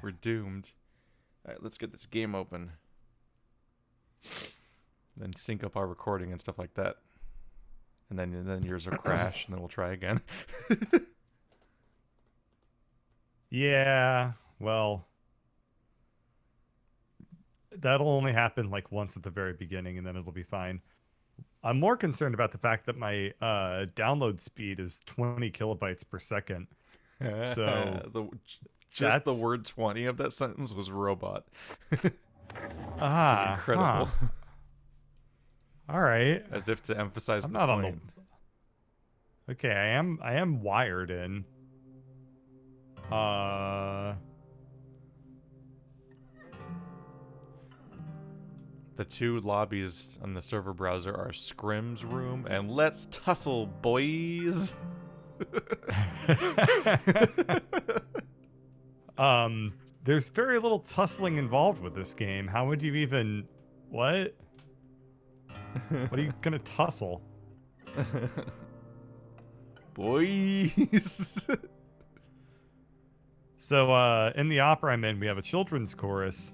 We're doomed. All right, let's get this game open. Then sync up our recording and stuff like that. And then yours will crash, and then we'll try again. Yeah, well, that'll only happen like once at the very beginning, and then it'll be fine. I'm more concerned about the fact that my download speed is 20 kilobytes per second. So Just the that's word 20 of that sentence was robot, which is huh. incredible. All right. As if to emphasize I'm the not on point. the. Okay, I am wired in. Uh, The two lobbies on the server browser are Scrim's room and Let's Tussle, boys. there's very little tussling involved with this game. How would you even what? What are you gonna tussle? Boys. So in the opera I'm in, we have a children's chorus,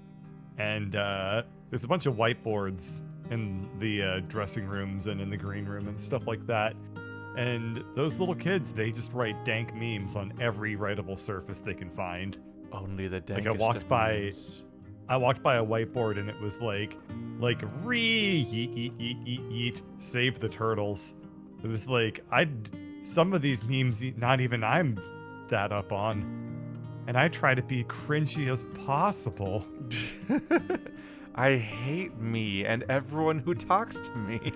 and there's a bunch of whiteboards in the dressing rooms and in the green room and stuff like that. And those little kids, they just write dank memes on every writable surface they can find. Only the dankest Like I walked of by memes. I walked by a whiteboard and it was like re yeet yeet yeet yeet yeet save the turtles. It was like some of these memes not even I'm that up on. And I try to be cringy as possible. I hate me and everyone who talks to me.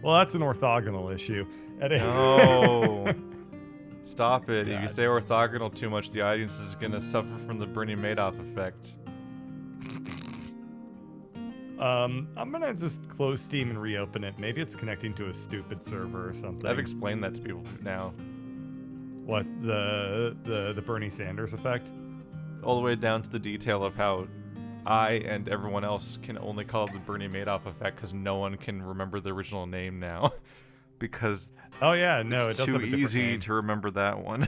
Well, that's an orthogonal issue. No. Stop it. If you God. say orthogonal too much, the audience is going to suffer from the Bernie Madoff effect. I'm gonna just close Steam and reopen it. Maybe it's connecting to a stupid server or something. I've explained that to people now. What, the Bernie Sanders effect? All the way down to the detail of how I and everyone else can only call it the Bernie Madoff effect because no one can remember the original name now. Because Oh yeah, no, it it's does too have a different easy name. to remember that one.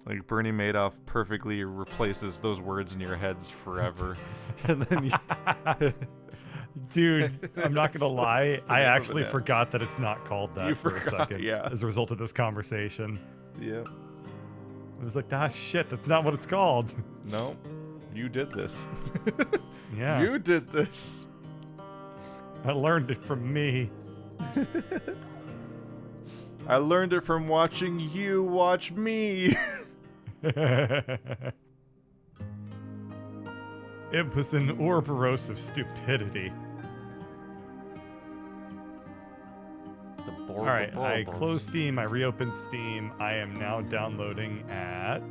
Like Bernie Madoff perfectly replaces those words in your heads forever. And then you... Dude, I'm not gonna lie, It's the I name of actually it. forgot that it's not called that You for a forgot, second. yeah. As a result of this conversation. Yeah. I was like, shit, that's not what it's called. No, you did this. Yeah. You did this. I learned it from me. I learned it from watching you watch me. It was an Ouroboros of stupidity. Alright, I closed Steam, I reopened Steam, I am now downloading at...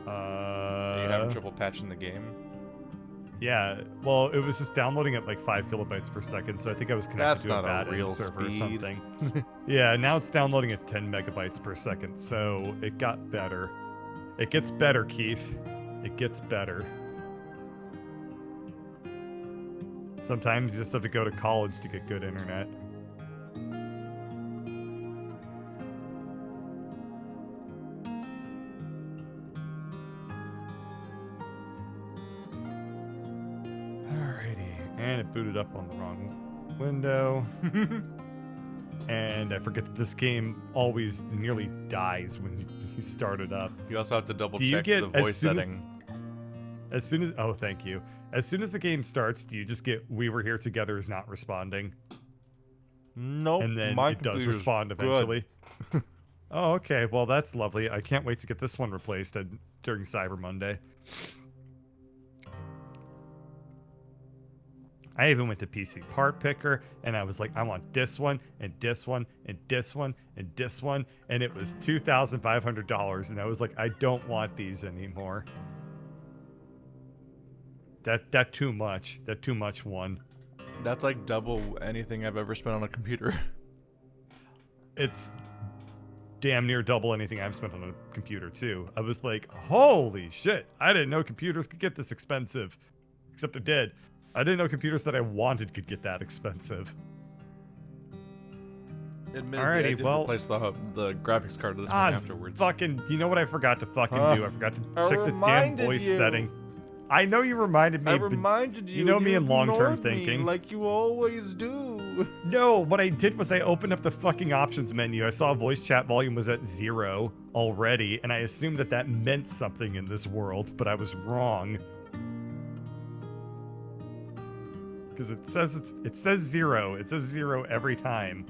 Are you having trouble patching the game? Yeah, well, it was just downloading at like 5 kilobytes per second, so I think I was connected That's to not a a bad real server or speed. something. Yeah, now it's downloading at 10 megabytes per second, so it got better. It gets better, Keith. It gets better. Sometimes you just have to go to college to get good internet. Alrighty, and it booted up on the wrong window. And I forget that this game always nearly dies when you start it up. You also have to double Do you check get the voice setting. As soon as oh, thank you. As soon as the game starts, do you just get "We were here together" is not responding, Nope. and then my it does computer's respond good. eventually? Oh, okay. Well, that's lovely. I can't wait to get this one replaced during Cyber Monday. I even went to PC Part Picker, and I was like, I want this one, and this one, and this one, and this one, and it was $2,500, and I was like, I don't want these anymore. That too much. That too much one. That's like double anything I've ever spent on a computer. It's damn near double anything I've spent on a computer too. I was like, holy shit, I didn't know computers could get this expensive. Except it did. I didn't know computers that I wanted could get that expensive. Admittedly, I Alrighty, did well- replace the graphics card of this one afterwards. Fucking, you know what I forgot to fucking Huh? do? I forgot to I check the damn reminded voice you. setting. I know you reminded me. I but reminded you. You know me you in long-term ignored me thinking. like you always do. No, what I did was I opened up the fucking options menu. I saw voice chat volume was at 0 already, and I assumed that that meant something in this world, but I was wrong. Because it says 0. It says 0 every time.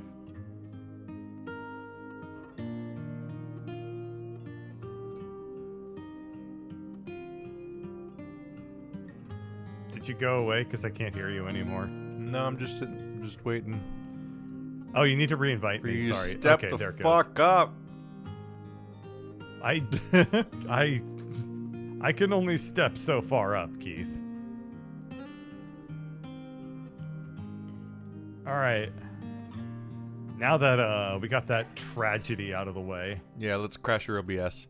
Did you go away? Because I can't hear you anymore. No, I'm just sitting, just waiting Oh, you need to reinvite for me. you to Sorry. step Okay, there the it goes. fuck up. I can only step so far up, Keith. All right. Now that we got that tragedy out of the way, Yeah, let's crash your OBS.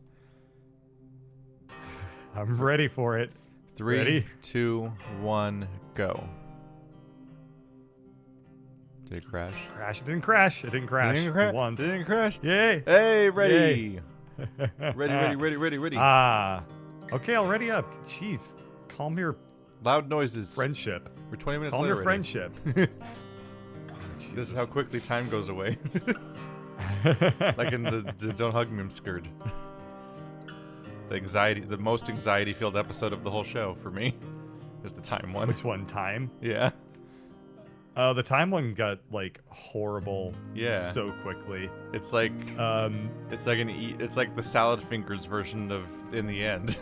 I'm ready for it. 3, Ready? 2, 1, go. Did it crash? Crash. It didn't crash. It didn't crash. Didn't crash. Once. Didn't crash. Yay. Hey, ready. Yay. Ready. Ah. Okay, I'll ready up. Jeez. Calm your Loud noises. friendship. We're 20 minutes Calm later. your already. friendship. This is how quickly time goes away. Like in the Don't Hug Me, I'm Scared. The most anxiety-filled episode of the whole show for me is the time one. Which one? Time? Yeah. The time one got like horrible. Yeah. So quickly. It's like it's like the salad fingers version of In the End.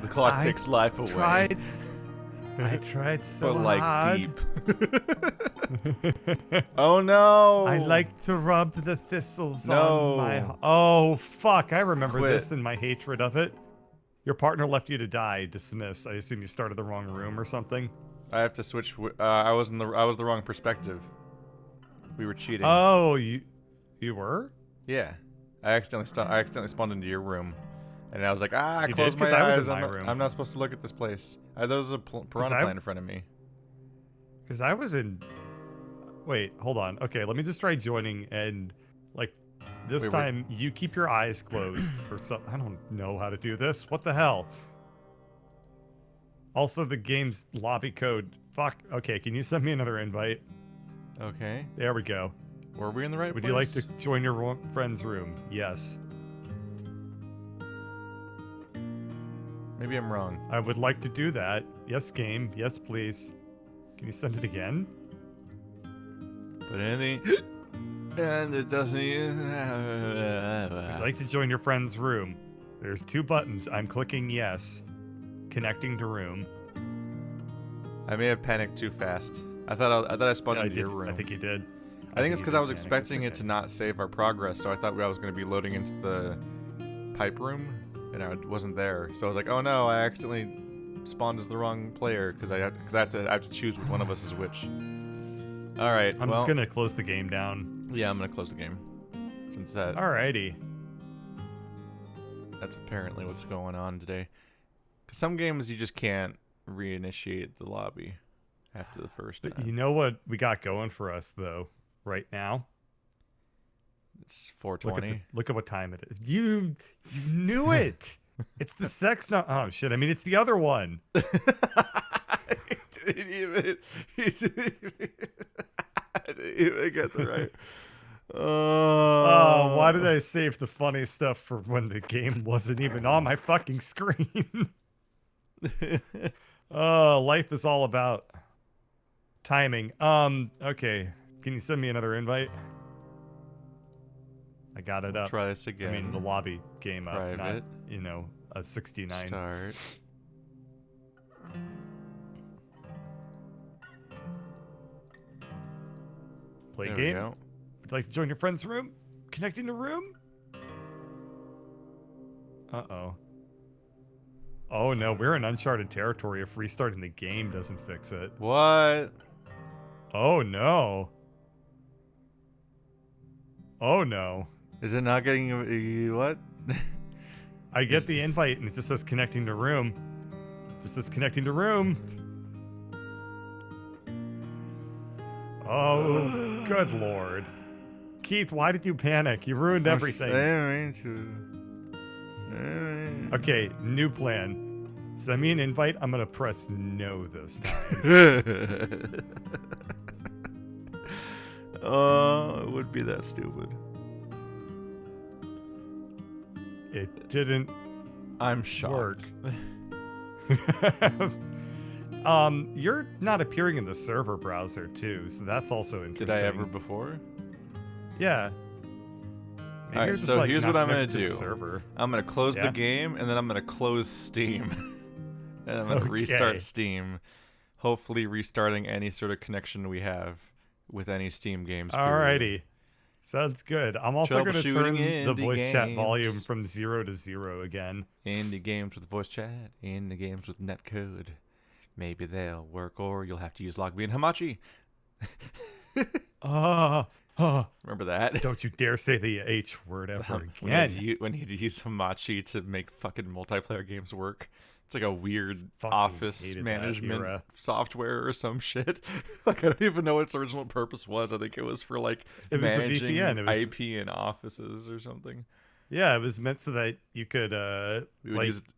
The clock takes life away. I tried so but like hard. deep. Oh no! I like to rub the thistles No. on my. Oh fuck! I remember Quit. this and my hatred of it. Your partner left you to die. Dismiss. I assume you started the wrong room or something. I have to switch. I was the wrong perspective. We were cheating. Oh, you were? Yeah. I accidentally spawned into your room, and I was like, I You closed did? my 'Cause I was eyes. in my room. I'm not supposed to look at this place. There was a piranha plant in front of me. Because I was in. Wait, hold on. Okay, let me just try joining and like this Wait, time you keep your eyes closed or something. I don't know how to do this. What the hell? Also, the game's lobby code. Fuck. Okay, can you send me another invite? Okay. There we go. Were we in the right Would place? you like to join your friend's room? Yes. Maybe I'm wrong. I would like to do that. Yes, game. Yes, please. Can you send it again? But anything. And it doesn't even. Would you like to join your friend's room? There's 2 buttons. I'm clicking yes. Connecting to room. I may have panicked too fast. I thought I spawned Yeah, into your room. I think you did. I think it's you because did I was panic. It's expecting it okay. to not save our progress, so I thought I was going to be loading into the pipe room, and I wasn't there. So I was like, oh no, I accidentally spawned as the wrong player because I have to choose which one of us is which. All right. I'm well, just gonna close the game down. Yeah, I'm gonna close the game since Alrighty. that's apparently what's going on today. Because some games you just can't reinitiate the lobby after the first But time. you know what we got going for us though, right now? It's 4:20. Look at what time it is. You knew it. It's the sex no. Oh shit! I mean, it's the other one. I didn't even get the right. Oh, why did I save the funny stuff for when the game wasn't even on my fucking screen? Oh, life is all about timing. Okay. Can you send me another invite? I got it up. Try this again. I mean, the lobby game up, not, Private. a 69. Start. Play There we game. go. Would you like to join your friend's room? Connecting to room? Uh-oh. Oh no, we're in uncharted territory if restarting the game doesn't fix it. What? Oh no. Oh no. Is it not getting you? What? I get the invite and it just says connecting to room. It just says connecting to room. Oh, good lord. Keith, why did you panic? You ruined everything. Okay, new plan. Send me an invite. I'm gonna press no this time. Oh, it would be that stupid. It didn't I'm shocked. work. You're not appearing in the server browser too, so that's also interesting. Did I ever before? Yeah. Maybe Alright, you're just, so like, here's not what I'm gonna connected to do. the server. I'm gonna close Yeah? the game, and then I'm gonna close Steam. And I'm gonna Okay. restart Steam. Hopefully restarting any sort of connection we have with any Steam games. Alrighty. Sounds good. I'm also going to turn Troubleshooting the indie voice chat volume games. from 0 to 0 again. Indie games with voice chat, indie games with netcode. Maybe they'll work, or you'll have to use Logby and Hamachi. Remember that? Don't you dare say the H word ever When again. when you use Hamachi to make fucking multiplayer games work. It's like a weird Fucking office hated that management era. software or some shit. Like, I don't even know what its original purpose was. I think it was for like It was a managing VPN. It was, IP in offices or something. yeah, it was meant so that you could We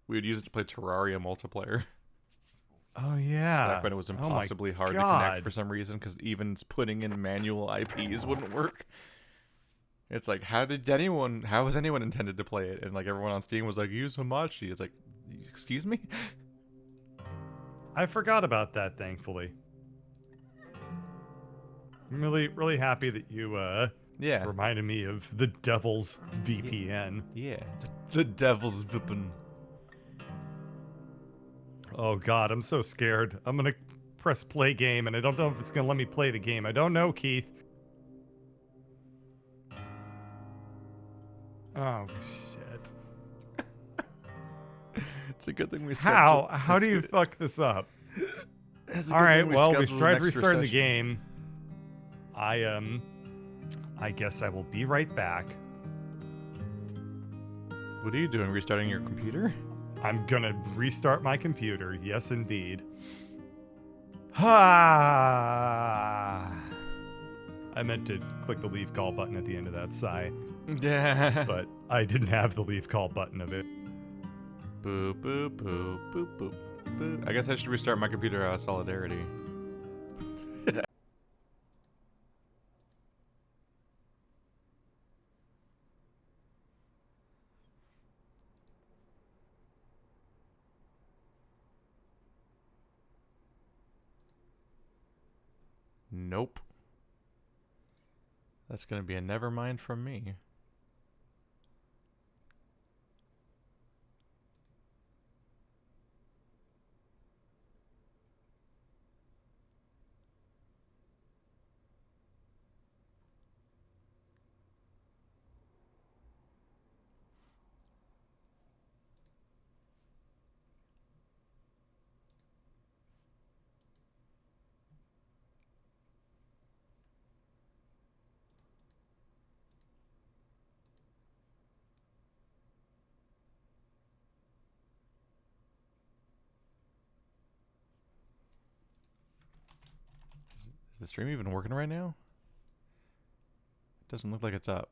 would use it to play Terraria multiplayer. Oh yeah. Back when it was impossibly hard to connect for some reason, because even putting in manual IPs wouldn't work. It's like, how was anyone intended to play it? And like everyone on Steam was like, use Hamachi. It's like, excuse me? I forgot about that, thankfully. I'm really happy that you Yeah. reminded me of the devil's VPN. Yeah. The devil's vippin'. Oh god, I'm so scared. I'm gonna press play game and I don't know if it's gonna let me play the game. I don't know, Keith. Oh shit. It's a good thing we How? scheduled. How do you fuck this up? It's a good Alright, thing well, we scheduled an tried extra restarting the session. game. I guess I will be right back. What are you doing? Restarting your computer? I'm gonna restart my computer. Yes, indeed. Ha! I meant to click the leave call button at the end of that sigh, Yeah. but I didn't have the leave call button of it. Boop, boop, boop, boop, boop, boop. I guess I should restart my computer out of solidarity. Nope. That's gonna be a never mind from me. Is the stream even working right now? It doesn't look like it's up.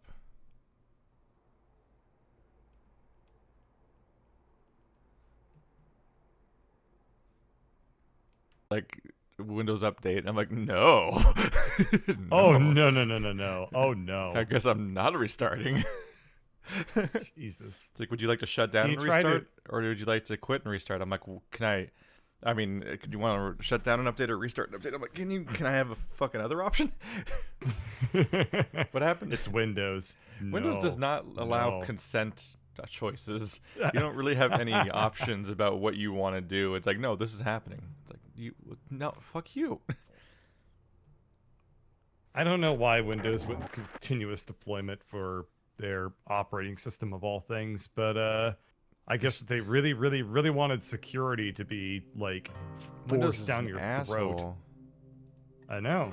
Like, Windows Update. I'm like, no. Oh, no. Oh, no. I guess I'm not restarting. Jesus. It's like, would you like to shut down Can and you try to- restart? Or would you like to quit and restart? I'm like, well, could you want to shut down an update or restart an update? I'm like, can I have a fucking other option? What happened? It's Windows. Windows does not allow no. consent choices. You don't really have any options about what you want to do. It's like, no, this is happening. It's like, no, fuck you. I don't know why Windows went with continuous deployment for their operating system of all things, but I guess they really wanted security to be like Windows forced is down an your asshole. throat. I know.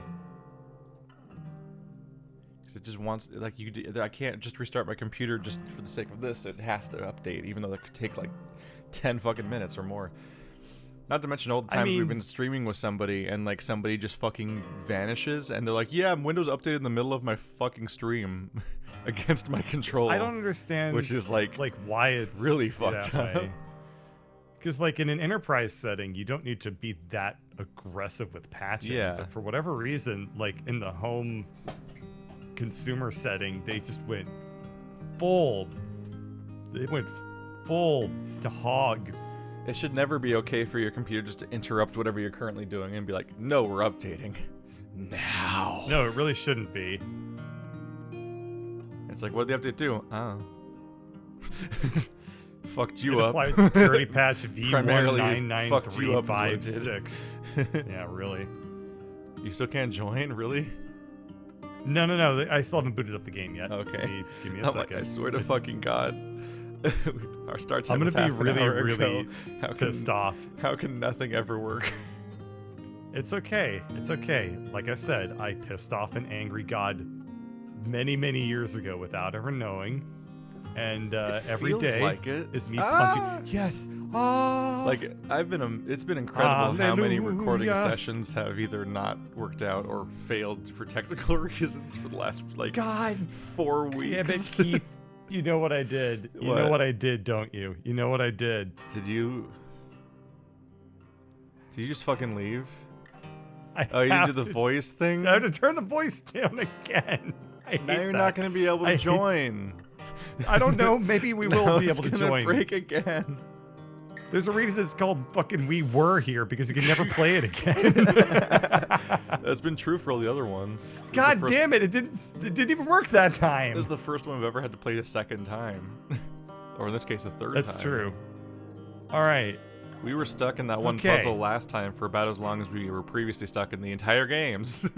'Cause it just wants, like, I can't just restart my computer just for the sake of this. It has to update, even though that could take like 10 fucking minutes or more. Not to mention all the times we've been streaming with somebody and like somebody just fucking vanishes and they're like, yeah, Windows updated in the middle of my fucking stream against my control. I don't understand. Which is like why it's really fucked up. Because like in an enterprise setting, you don't need to be that aggressive with patching. Yeah. But for whatever reason, like in the home consumer setting, they just went full. They went full to hog. It should never be okay for your computer just to interrupt whatever you're currently doing and be like, no, we're updating. Now. No, it really shouldn't be. It's like, what did the update do? Oh. Fucked you it up. Applied security patch Primarily fucked you up is what it did. V1993556. Yeah, really. You still can't join? Really? No. I still haven't booted up the game yet. Okay. Give me a I'm second. like, I swear to fucking God. Our start time I'm was gonna half be an really, hour really ago. pissed off. How can nothing ever work? It's okay. It's okay. Like I said, I pissed off an angry god many, many years ago without ever knowing. And every day like it. is me punching. Yes. Like it's been incredible how many recording Hallelujah. sessions have either not worked out or failed for technical reasons for the last like God 4 weeks. Damn it, Keith. You know what I did. You know what I did, don't you? You know what I did. Did you just fucking leave? You did the voice thing? I have to turn the voice down again. Now you're not going to be able to join. I don't know. Maybe we will be able to join. It's gonna break again. There's a reason it's called fucking We Were Here, because you can never play it again. That's been true for all the other ones. God damn it! It didn't even work that time. This is the first one we've ever had to play a second time, or in this case, a third time. That's true. All right. We were stuck in that one puzzle last time for about as long as we were previously stuck in the entire games.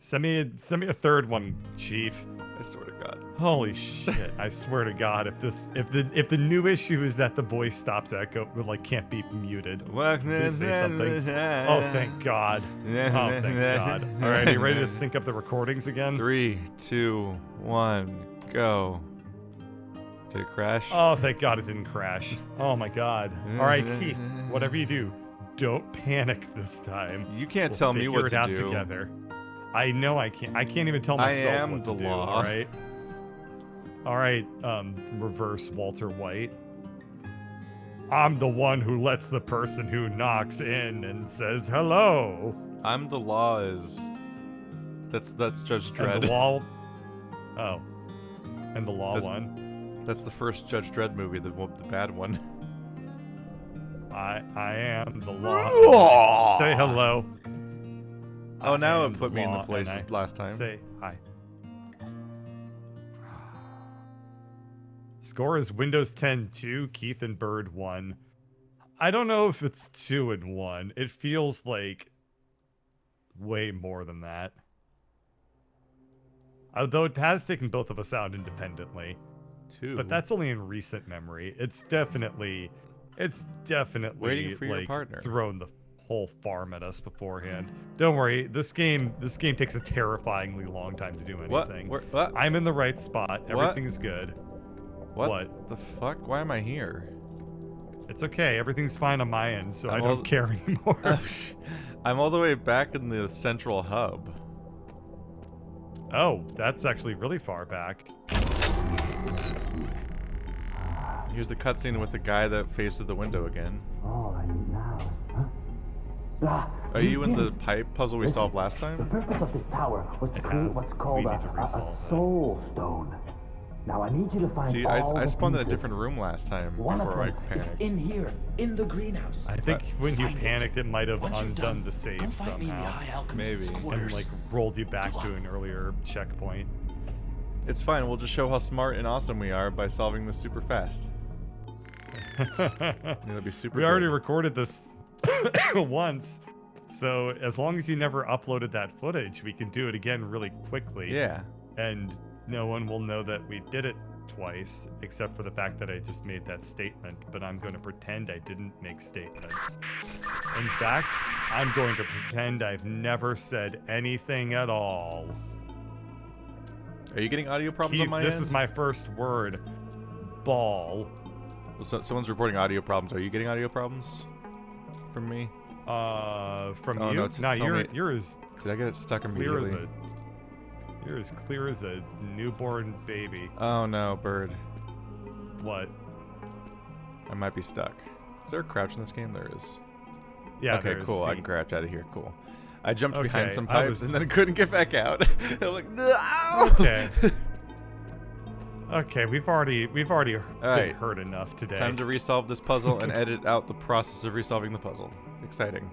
Send me a third one, Chief. I swear to God. Holy shit! I swear to God, if the new issue is that the voice stops echo, like can't be muted. Please say something. Oh, thank God. Oh, thank God. All right, are you ready to sync up the recordings again? 3, 2, 1, go. Did it crash? Oh, thank God it didn't crash. Oh my God. All right, Keith. Whatever you do, don't panic this time. You can't tell me what to do. We'll figure it out together. I know I can't. I can't even tell myself I am what the to do, law. all right? All right, reverse Walter White. I'm the one who lets the person who knocks in and says hello. I'm the law is... That's Judge Dredd. And the law... Oh. And the law won? That's the first Judge Dredd movie, the bad one. I am the law. Say hello. Oh, now it put me in the place last time. Say hi. Score is Windows 10 2, Keith and Bird 1. I don't know if it's 2 and 1. It feels like way more than that. Although it has taken both of us out independently. 2. But that's only in recent memory. It's definitely waiting for your like partner. Thrown the whole farm at us beforehand. Don't worry, this game takes a terrifyingly long time to do anything. What? I'm in the right spot. Everything's good. What the fuck? Why am I here? It's okay. Everything's fine on my end, so I don't care anymore. I'm all the way back in the central hub. Oh, that's actually really far back. Here's the cutscene with the guy that faces the window again. All I need now, Are you in the pipe puzzle we solved last time? The purpose of this tower was to create what's called a soul stone. Now I need you to find See, all I spawned in a pieces. different room last time One before I of them panicked. is in here, in the greenhouse. I think when you Find panicked, it might have Once you're undone done, the save come find me in the somehow. High Alchemist's Maybe. quarters. And like rolled you back to an earlier checkpoint. It's fine, we'll just show how smart and awesome we are by solving this super fast. It'll be super We already good. recorded this once, so as long as you never uploaded that footage, we can do it again really quickly. Yeah. And no one will know that we did it twice, except for the fact that I just made that statement, but I'm going to pretend I didn't make statements. In fact, I'm going to pretend I've never said anything at all. Are you getting audio problems Keith, on my this end? is my first word. Ball. Well, someone's reporting audio problems. Are you getting audio problems? from me? From Oh, you? no, Nah, tell me- you're as Did I get it stuck clear as immediately? you're as clear as a newborn baby. Oh no, bird. What? I might be stuck. Is there a crouch in this game? There is. Yeah. Okay, there's cool. I C. can crouch out of here. Cool. I jumped behind Okay, some I pipes was- and then couldn't get back out. I'm like, no! Okay. Okay, we've already been right. hurt enough today. Time to resolve this puzzle and edit out the process of resolving the puzzle. Exciting.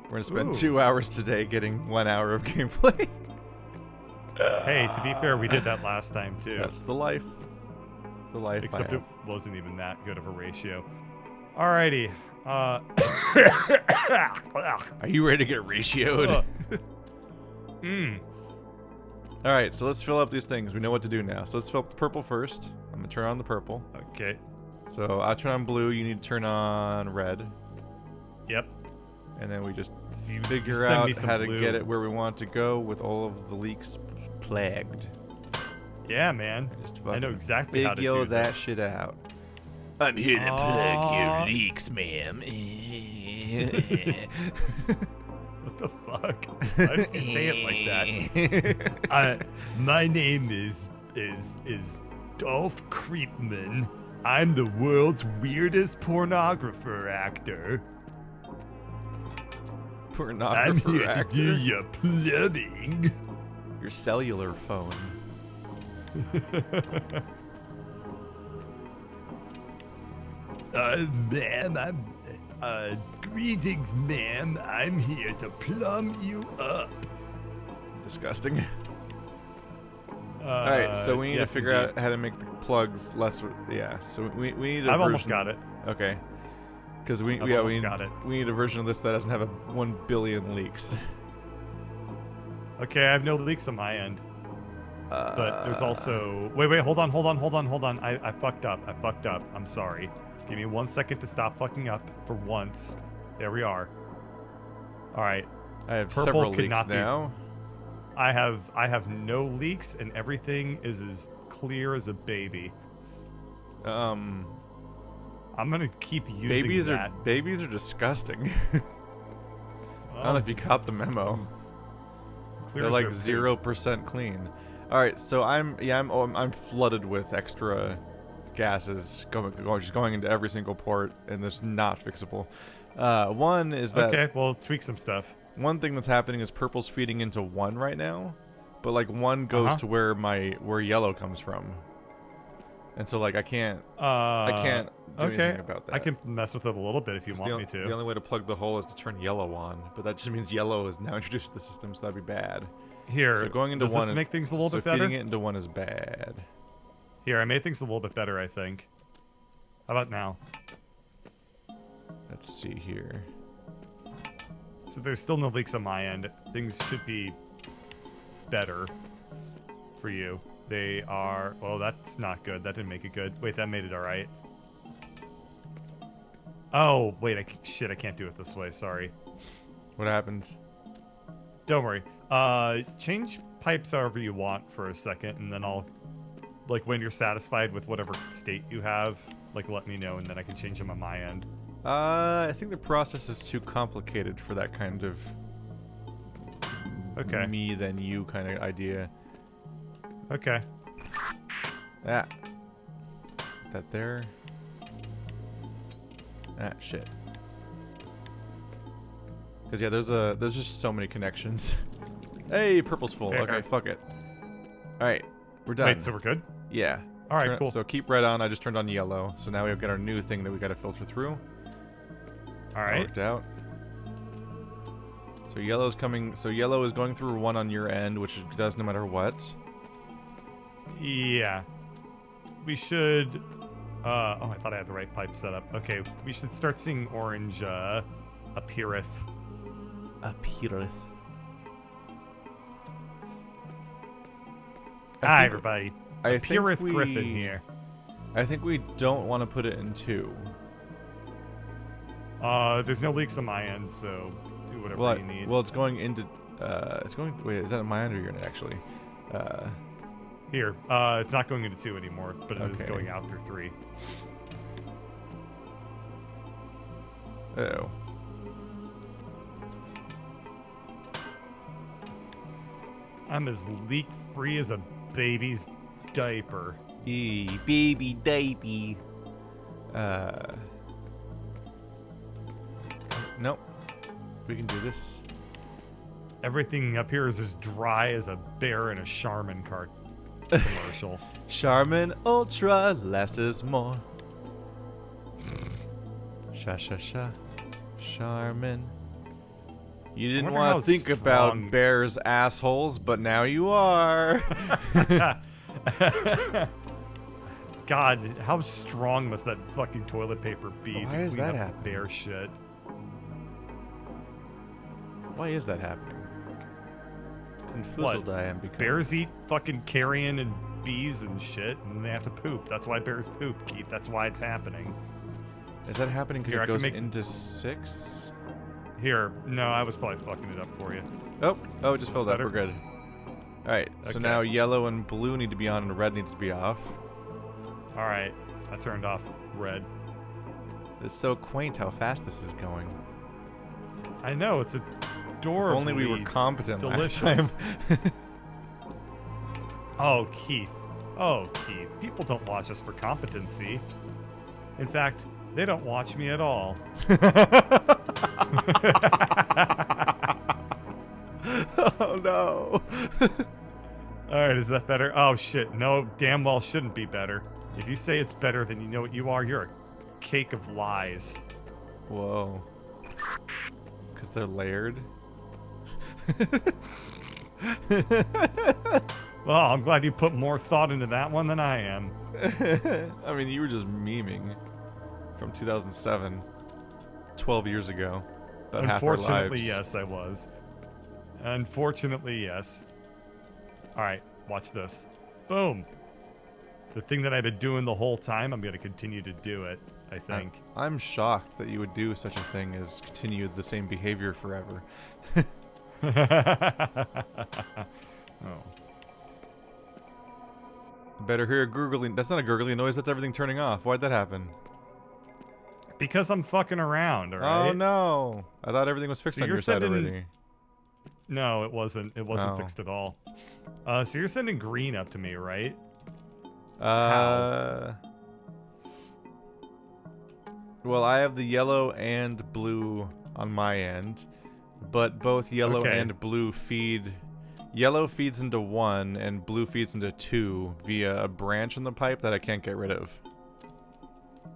We're gonna spend Ooh. 2 hours today getting 1 hour of gameplay. Hey, to be fair, we did that last time too. That's the life. The life Except I it have. wasn't even that good of a ratio. Alrighty. Are you ready to get ratioed? Mmm. Alright, so let's fill up these things. We know what to do now. So let's fill up the purple first. I'm gonna turn on the purple. Okay. So I'll turn on blue, you need to turn on red. Yep. And then we just So you figure send out me some how to blue. get it where we want to go with all of the leaks plagued. Yeah, man. Just I know fucking exactly how to figure do that this. shit out. I'm here to plug Aw. your leaks, ma'am. What the fuck? Why did you say it like that? My name is Dolph Creepman. I'm the world's weirdest pornographer actor. I'm Pornographer here actor. to do your plumbing. Your cellular phone. Ma'am, greetings, ma'am. I'm here to plumb you up. Disgusting. Alright, so we need to yes, figure indeed. out how to make the plugs less. Yeah, so we need a I've version. almost got it. Okay. Because we I've yeah almost we got it. we need a version of this that doesn't have a 1 billion leaks. Okay, I have no leaks on my end. But there's also... Wait, hold on. I fucked up. I'm sorry. Give me 1 second to stop fucking up for once. There we are. Alright. I have Purple several could leaks not be- now. I have no leaks and everything is as clear as a baby. I'm gonna keep using that. Babies are disgusting. I don't know if you caught the memo. Clear They're as like their poop. 0% clean. All right, so I'm flooded with extra gases going into every single port, and it's not fixable. One is that Okay, well, tweak some stuff. one thing that's happening is purple's feeding into one right now, but like one goes to where yellow comes from, and so like I can't do anything about that. I can mess with it a little bit if you want me The to. only way to plug the hole is to turn yellow on, but that just means yellow is now introduced to the system, so that'd be bad. Here, So going into does one, this make things a little so bit better? feeding it into one is bad. Here, I made things a little bit better, I think. How about now? Let's see here. So there's still no leaks on my end. Things should be better for you. They are... Well, that's not good. That didn't make it good. Wait, that made it alright. Oh, wait, I can't do it this way. Sorry. What happened? Don't worry. Change pipes however you want for a second, and then I'll... Like, when you're satisfied with whatever state you have, like, let me know, and then I can change them on my end. I think the process is too complicated for that kind of Okay. me than you kind of idea. Okay. Ah. Put that there. Ah, shit. Because yeah, there's just so many connections. Hey, purple's full. Fair. Okay, fuck it. All right, we're done. Wait, so we're good? Yeah. All right, cool. So keep red on. I just turned on yellow. So now we've got our new thing that we got to filter through. All right. Worked out. So yellow's coming. So yellow is going through one on your end, which it does no matter what. Yeah. We should... oh, I thought I had the right pipe set up. Okay, we should start seeing orange, appeareth. Appeareth. Hi, everybody. I think Appeareth we- Griffin here. I think we don't want to put it in 2. There's no leaks on my end, so do whatever Well, you need. well, it's going into. It's going. Wait, is that in my end or your end actually? Here, it's not going into 2 anymore, but it is Okay. going out through 3. Uh-oh. I'm as leak-free as a baby's diaper. Baby diaper. Nope. We can do this. Everything up here is as dry as a bear in a Charmin cart commercial. Charmin Ultra, less is more. Sha sha sha. Charmin. You didn't wonder how want to think about strong- bears' assholes, but now you are. God, how strong must that fucking toilet paper be Why to is clean that up happening? bear shit? Why is that happening? What? Confuzzled I am becoming. Bears eat fucking carrion and bees and shit, and they have to poop. That's why bears poop, Keith. That's why it's happening. Is that happening because Here, I it can goes make- into 6? Here, no, I was probably fucking it up for you. Oh, it just filled up. better? We're good. Alright, so Okay. now yellow and blue need to be on and red needs to be off. All right, I turned off red. It's so quaint how fast this is going. I know, it's If adorable. only we were competent delicious. last time. Oh, Keith. Oh, Keith. People don't watch us for competency. In fact, they don't watch me at all. Oh no. Alright, is that better? Oh shit, no, damn well shouldn't be better. If you say it's better than you know what you are, you're a cake of lies. Whoa. Because they're layered. Well, I'm glad you put more thought into that one than I am. I mean, you were just memeing from 2007, 12 years ago. About half our Unfortunately, lives. yes, I was. Unfortunately, yes. Alright, watch this. Boom! The thing that I've been doing the whole time, I'm going to continue to do it, I think. I'm shocked that you would do such a thing as continue the same behavior forever. Oh. Better hear a gurgling. That's not a gurgling noise. That's everything turning off. Why'd that happen? Because I'm fucking around, alright? Oh no! I thought everything was fixed So on you're your side sending- already. No, it wasn't. It wasn't Oh. fixed at all. So you're sending green up to me, right? Well, I have the yellow and blue on my end, but both yellow Okay. and blue feed. Yellow feeds into 1 and blue feeds into 2 via a branch in the pipe that I can't get rid of.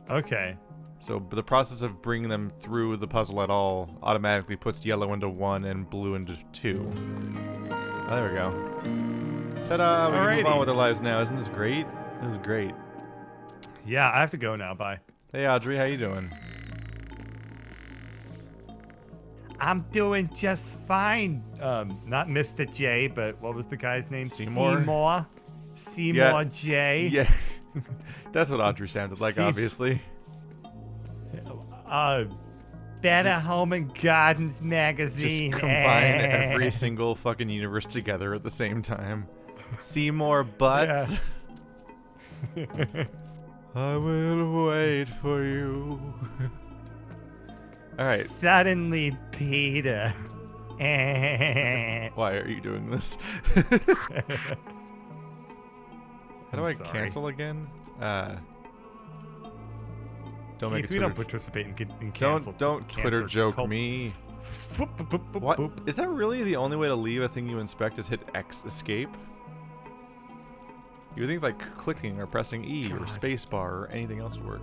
Okay. So the process of bringing them through the puzzle at all automatically puts yellow into 1 and blue into 2. Oh, there we go. Ta-da! We can move on Alrighty. with our lives now. Isn't this great? This is great. Yeah, I have to go now. Bye. Hey Audrey, how you doing? I'm doing just fine. Not Mr. J, but what was the guy's name? Seymour? Seymour Yeah. J. Yeah, that's what Audrey sounded like, See- obviously. Better Home and Gardens Just magazine. combine every single fucking universe together at the same time. Seymour Butts. I will wait for you. Alright, Suddenly, Peter. why are you doing this? How do I'm I sorry. cancel again? Don't make a Keith, we don't Twitter. participate in cancel. Don't Twitter cancer joke cult- me. Boop, boop, boop, boop, What? boop. Is that really the only way to leave a thing you inspect is hit X escape? You would think like clicking or pressing E or God. spacebar or anything else would work.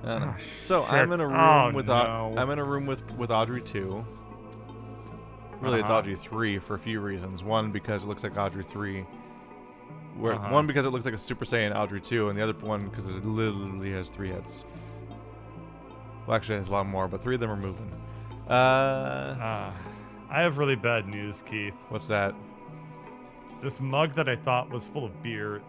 I don't know. Oh, So shit. I'm in a room Oh, with no. I'm in a room with Audrey 2. Really, it's Uh-huh. Audrey 3 for a few reasons. One, because it looks like Audrey 3. Uh-huh. One, because it looks like a Super Saiyan Audrey 2, and the other one because it literally has 3 heads. Well, actually, it has a lot more, but 3 of them are moving. I have really bad news, Keith. What's that? This mug that I thought was full of beer,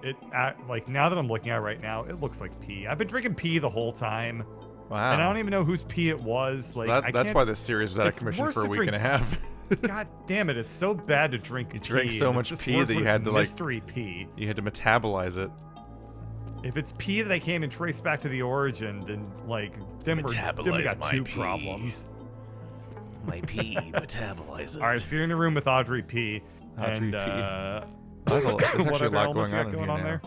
like now that I'm looking at it right now, it looks like pee. I've been drinking pee the whole time, Wow. and I don't even know whose pee it was. So Like that's why this series was out of it's commission worse for a to week drink- and a half. God damn it! It's so bad to drink. You drank pee, so and much it's just pee worse that when you it's had to, like- mystery pee. You had to metabolize it. If it's pee that I can't even trace back to the origin, then like then we Metabolize got my two pee. problems. My pee metabolizes. All right, so you're in a room with Audrey P. Audrey and, P. There's actually a lot going on in here now.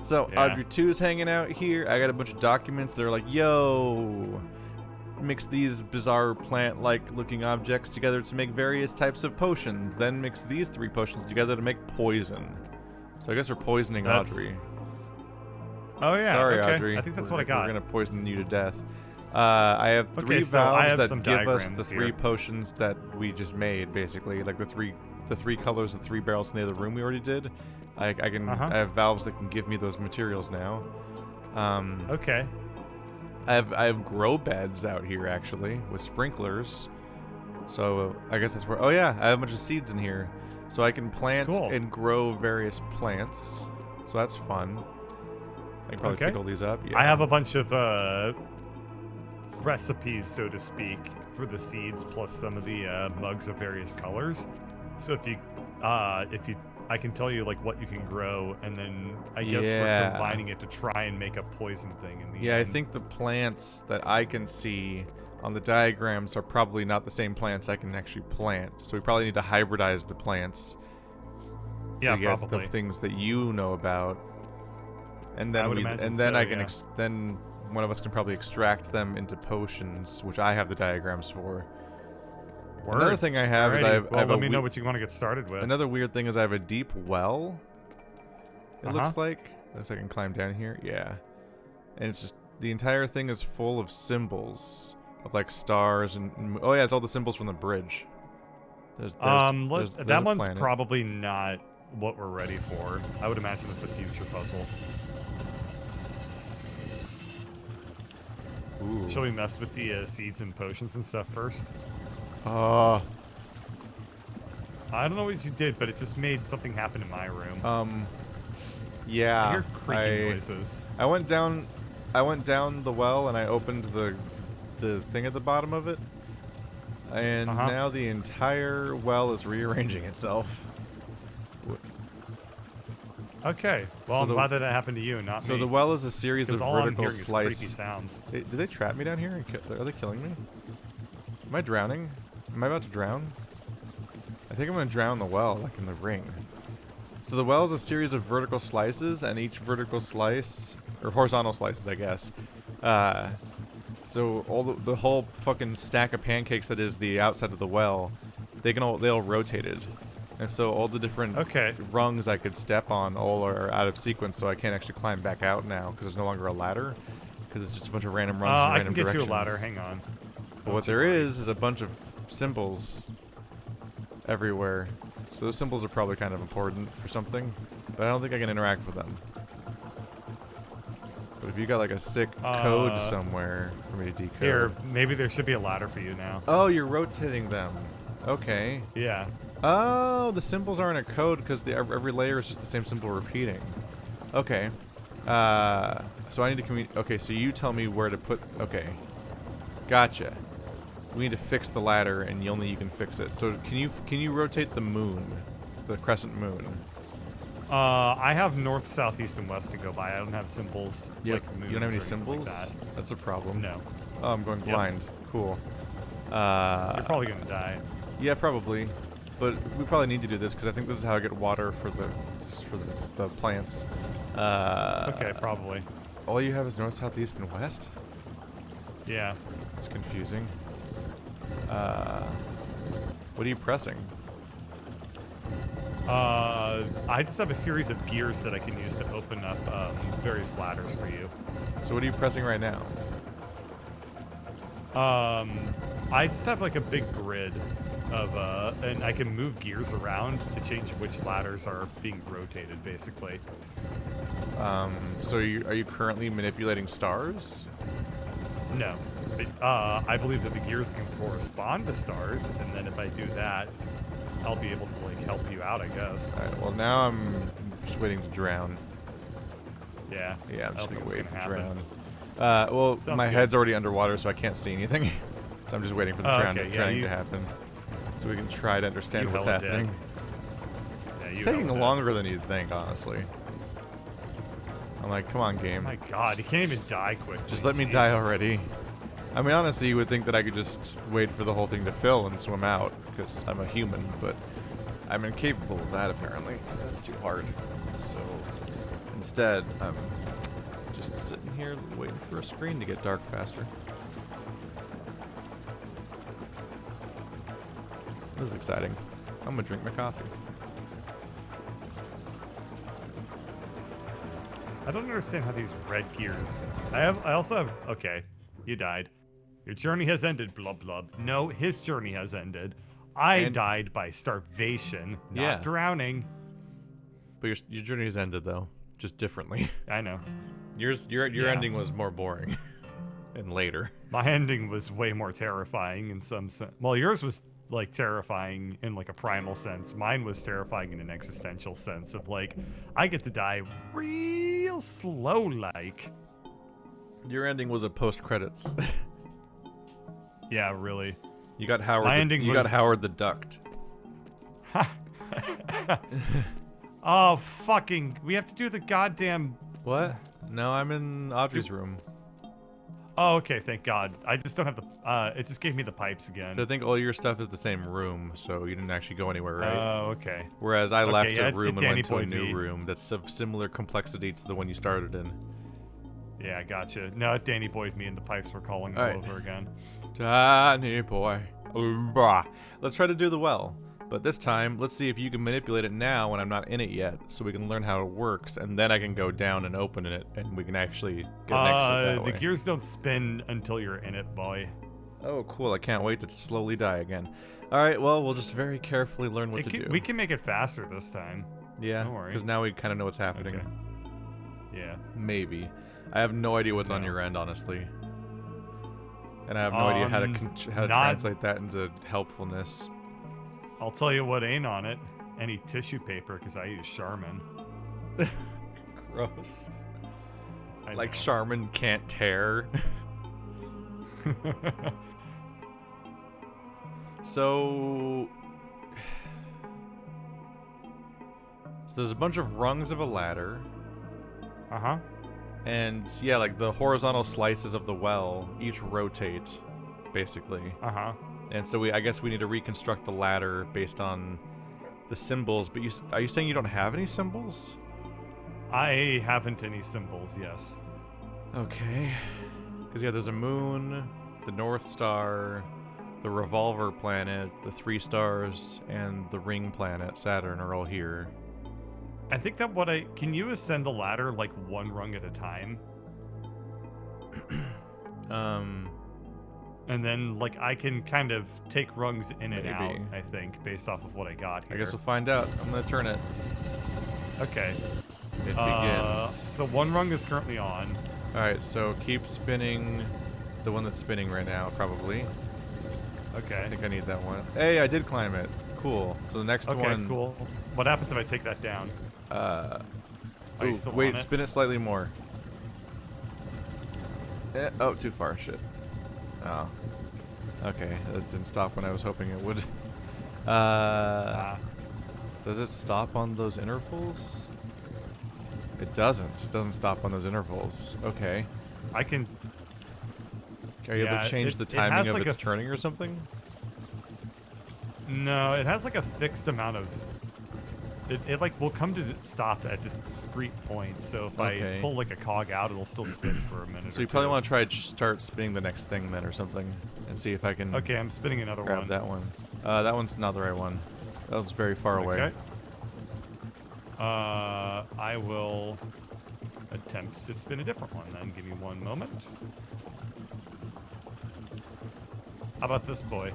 So Yeah. Audrey 2 is hanging out here. I got a bunch of documents. They're like, yo, mix these bizarre plant-like looking objects together to make various types of potions. Then mix these 3 potions together to make poison. So I guess we're poisoning Audrey. Oh yeah. Sorry, okay. Audrey. I think that's what I got. We're gonna poison you to death. I have 3 so I valves have that some give us the diagrams 3 here. potions that we just made, basically, like the three colors, the 3 barrels in the other room we already did. I have valves that can give me those materials now. Okay. I have grow beds out here actually with sprinklers. So I guess that's where. Oh yeah, I have a bunch of seeds in here, so I can plant and grow various plants. So that's fun. I can probably pick all these up. Yeah. I have a bunch of recipes, so to speak, for the seeds, plus some of the mugs of various colors. So if you, I can tell you like what you can grow, and then I guess we're combining it to try and make a poison thing in the end. I think the plants that I can see on the diagrams are probably not the same plants I can actually plant. So we probably need to hybridize the plants to get the things that you know about. And then then one of us can probably extract them into potions, which I have the diagrams for. Another thing I have is I have let me know what you want to get started with. Another weird thing is I have a deep well. It looks like I can climb down here. Yeah, and it's just the entire thing is full of symbols of like stars and oh yeah, it's all the symbols from the bridge. There's that one's probably not what we're ready for. I would imagine it's a future puzzle. Ooh. Shall we mess with the seeds and potions and stuff first? I don't know what you did, but it just made something happen in my room. Yeah. I hear creaking noises. I went down the well and I opened the thing at the bottom of it, and now the entire well is rearranging itself. Okay. Well, I'm glad that happened to you, not me. So the well is a series of vertical slices. Creepy sounds. Do they trap me down here? Are they killing me? Am I drowning? Am I about to drown? I think I'm going to drown in the well, like in the ring. So the well is a series of vertical slices, and each vertical slice, or horizontal slices, I guess. So all the whole fucking stack of pancakes that is the outside of the well, they all rotated. And so all the different rungs I could step on all are out of sequence, so I can't actually climb back out now because there's no longer a ladder, because it's just a bunch of random rungs in random directions. I can get you a ladder. Hang on. But what there is a bunch of symbols everywhere. So those symbols are probably kind of important for something, but I don't think I can interact with them. But if you got like a sick code somewhere for me to decode. Here, maybe there should be a ladder for you now. Oh, you're rotating them. Okay. Yeah. Oh, the symbols aren't a code because every layer is just the same symbol repeating. Okay. So I need to okay, so you tell me where to put. Okay. Gotcha. We need to fix the ladder, and only you can fix it. So can you rotate the moon, the crescent moon? I have north, south, east, and west to go by. I don't have symbols. Yep. Like moons You don't have any or anything symbols? like That's a problem. No. Oh, I'm going blind. Cool. You're probably gonna die. Yeah, probably. But we probably need to do this because I think this is how I get water for the plants. Okay, probably. All you have is north, south, east, and west? Yeah. It's confusing. What are you pressing? I just have a series of gears that I can use to open up various ladders for you. So what are you pressing right now? I just have like a big grid of and I can move gears around to change which ladders are being rotated, basically. So are you currently manipulating stars? No. I believe that the gears can correspond to stars, and then if I do that, I'll be able to like help you out, I guess. Alright, well now I'm just waiting to drown. Yeah. Yeah, I'm just gonna wait to happen. drown. Well, Sounds my good. head's already underwater, so I can't see anything. So I'm just waiting for the drowning yeah, to happen, so we can try to understand what's hella dead. happening. Yeah, It's taking longer than you'd think, honestly. I'm like, come on, game. My God, he can't even die quick. Just let me die already. I mean, honestly, you would think that I could just wait for the whole thing to fill and swim out, because I'm a human, but I'm incapable of that, apparently. That's too hard. So, instead, I'm just sitting here waiting for a screen to get dark faster. This is exciting. I'm gonna drink my coffee. I don't understand how these red gears. I also have. Okay, you died. Your journey has ended. Blub blub. No, his journey has ended. I died by starvation, not drowning. But your journey has ended though, just differently. I know. Your ending was more boring, and later. My ending was way more terrifying in some sense. Well, yours was like terrifying in like a primal sense. Mine was terrifying in an existential sense of like, I get to die real slow like. Your ending was a post credits. Yeah, really. You got Howard. You got Howard the Ducked. Oh fucking! We have to do the goddamn. What? No, I'm in Audrey's room. Oh, okay. Thank God. I just don't have the. It just gave me the pipes again. So I think all your stuff is the same room, so you didn't actually go anywhere, right? Oh, okay. Whereas I left a room and went to a new room that's of similar complexity to the one you started in. Yeah, gotcha. No, it Danny Boyed me and the pipes were calling all over again. Danny boy. Let's try to do the well. But this time, let's see if you can manipulate it now when I'm not in it yet, so we can learn how it works, and then I can go down and open it, and we can actually get an exit that way. The gears don't spin until you're in it, boy. Oh, cool. I can't wait to slowly die again. Alright, well, we'll just very carefully learn what to do. We can make it faster this time. Yeah, because now we kind of know what's happening. Okay. Yeah. Maybe. I have no idea what's on your end, honestly. And I have no idea how to translate that into helpfulness. I'll tell you what ain't on it. Any tissue paper, because I use Charmin. Gross. Like Charmin can't tear. So there's a bunch of rungs of a ladder. Uh-huh. And yeah, like the horizontal slices of the well each rotate, basically. Uh-huh. And so I guess we need to reconstruct the ladder based on the symbols. But are you saying you don't have any symbols? I haven't any symbols, yes. Okay. Because yeah, there's a moon, the North Star, the revolver planet, the 3 stars, and the ring planet, Saturn, are all here. I think that can you ascend the ladder like one rung at a time? And then, like, I can kind of take rungs in and out, I think, based off of what I got here. I guess we'll find out. I'm gonna turn it. Okay. It begins. So one rung is currently on. Alright, so keep spinning the one that's spinning right now, probably. Okay. I think I need that one. Hey, I did climb it. Cool. So the next one... Okay, cool. What happens if I take that down? Wait, spin it slightly more. Oh, too far. Shit. Oh. Okay, that didn't stop when I was hoping it would. Does it stop on those intervals? It doesn't. It doesn't stop on those intervals. Okay. I can... Are you able to change the timing of its turning or something? No, it has like a fixed amount of... It like will come to stop at discrete points, so if I pull like a cog out, it'll still spin for a minute. So you probably want to try to start spinning the next thing then or something, and see if I can... Okay, I'm spinning another grab one. That one. That one's not the right one. That one's very far away. Okay. I will attempt to spin a different one then. Give me one moment. How about this boy?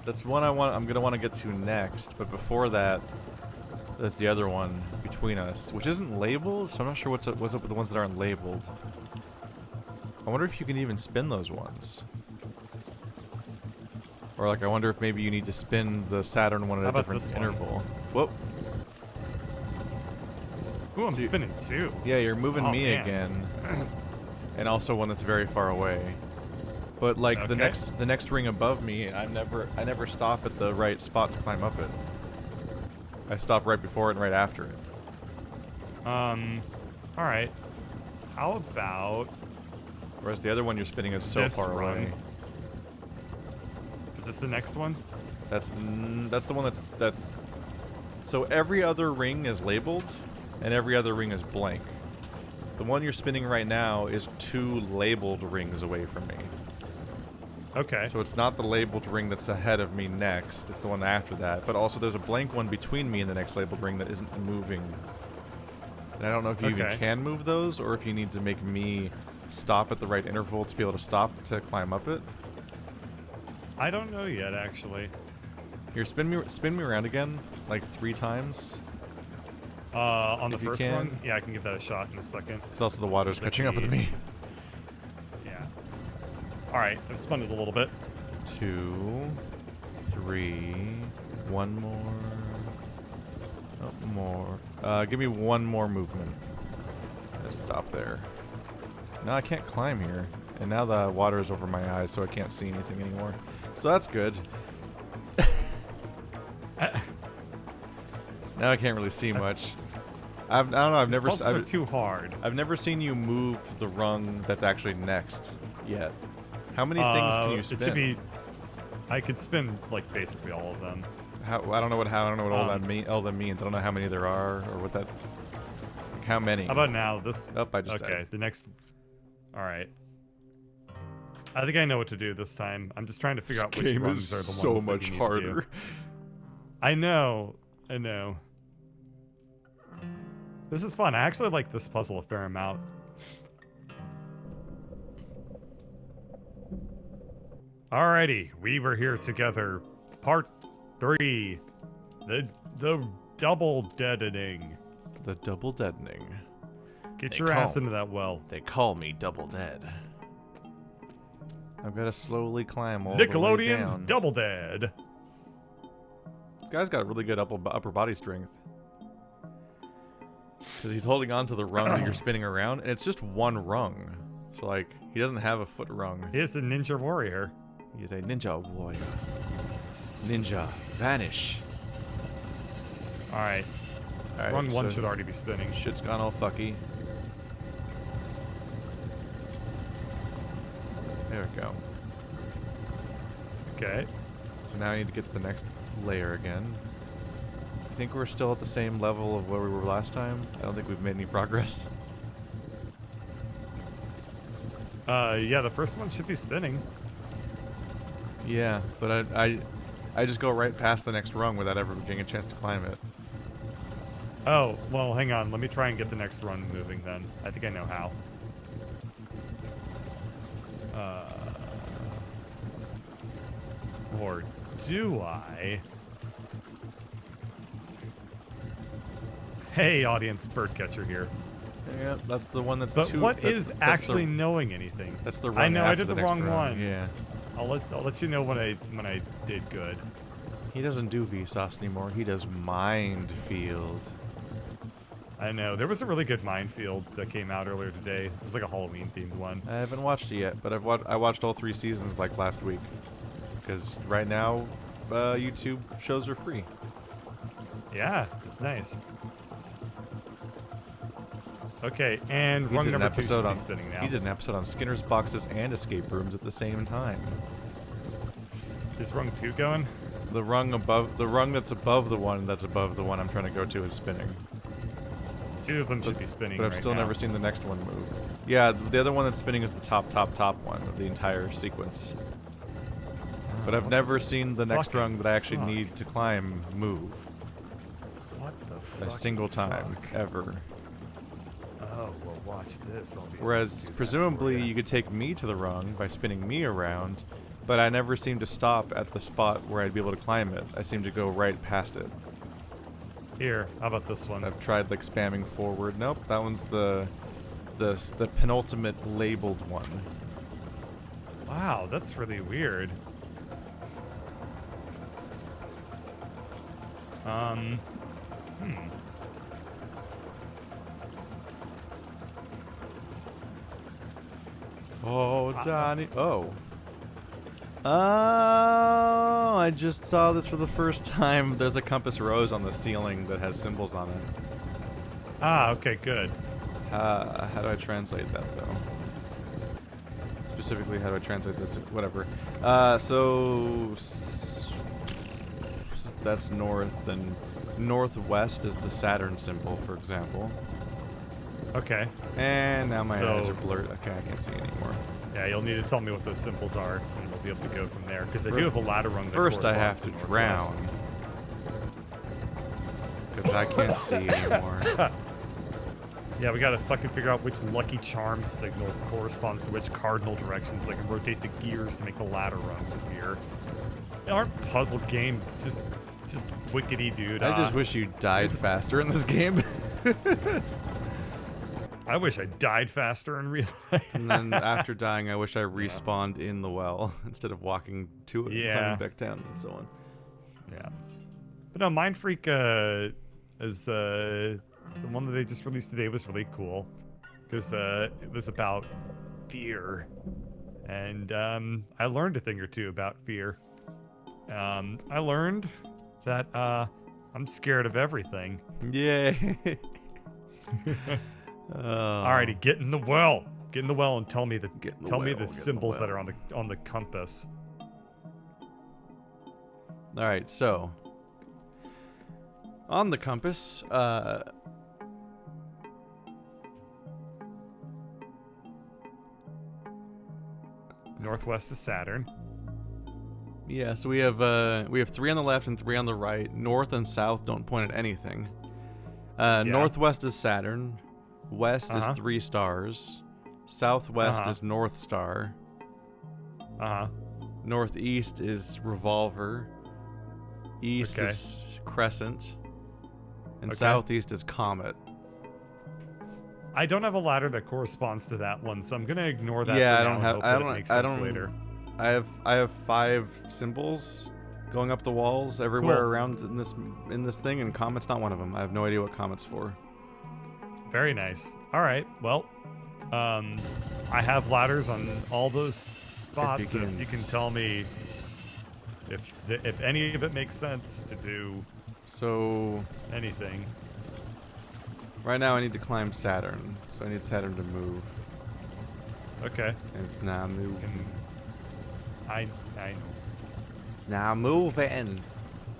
That's one I'm gonna want to get to next, but before that, that's the other one between us, which isn't labeled, so I'm not sure what's up with the ones that aren't labeled. I wonder if you can even spin those ones. Or like, I wonder if maybe you need to spin the Saturn one at a different interval. Whoop. Ooh, I'm spinning too. Yeah, you're moving me again. And also one that's very far away. But like the next ring above me, I never stop at the right spot to climb up it. I stopped right before it and right after it. All right. How about Whereas the other one you're spinning is so this far run? away. Is this the next one? That's the one that's. So every other ring is labeled, and every other ring is blank. The one you're spinning right now is 2 labeled rings away from me. Okay. So it's not the labeled ring that's ahead of me next. It's the one after that. But also there's a blank one between me and the next labeled ring that isn't moving. And I don't know if you even can move those, or if you need to make me stop at the right interval to be able to stop to climb up it. I don't know yet, actually. Here, spin me around again, like 3 times. On the If you first can. one? Yeah, I can give that a shot in a second. Because also the water's catching up with me. Yeah. Alright, I've spun it a little bit. 2, 3, 1 more. Oh, more. Give me 1 more movement. Just stop there. No, I can't climb here. And now the water is over my eyes, so I can't see anything anymore. So that's good. Now I can't really see much. I don't know. I've never. Puzzles are too hard. I've never seen you move the rung that's actually next yet. How many things can you spin? It should be. I could spin like basically all of them. I don't know what all that means. I don't know how many there are or what that. Like how many? How about now? This. Oh, I just okay. died. The next. All right. I think I know what to do this time. I'm just trying to figure out which Game rungs is are the so ones that much you need to do. harder. I know. I know. This is fun. I actually like this puzzle a fair amount. Alrighty, we were here together. Part 3. The double deadening. The double deadening. Get They your ass call- into that well. They call me Double Dead. I've got to slowly climb all the way Nickelodeon's down. Double Dead. This guy's got really good upper body strength. Because he's holding on to the rung that you're spinning around, and it's just 1 rung. So, like, he doesn't have a foot rung. He is a ninja warrior. He is a ninja warrior. Ninja, vanish. Alright, Alright, run 1 so should already be spinning. shit's gone all fucky. There we go. Okay. So now I need to get to the next layer again. I think we're still at the same level of where we were last time. I don't think we've made any progress. Yeah, the first one should be spinning. Yeah, but I just go right past the next rung without ever getting a chance to climb it. Oh, well, hang on. Let me try and get the next run moving then. I think I know how. Or do I? Hey, audience birdcatcher here. Yeah, that's the one that's But too. what that's- is that's actually the, knowing anything? That's the rung I know I after did the next wrong rung. one. Yeah. I'll let you know when I did good. He doesn't do Vsauce anymore. He does Minefield. I know there was a really good minefield that came out earlier today. It was like a Halloween themed one. I haven't watched it yet, but I watched all 3 seasons like last week. Because right now, YouTube shows are free. Yeah, it's nice. Okay, and He rung did an number 2 should episode be on spinning now. He did an episode on Skinner's boxes and escape rooms at the same time. Is rung 2 going? The rung that's above the one that's above the one I'm trying to go to is spinning. 2 of them should be spinning. But I've right still now. never seen the next one move. Yeah, the other one that's spinning is the top one of the entire sequence. But I've never seen the next Fucking rung that I actually fuck. need to climb move What the a fuck? single time ever. Oh, well, watch this. I'll be able to Whereas do that presumably for ya. you could take me to the rung by spinning me around, but I never seem to stop at the spot where I'd be able to climb it. I seem to go right past it. Here, how about this one? I've tried like spamming forward. Nope, that one's the penultimate labeled one. Wow, that's really weird. Oh, Johnny. Oh. Oh, I just saw this for the first time. There's a compass rose on the ceiling that has symbols on it. Ah, okay, good. How do I translate that, though? Specifically, how do I translate that to whatever? So if that's north, then northwest is the Saturn symbol, for example. Okay. And now my eyes are blurred. Okay, I can't see anymore. Yeah, you'll need to tell me what those symbols are, and we'll be able to go from there. Because I do have a ladder rung that First, I have corresponds to northwest. drown. Because I can't see anymore. Yeah, we gotta fucking figure out which Lucky Charm signal corresponds to which cardinal direction so I can rotate the gears to make the ladder rungs appear. They aren't puzzle games, it's just wickety, dude. I just wish you died faster in this game. I wish I died faster in real life. And then after dying, I wish I respawned in the well instead of walking to it and climbing back down and so on. Yeah. But no, Mind Freak is the one that they just released today was really cool because it was about fear, and I learned a thing or two about fear. I learned that I'm scared of everything. Yay! Alrighty, get in the well. Get in the well and tell me the well, symbols that are on the compass. All right, so on the compass, Northwest is Saturn. yeah, so we have 3 on the left and 3 on the right. North and south don't point at anything. Northwest is Saturn. West is 3 stars. Southwest is North Star. Northeast is Revolver. East is Crescent. And southeast is Comet. I don't have a ladder that corresponds to that one, so I'm gonna ignore that. Yeah, for I now don't and have. hope I that it don't. makes I sense don't. later. I have 5 symbols going up the walls everywhere around in this thing, and Comet's not one of them. I have no idea what Comet's for. Very nice. All right. Well, I have ladders on all those spots. So if you can tell me if any of it makes sense to do. So anything. Right now, I need to climb Saturn, so I need Saturn to move. Okay. And it's not moving. It's not moving.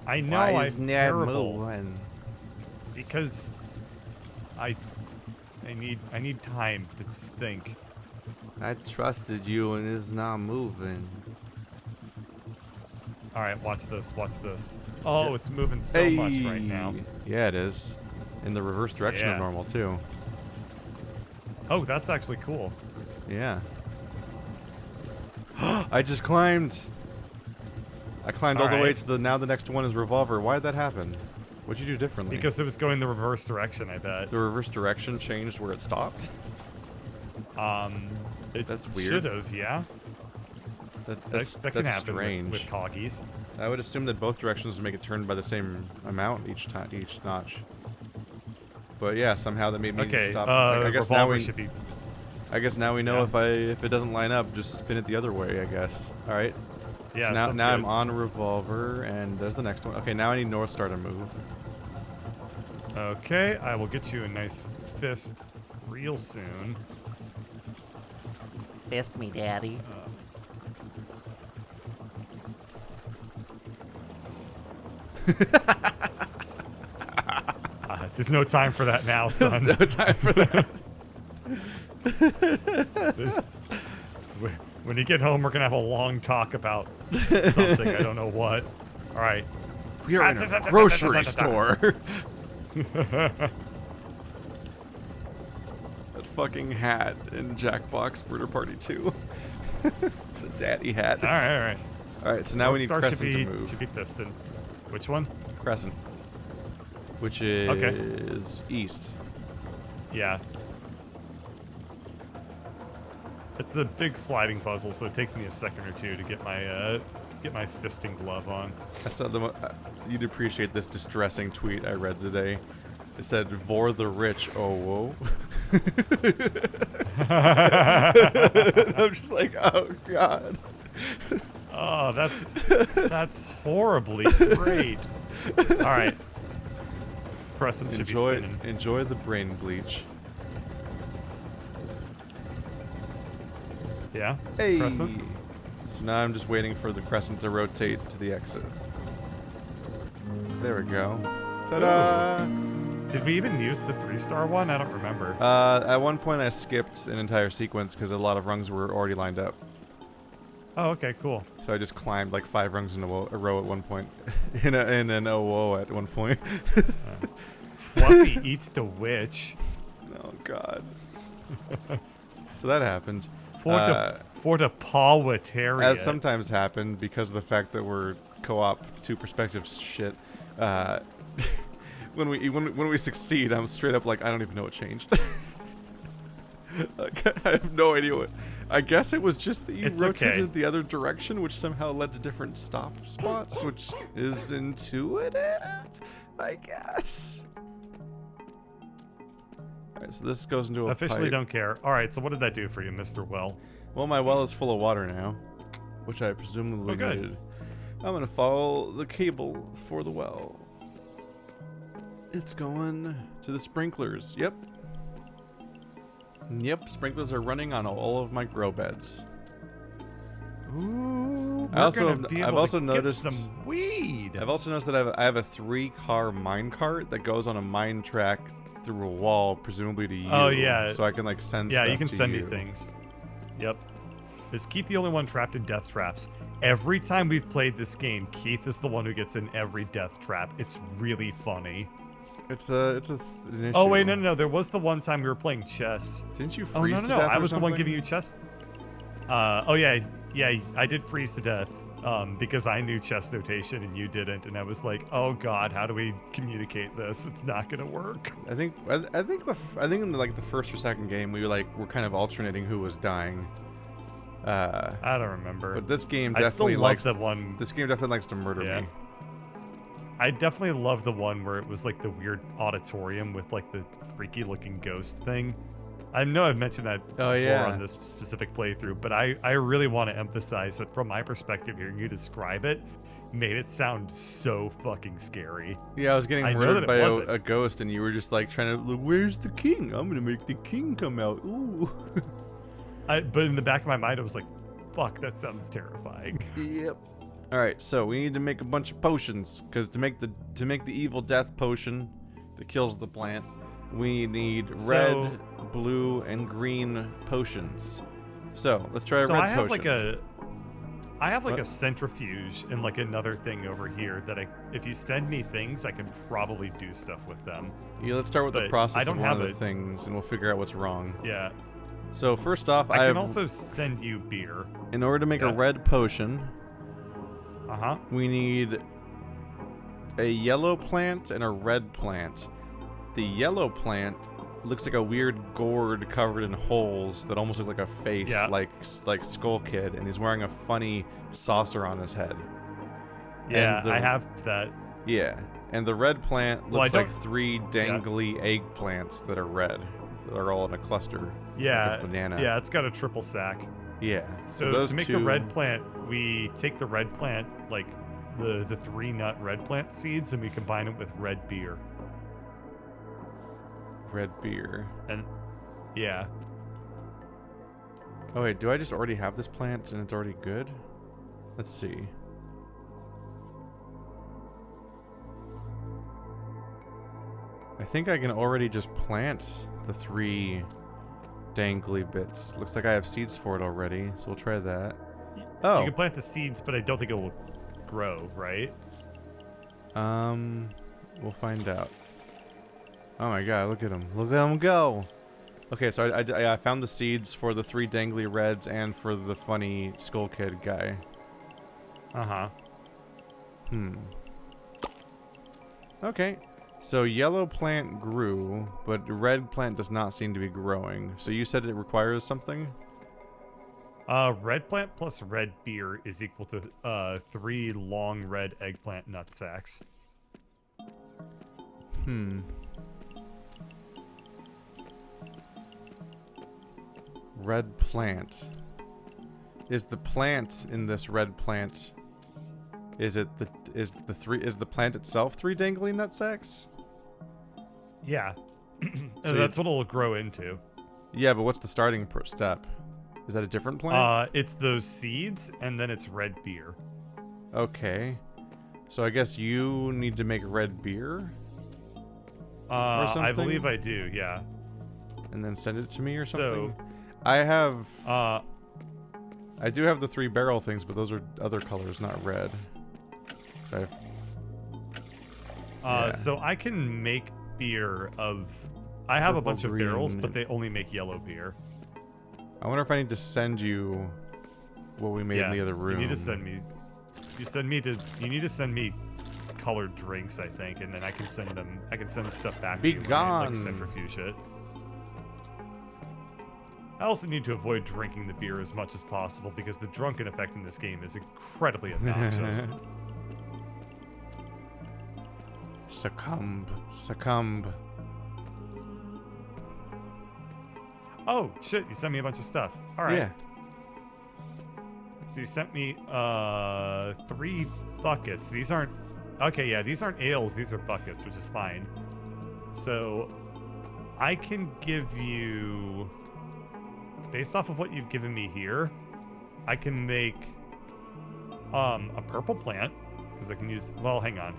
I know Why I'm isn't it terrible moving? because I need time to think. I trusted you, and it's not moving. All right, watch this. Watch this. Oh, it's moving so much right now. Yeah, it is. In the reverse direction of normal, too. Oh, that's actually cool. Yeah. I just climbed. I climbed all the way to the. Now the next one is Revolver. Why did that happen? What'd you do differently? Because it was going the reverse direction, I bet. The reverse direction changed where it stopped? That's weird. Should have, yeah. That can happen strange. with coggies. I would assume that both directions would make it turn by the same amount each notch. But yeah, somehow that made me stop. I guess now we should be. I guess now we know if it doesn't line up, just spin it the other way. I guess. All right. Yeah. So now I'm on Revolver, and there's the next one. Okay, now I need North Star to move. Okay, I will get you a nice fist real soon. Fist me, daddy. There's no time for that now, son. There's no time for that. When you get home, we're gonna have a long talk about something. I don't know what. All right. We are in a grocery store. That fucking hat in Jackbox Murder Party 2. The daddy hat. All right, all right. All right, so now we need Star Crescent to should move. be fisted. Which one? Crescent. Which is east. Yeah. It's a big sliding puzzle, so it takes me a second or two to get my fisting glove on. I saw you'd appreciate this distressing tweet I read today. It said, "For the rich, oh whoa." I'm just like, oh god. Oh, that's horribly great. All right. Crescent should be spinning. Enjoy the brain bleach. Yeah. Hey. Crescent. So now I'm just waiting for the crescent to rotate to the exit. There we go. Ta-da! Did we even use the 3-star one? I don't remember. At one point I skipped an entire sequence because a lot of rungs were already lined up. Oh, okay, cool. So I just climbed like 5 rungs in a row at one point. in an OO at one point. Fluffy eats the witch. Oh god. So that happened. For the Pawatarian. As sometimes happened because of the fact that we're co-op two perspectives shit. When we succeed, I'm straight up like I don't even know what changed. Like, I have no idea what. I guess it was just that you rotated the other direction, which somehow led to different stop spots, which is intuitive, I guess. Alright, so this goes into a officially pipe. don't care. All right, so what did that do for you, Mr. Well? Well, my well is full of water now, which I presumably needed. I'm gonna follow the cable for the well. It's going to the sprinklers. Yep. Yep, sprinklers are running on all of my grow beds. Ooh, I've also noticed some weed. I've also noticed that I have a 3-car minecart that goes on a mine track through a wall, presumably to you. Oh yeah. So I can like send. Yeah, stuff you can to send me things. Yep. Is Keith the only one trapped in death traps? Every time we've played this game, Keith is the one who gets in every death trap. It's really funny. It's an issue. Oh wait, no. There was the one time we were playing chess. Didn't you freeze no. to death? I was the one something? giving you chess. Oh yeah. I did freeze to death. Because I knew chess notation and you didn't, and I was like, oh god, how do we communicate this? It's not gonna work. I think in like the first or second game we were kind of alternating who was dying. I don't remember. But this game I definitely still likes love that one. This game definitely likes to murder me. I definitely love the one where it was like the weird auditorium with like the freaky looking ghost thing. I know I've mentioned that before on this specific playthrough, but I really want to emphasize that from my perspective, hearing you describe it made it sound so fucking scary. Yeah, I was getting murdered by a ghost, and you were just like trying to, where's the king? I'm gonna make the king come out. Ooh. But in the back of my mind, I was like, fuck, that sounds terrifying. Yep. All right, so we need to make a bunch of potions, because to make the evil death potion that kills the plant, we need red, blue, and green potions. So let's try a red potion. I have like a centrifuge and like another thing over here that if you send me things, I can probably do stuff with them. Yeah, let's start with the process of one of the it. things, and we'll figure out what's wrong. Yeah. So first off, I can also send you beer. In order to make a red potion, we need a yellow plant and a red plant. The yellow plant looks like a weird gourd covered in holes that almost look like a face, like Skull Kid, and he's wearing a funny saucer on his head. Yeah, I have that. Yeah, and the red plant looks like 3 dangly eggplants that are red. They're all in a cluster. Yeah, like a banana. Yeah, it's got a triple sack. Yeah. So those to make the red plant, we take the red plant, like the 3-nut red plant seeds, and we combine it with red beer. Red beer. And yeah. Oh wait, do I just already have this plant and it's already good? Let's see. I think I can already just plant the 3 dangly bits. Looks like I have seeds for it already, so we'll try that. Oh. You can plant the seeds, but I don't think it will grow, right? We'll find out. Oh my god, look at him. Look at him go! Okay, so I found the seeds for the 3 dangly reds and for the funny Skull Kid guy. Okay. So yellow plant grew, but red plant does not seem to be growing. So you said it requires something? Red plant plus red beer is equal to 3 long red eggplant nut sacks. Red plant. Is the plant in this red plant? Is the plant itself 3 dangly nut sacks? Yeah. So That's what it'll grow into. Yeah, but what's the starting step? Is that a different plant? It's those seeds, and then it's red beer. Okay. So I guess you need to make red beer? Or something? I believe I do, yeah. And then send it to me or something? So, I have... I do have the 3 barrel things, but those are other colors, not red. So So I can make beer of... I have a Purple, bunch of green, barrels, but they only make yellow beer. I wonder if I need to send you what we made in the other room. You need to send me... You need to send me colored drinks, I think, and then I can send them... I can send stuff back Be to you gone! when I, like, centrifuge it. I also need to avoid drinking the beer as much as possible because the drunken effect in this game is incredibly obnoxious. Succumb. Succumb. Oh, shit, you sent me a bunch of stuff. Alright. Yeah. So you sent me 3 buckets. These aren't... Okay, yeah, these aren't ales, these are buckets, which is fine. So I can give you... Based off of what you've given me here, I can make a purple plant, because I can use... Well, hang on.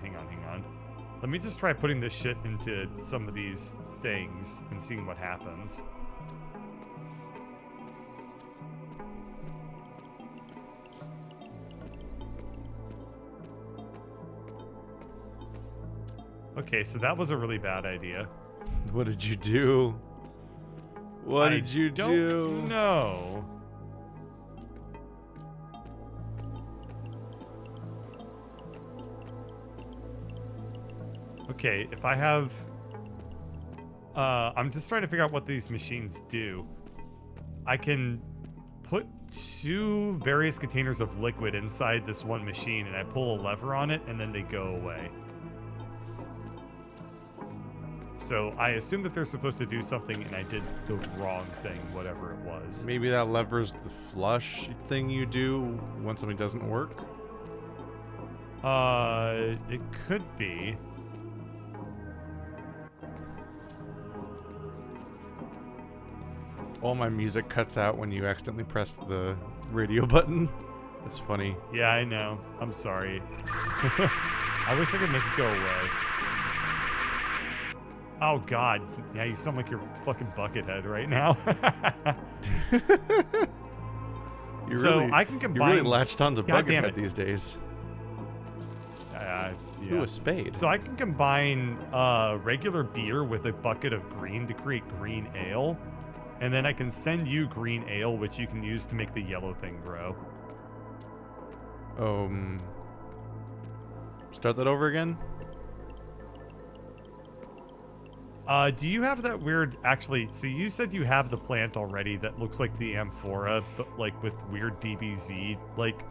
Let me just try putting this shit into some of these things and seeing what happens. Okay, so that was a really bad idea. What did you do? What did you do? No. Okay, if I have... I'm just trying to figure out what these machines do. I can put 2 various containers of liquid inside this one machine, and I pull a lever on it, and then they go away. So I assume that they're supposed to do something, and I did the wrong thing, whatever it was. Maybe that levers the flush thing you do when something doesn't work? It could be. All my music cuts out when you accidentally press the radio button. That's funny. Yeah, I know. I'm sorry. I wish I could make it go away. Oh, God. Yeah, you sound like you're fucking Buckethead right now. I can combine... You really latched on to God damn Buckethead it. these days. Yeah. Ooh, a spade. So I can combine regular beer with a bucket of green to create green ale. And then I can send you green ale, which you can use to make the yellow thing grow. Start that over again? Do you have that weird... Actually, so you said you have the plant already that looks like the amphora, but like with weird DBZ, like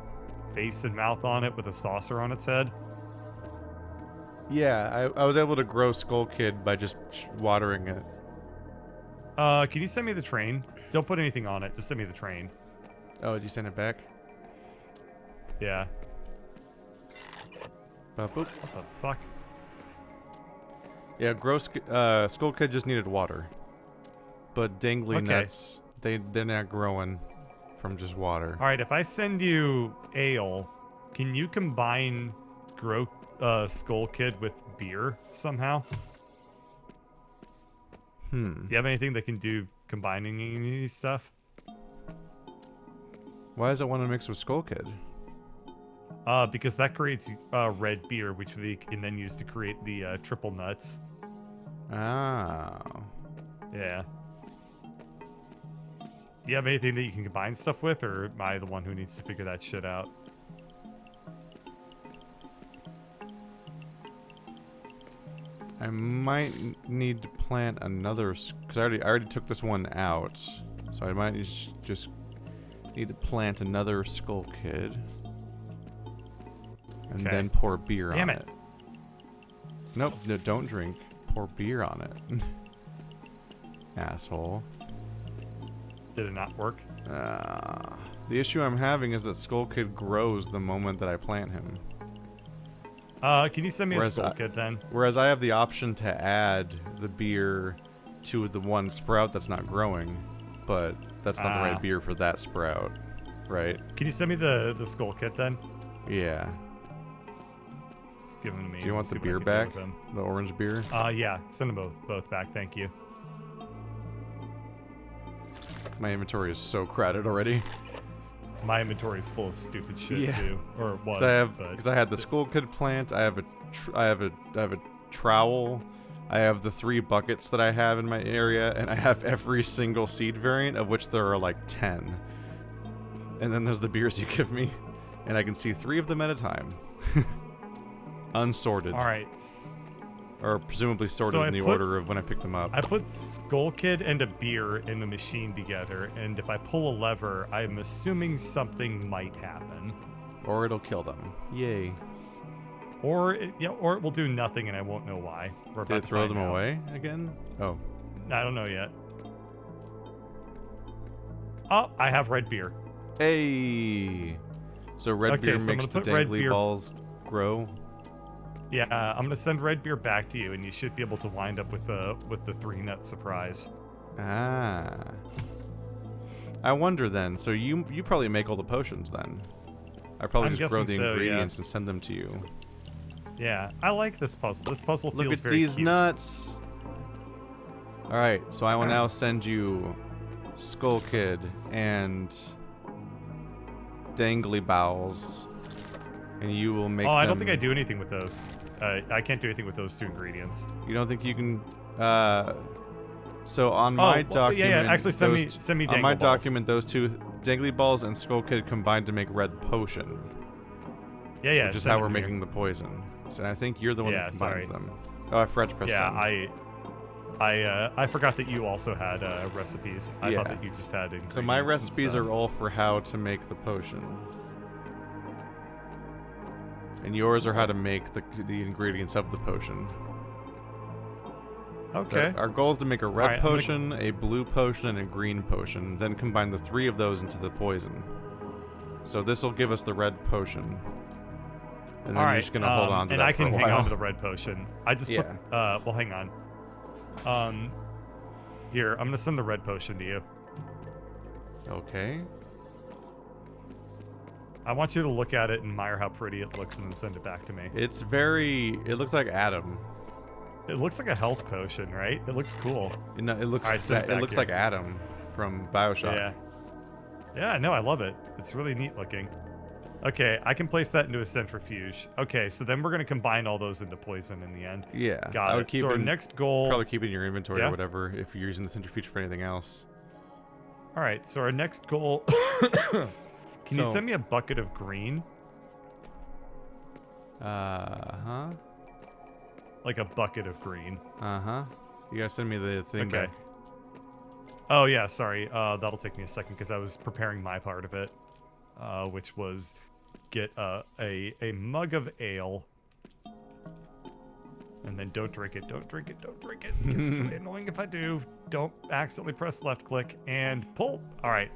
face and mouth on it with a saucer on its head? Yeah, I was able to grow Skull Kid by just watering it. Can you send me the train? Don't put anything on it. Just send me the train. Oh, did you send it back? Yeah. Boop. What the fuck? Yeah, Skull Kid just needed water. But dangly nuts, they're not growing from just water. Alright, if I send you ale, can you combine Skull Kid with beer somehow? Do you have anything that can do combining any of these stuff? Why does it want to mix with Skull Kid? Because that creates red beer, which we can then use to create the triple nuts. Oh. Yeah. Do you have anything that you can combine stuff with, or am I the one who needs to figure that shit out? I might need to plant another, because I already took this one out, so I might just need to plant another Skull Kid, and then pour beer on it. Nope, no, don't drink. Pour beer on it. Asshole. Did it not work? The issue I'm having is that Skull Kid grows the moment that I plant him. Can you send me a Skull Kid then? Whereas I have the option to add the beer to the one sprout that's not growing, but that's not the right beer for that sprout, right? Can you send me the Skull Kid then? Yeah. It's given to me. Do you want the beer back? The orange beer? Yeah. Send them both back. Thank you. My inventory is so crowded already. My inventory is full of stupid shit too, or it was. Because I had the Skull Kid plant. I have a trowel. I have the 3 buckets that I have in my area, and I have every single seed variant, of which there are like 10. And then there's the beers you give me, and I can see 3 of them at a time. Unsorted. All right. Or presumably sorted in the order of when I picked them up. I put Skull Kid and a beer in the machine together, and if I pull a lever, I'm assuming something might happen. Or it'll kill them. Yay. Or it will do nothing, and I won't know why. Did it throw them away again? Oh. I don't know yet. Oh, I have red beer. Hey. So red beer makes the dangly balls grow. Yeah, I'm gonna send red beer back to you, and you should be able to wind up with the 3-nut surprise. Ah. I wonder then. So you probably make all the potions then. I probably just grow the ingredients and send them to you. Yeah, I like this puzzle. This puzzle feels very cute. Look at these nuts. All right, so I will now send you Skull Kid and Dangly Bowels, and you will make. Oh, I don't think I do anything with those. I can't do anything with those 2 ingredients. You don't think you can? So on my document, actually send me on my balls. document, those 2 Dangly Balls and Skull Kid combined to make red potion. Yeah. Which is how we're making the poison. So I think you're the one that combines them. Oh, I forgot to press send. I forgot that you also had recipes. I thought that you just had ingredients. So my recipes are all for how to make the potion. And yours are how to make the ingredients of the potion. Okay. So our goal is to make a red potion, a blue potion, and a green potion, then combine the 3 of those into the poison. So this will give us the red potion. And then you're just going to hold on to that for a while. And I can hang on to the red potion. I just put... well, hang on. Here, I'm going to send the red potion to you. Okay. I want you to look at it and admire how pretty it looks and then send it back to me. It's very... It looks like Adam. It looks like a health potion, right? It looks cool. No, it looks like Adam from BioShock. Yeah. Yeah, no, I love it. It's really neat looking. Okay, I can place that into a centrifuge. Okay, so then we're going to combine all those into poison in the end. Yeah. Got it. So our next goal... Probably keep it in your inventory or whatever if you're using the centrifuge for anything else. All right, so our next goal... Can you send me a bucket of green? Huh? Like a bucket of green. Uh-huh. You gotta send me the thing back. Oh, yeah, sorry. That'll take me a second because I was preparing my part of it, which was get a mug of ale. And then don't drink it, don't drink it, don't drink it. It's really annoying if I do. Don't accidentally press left click and pull. All right.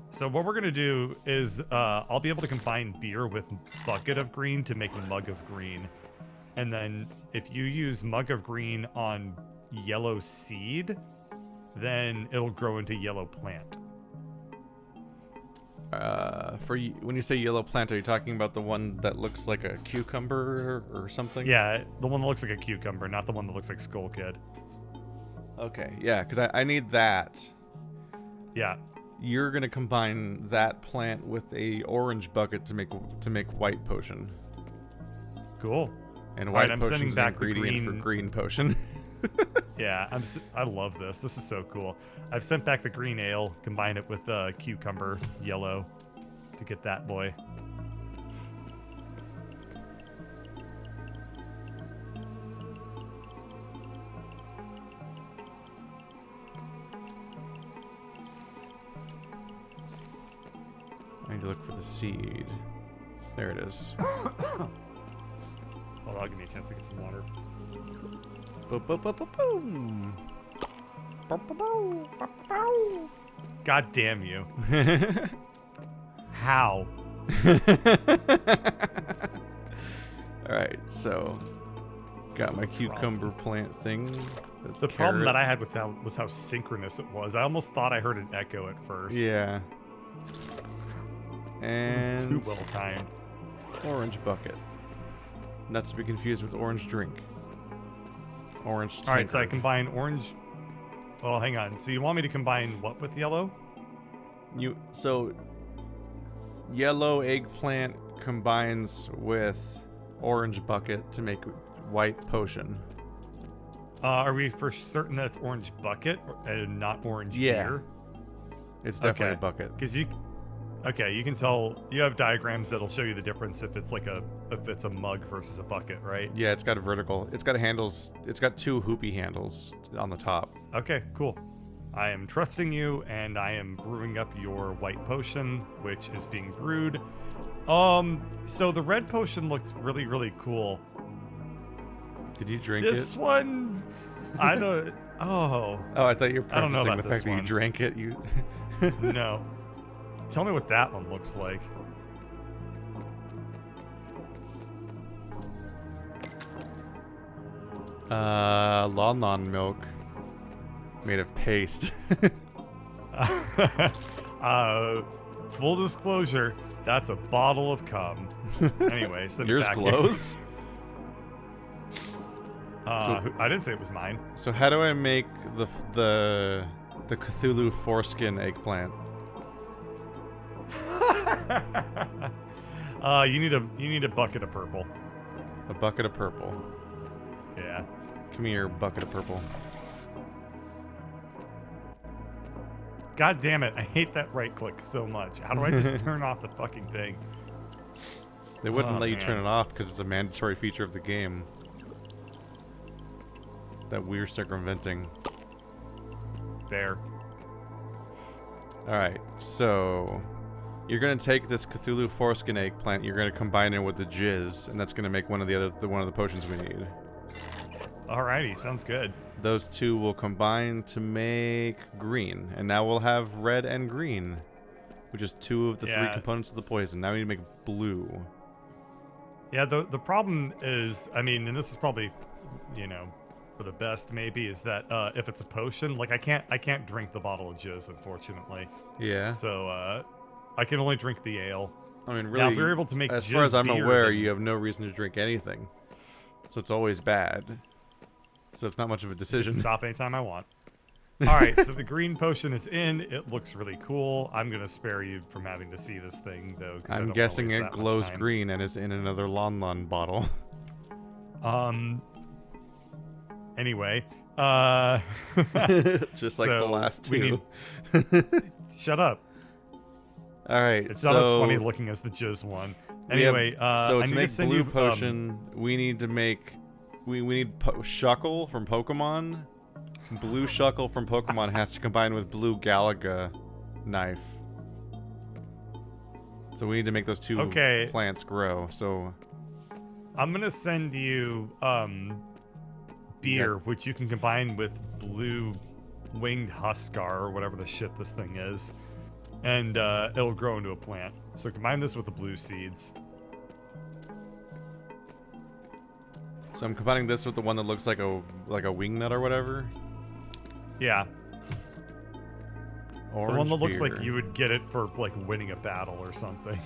So what we're going to do is I'll be able to combine beer with bucket of green to make mug of green. And then if you use mug of green on yellow seed, then it'll grow into yellow plant. When you say yellow plant, are you talking about the one that looks like a cucumber or something? Yeah, the one that looks like a cucumber, not the one that looks like Skull Kid. Okay, yeah, because I need that. Yeah. You're gonna combine that plant with a orange bucket to make white potion. Cool. And white potion's an ingredient for green potion. Yeah, I love this. This is so cool. I've sent back the green ale, combine it with cucumber yellow to get that boy. I need to look for the seed. There it is. Hold on, give me a chance to get some water. Boom. God damn you. How? Alright, so got my That's a cucumber plant thing. The problem that carrot. I had with that was how synchronous it was. I almost thought I heard an echo at first. Yeah. It was too And well timed. orange bucket. Not to be confused with orange drink. Orange tankard. Alright, so I combine orange... Well, hang on. So you want me to combine what with yellow? So yellow eggplant combines with orange bucket to make white potion. Are we for certain that it's orange bucket and not orange Yeah. beer? It's definitely Okay. a bucket. Because you can tell you have diagrams that'll show you the difference if it's a mug versus a bucket, right? Yeah, it's got a vertical. It's got handles. It's got two hoopy handles on the top. Okay, cool. I am trusting you, and I am brewing up your white potion, which is being brewed. So the red potion looks really, really cool. Did you drink This it? one, I don't. Oh Oh, I thought you were I don't know prefacing about the this fact that you one. drank it. You. no. Tell me what that one looks like. Lon milk made of paste. Full disclosure, that's a bottle of cum. Anyway, send it Yours back here. glows. I didn't say it was mine. So how do I make the Cthulhu foreskin eggplant? You need a bucket of purple. A bucket of purple. Yeah. Come here, bucket of purple. God damn it! I hate that right click so much. How do I just turn off the fucking thing? They wouldn't Oh, let you turn man. it off because it's a mandatory feature of the game that we're circumventing. There. All right, so you're gonna take this Cthulhu foreskin eggplant. You're gonna combine it with the jizz, and that's gonna make one of the potions we need. Alrighty, sounds good. Those two will combine to make green, and now we'll have red and green, which is two of the three Yeah. components of the poison. Now we need to make blue. Yeah, the problem is, I mean, and this is probably, for the best maybe, is that if it's a potion, like I can't drink the bottle of jizz, unfortunately. Yeah. So I can only drink the ale. I mean, Now, really, if we were able to make as far as jizz I'm beer, aware, then- you have no reason to drink anything. So it's always bad. So it's not much of a I can decision. stop anytime I want. All right, so the green potion is in. It looks really cool. I'm gonna spare you from having to see this thing, though. 'Cause I I'm don't guessing wanna it waste that much glows time. green and is in another Lon bottle. Anyway, Just like the So, last we two. shut up. All right, It's so not as funny looking as the jizz one. we have- Anyway, so I to need make to send blue you, potion, we need to make we need Shuckle from Pokemon. Blue Shuckle from Pokemon has to combine with blue Galaga knife. So we need to make those two Okay. plants grow. So I'm gonna send you beer, which you can combine with blue winged Huskar or whatever the shit this thing is, and it'll grow into a plant. So combine this with the blue seeds. So I'm combining this with the one that looks like a wing nut or whatever. Yeah, Orange the one that looks beer. like you would get it for like winning a battle or something.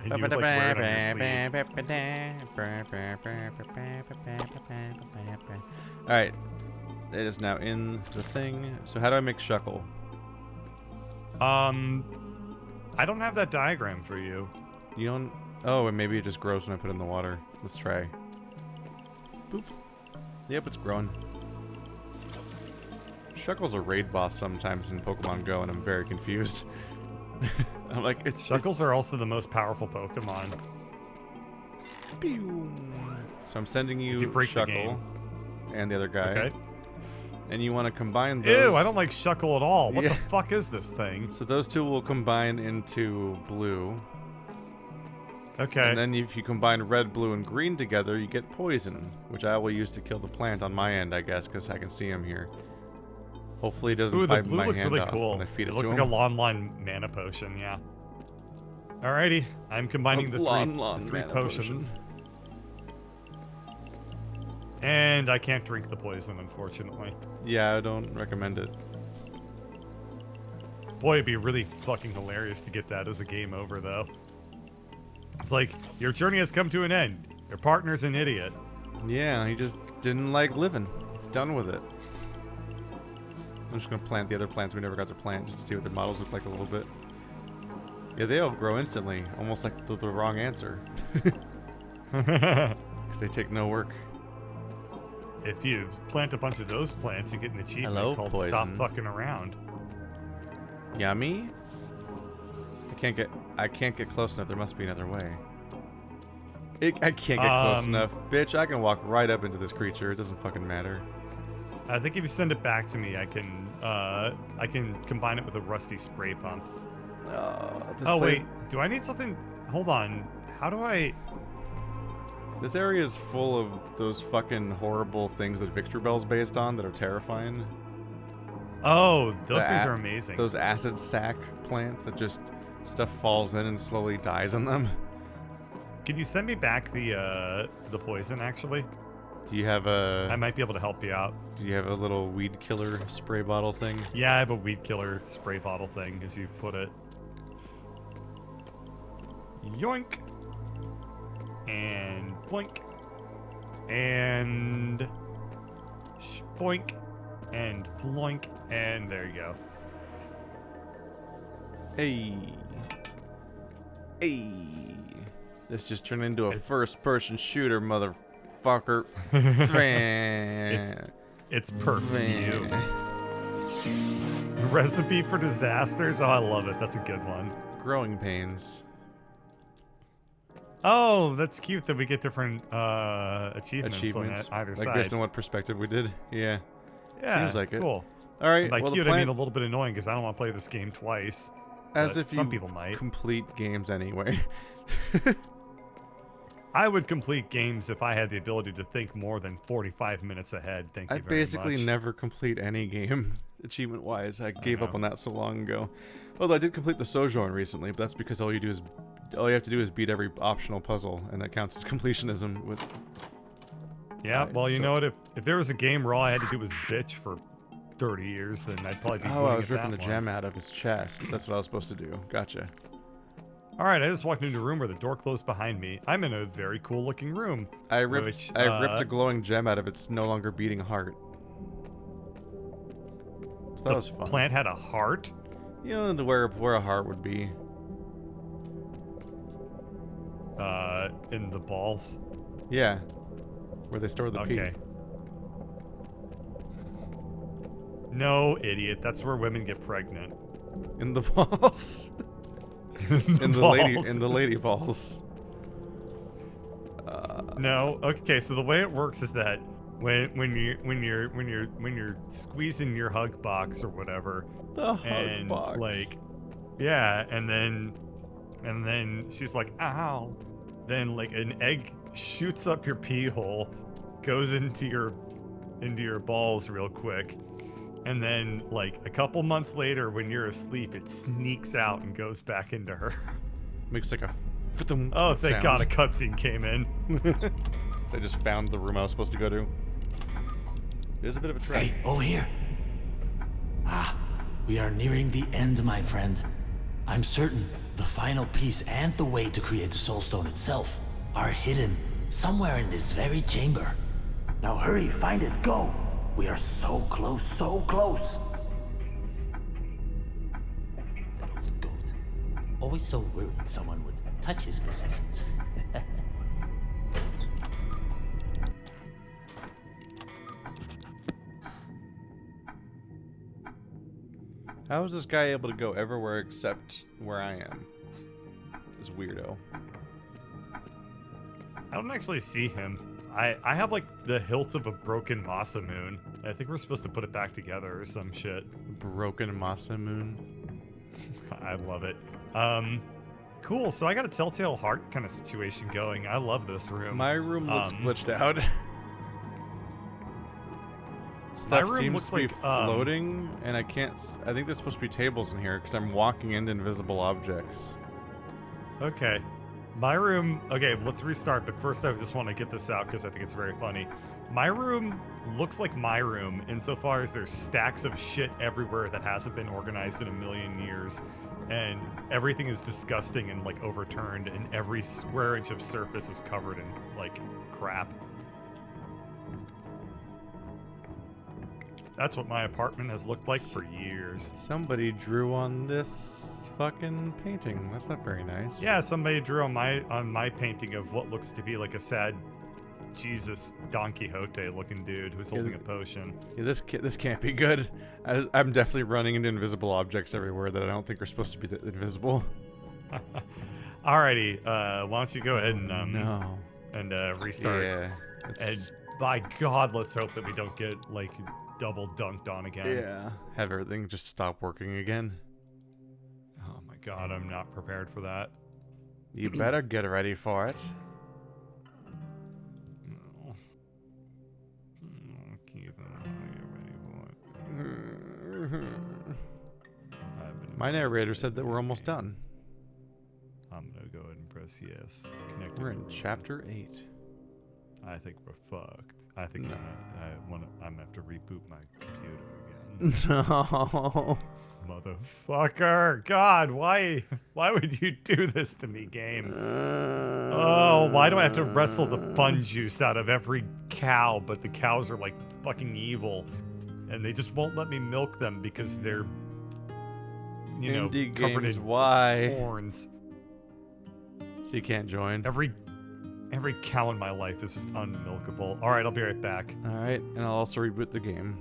And you would, like, wear it on your sleeve. All right, it is now in the thing. So how do I make Shuckle? I don't have that diagram for you. You don't. Oh, and maybe it just grows when I put it in the water. Let's try. Poof. Yep, it's growing. Shuckle's a raid boss sometimes in Pokemon Go, and I'm very confused. I'm like, Shuckles are also the most powerful Pokemon. So I'm sending you, you break the Shuckle game. and the other guy. Okay. And you want to combine those. Ew, I don't like Shuckle at all. What Yeah. the fuck is this thing? So those two will combine into blue. Okay. And then if you combine red, blue, and green together, you get poison, which I will use to kill the plant on my end, I guess, because I can see him here. Hopefully, he doesn't Ooh, the bite blue my looks hand really off cool. when I feed it, It looks to like him. a Lon mana potion, yeah. Alrighty, I'm combining the three potions. And I can't drink the poison, unfortunately. Yeah, I don't recommend it. Boy, it'd be really fucking hilarious to get that as a game over, though. It's like, your journey has come to an end. Your partner's an idiot. Yeah, he just didn't like living. He's done with it. I'm just gonna plant the other plants we never got to plant just to see what their models look like a little bit. Yeah, they all grow instantly, almost like the wrong answer. Because they take no work. If you plant a bunch of those plants, you get an achievement Hello, called poison. Stop Fucking Around. Yummy? I can't get close enough. There must be another way. I can't get close enough. Bitch, I can walk right up into this creature. It doesn't fucking matter. I think if you send it back to me, I can combine it with a rusty spray pump. Wait, do I need something? Hold on. How do I? This area is full of those fucking horrible things that Victor Bell's based on that are terrifying. Oh, those things are amazing. Those acid sac plants that just stuff falls in and slowly dies on them. Can you send me back the poison, actually? Do you have I might be able to help you out. Do you have a little weed killer spray bottle thing? Yeah, I have a weed killer spray bottle thing, as you put it. Yoink! And boink! And spoink! And floink! And there you go. Hey. Hey. This just turned into a first-person shooter, motherfucker. It's perfect. Recipe for disasters? Oh, I love it. That's a good one. Growing pains. Oh, that's cute that we get different achievements on either side. Based on what perspective we did. Yeah. Seems like it. Cool. All right. And by well, cute, I mean a little bit annoying because I don't want to play this game twice. As if some people might. Complete games anyway. I would complete games if I had the ability to think more than 45 minutes ahead. Thank you very much. I basically never complete any game, achievement-wise. I gave up on that so long ago. Although I did complete the Sojourn recently, but that's because all you have to do is beat every optional puzzle, and that counts as completionism. With yeah, well, you know what? If there was a game where all I had to do was bitch for 30 years, then I'd probably be I was ripping the gem out of his chest. That's what I was supposed to do. Gotcha. All right, I just walked into a room where the door closed behind me. I'm in a very cool-looking room. I ripped a glowing gem out of its no longer beating heart. So that was fun. The plant had a heart? You know, where a heart would be. In the balls? Yeah. Where they store the pee. Okay. No, idiot. That's where women get pregnant. In the balls. in the lady balls. No. Okay, so the way it works is that when you're squeezing your hug box or whatever, the hug box. Like, yeah, and then she's like, ow. Then like an egg shoots up your pee hole, goes into your balls real quick, and then like a couple months later when you're asleep, it sneaks out and goes back into her. Makes like a oh, thank God a cutscene came in. So I just found the room I was supposed to go to. It is a bit of a trap. Hey, over here. Ah, we are nearing the end, my friend. I'm certain the final piece and the way to create the Soul Stone itself are hidden somewhere in this very chamber. Now hurry, find it, go! We are so close, so close! That old goat. Always so worried someone would touch his possessions. How is this guy able to go everywhere except where I am? This weirdo. I don't actually see him. I have like the hilt of a broken Masa moon. I think we're supposed to put it back together or some shit. Broken Masa moon. I love it. Cool. So I got a telltale heart kind of situation going. I love this room. My room looks glitched out. Stuff room seems looks to be like, floating, and I can't. I think there's supposed to be tables in here because I'm walking into invisible objects. Okay. My room, okay, let's restart, but first I just want to get this out because I think it's very funny. My room looks like my room insofar as there's stacks of shit everywhere that hasn't been organized in a million years, and everything is disgusting and, like, overturned, and every square inch of surface is covered in, like, crap. That's what my apartment has looked like for years. Somebody drew on this fucking painting. That's not very nice. Yeah, somebody drew on my painting of what looks to be like a sad Jesus Don Quixote looking dude who's holding a potion. Yeah, this can't be good. I'm definitely running into invisible objects everywhere that I don't think are supposed to be invisible. Alrighty, why don't you go ahead and No. and restart? Yeah. And by God, let's hope that we don't get like double dunked on again. Yeah. Have everything just stop working again. Oh my God, I'm not prepared for that. You better get ready for it. No. Keep it on, get ready for it. My narrator said that we're almost done. I'm gonna go ahead and press yes. Connect. We're in chapter 8. I think we're fucked. I think I'm gonna have to reboot my computer again. No. Motherfucker! God, why would you do this to me, game? Oh, why do I have to wrestle the fun juice out of every cow? But the cows are like fucking evil, and they just won't let me milk them because they're, you know, Indie covered games, in why? horns. So you can't join. Every cow in my life is just unmilkable. All right, I'll be right back. All right, and I'll also reboot the game.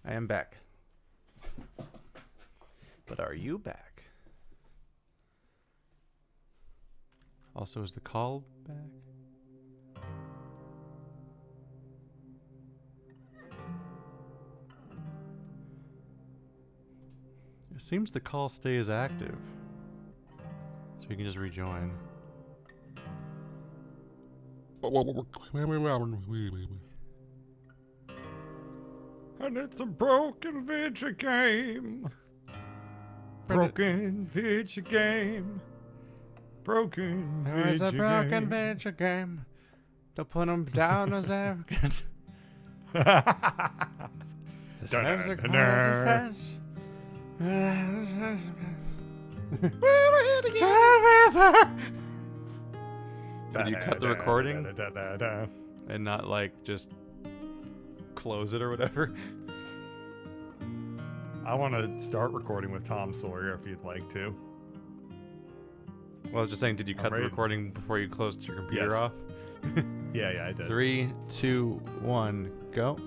I am back. But are you back? Also, is the call back? It seems the call stays active. So you can just rejoin. And it's a broken video game. Broken video game. Broken video game. It's a broken video game. Don't put them down as arrogant. His name's a defense. Did you cut the recording and not like just close it or whatever? I want to start recording with Tom Sawyer if you'd like to. Well, I was just saying, did you cut the recording before you closed your computer off? Yeah, I did. 3, 2, 1, go.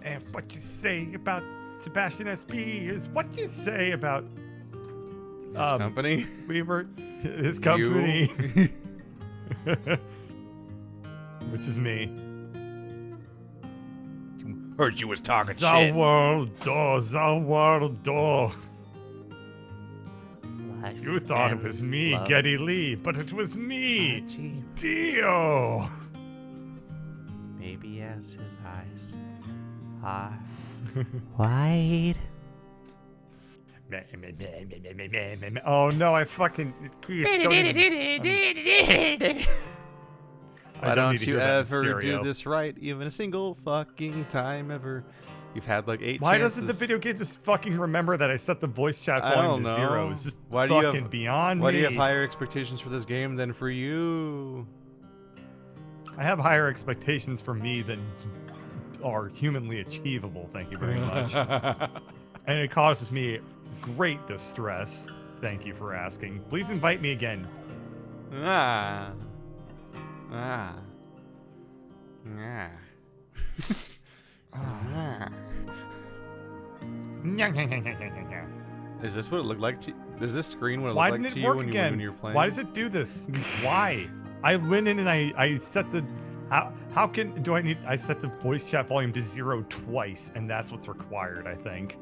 And what you say about Sebastian SP is what you say about His company? His company. Which is me. Heard you was talking shit. Zawaldo. You thought it was me, love. Geddy Lee, but it was me, Dio. Maybe as his eyes are wide. Oh no, I fucking Keith. Why don't you ever do this right, even a single fucking time ever? You've had like 8 Why chances. doesn't the video game just fucking remember that I set the voice chat I volume don't to 0? know. It's just Why do you fucking have- beyond Why me. do you have higher expectations for this game than for you? I have higher expectations for me than are humanly achievable, thank you very much. And it causes me great distress. Thank you for asking. Please invite me again. Ah. Ah. Ah. Ah. Is this what it looked like to you? Is this screen what it Why looked didn't like to it you work when again? you were playing? Why does it do this? Why? I went in and I set the how can do I need I set the voice chat volume to 0 twice, and that's what's required, I think.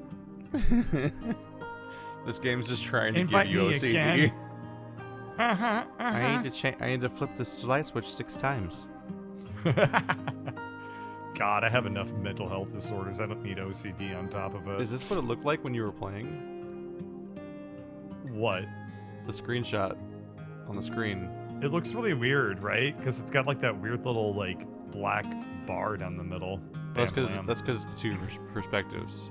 This game's just trying to Invite give you me OCD. again. I need to flip this light switch 6 times. God, I have enough mental health disorders. I don't need OCD on top of it. Is this what it looked like when you were playing? What? The screenshot on the screen. It looks really weird, right? Because it's got like that weird little like black bar down the middle. That's Bam, because blam. it's the 2 perspectives.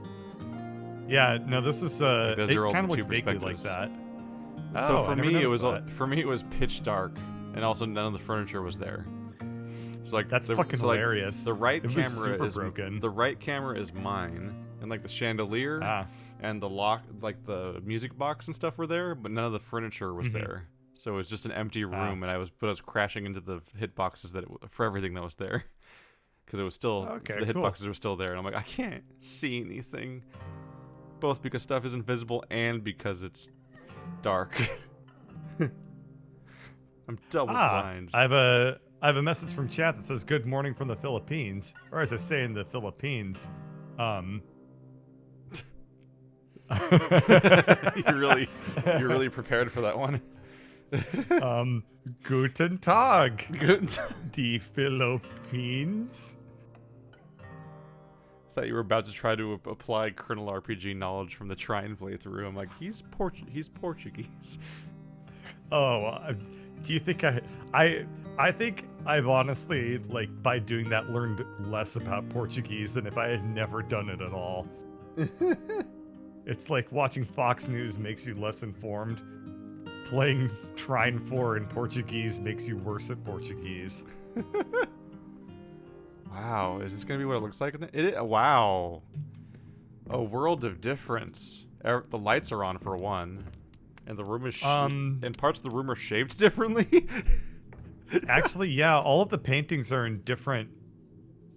Yeah, no, this is those it are all kind of the looks two vaguely like perspectives. that. So Oh, for I never me noticed that. it was pitch dark, and also none of the furniture was there. It's like That's fucking like, hilarious. the right It was camera super is broken. the right camera is mine, and like the chandelier and the lock, like the music box and stuff were there, but none of the furniture was there. So it was just an empty room, and I was crashing into the hitboxes for everything that was there, because it was still Okay, the cool. hitboxes were still there, and I'm like, I can't see anything, both because stuff is invisible and because it's dark. I'm double blind. I have a message from chat that says "Good morning from the Philippines," or as I say in the Philippines, you're really prepared for that one. Guten Tag, Good. die Philippines. I thought you were about to try to apply Kernel RPG knowledge from the Trine playthrough. I'm like, he's Portuguese. Oh, do you think I think I've honestly, like, by doing that, learned less about Portuguese than if I had never done it at all. It's like watching Fox News makes you less informed. Playing Trine 4 in Portuguese makes you worse at Portuguese. Wow, is this gonna be what it looks like? Wow, a world of difference. The lights are on for one, and the room is and parts of the room are shaped differently. Actually, yeah, all of the paintings are in different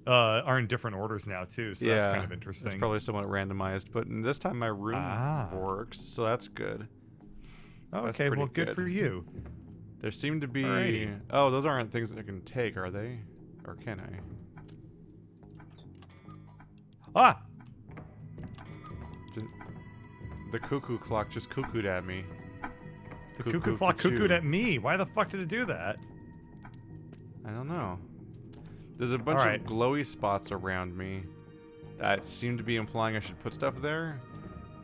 orders now too, so that's kind of interesting. It's probably somewhat randomized, but this time my room works, so that's good. Okay, well, good for you. There seem to be... Alrighty. Oh, those aren't things that I can take, are they? Or can I? Ah! The cuckoo clock just cuckooed at me. The cuckoo clock cuckooed at me. Why the fuck did it do that? I don't know. There's a bunch of glowy spots around me that seem to be implying I should put stuff there.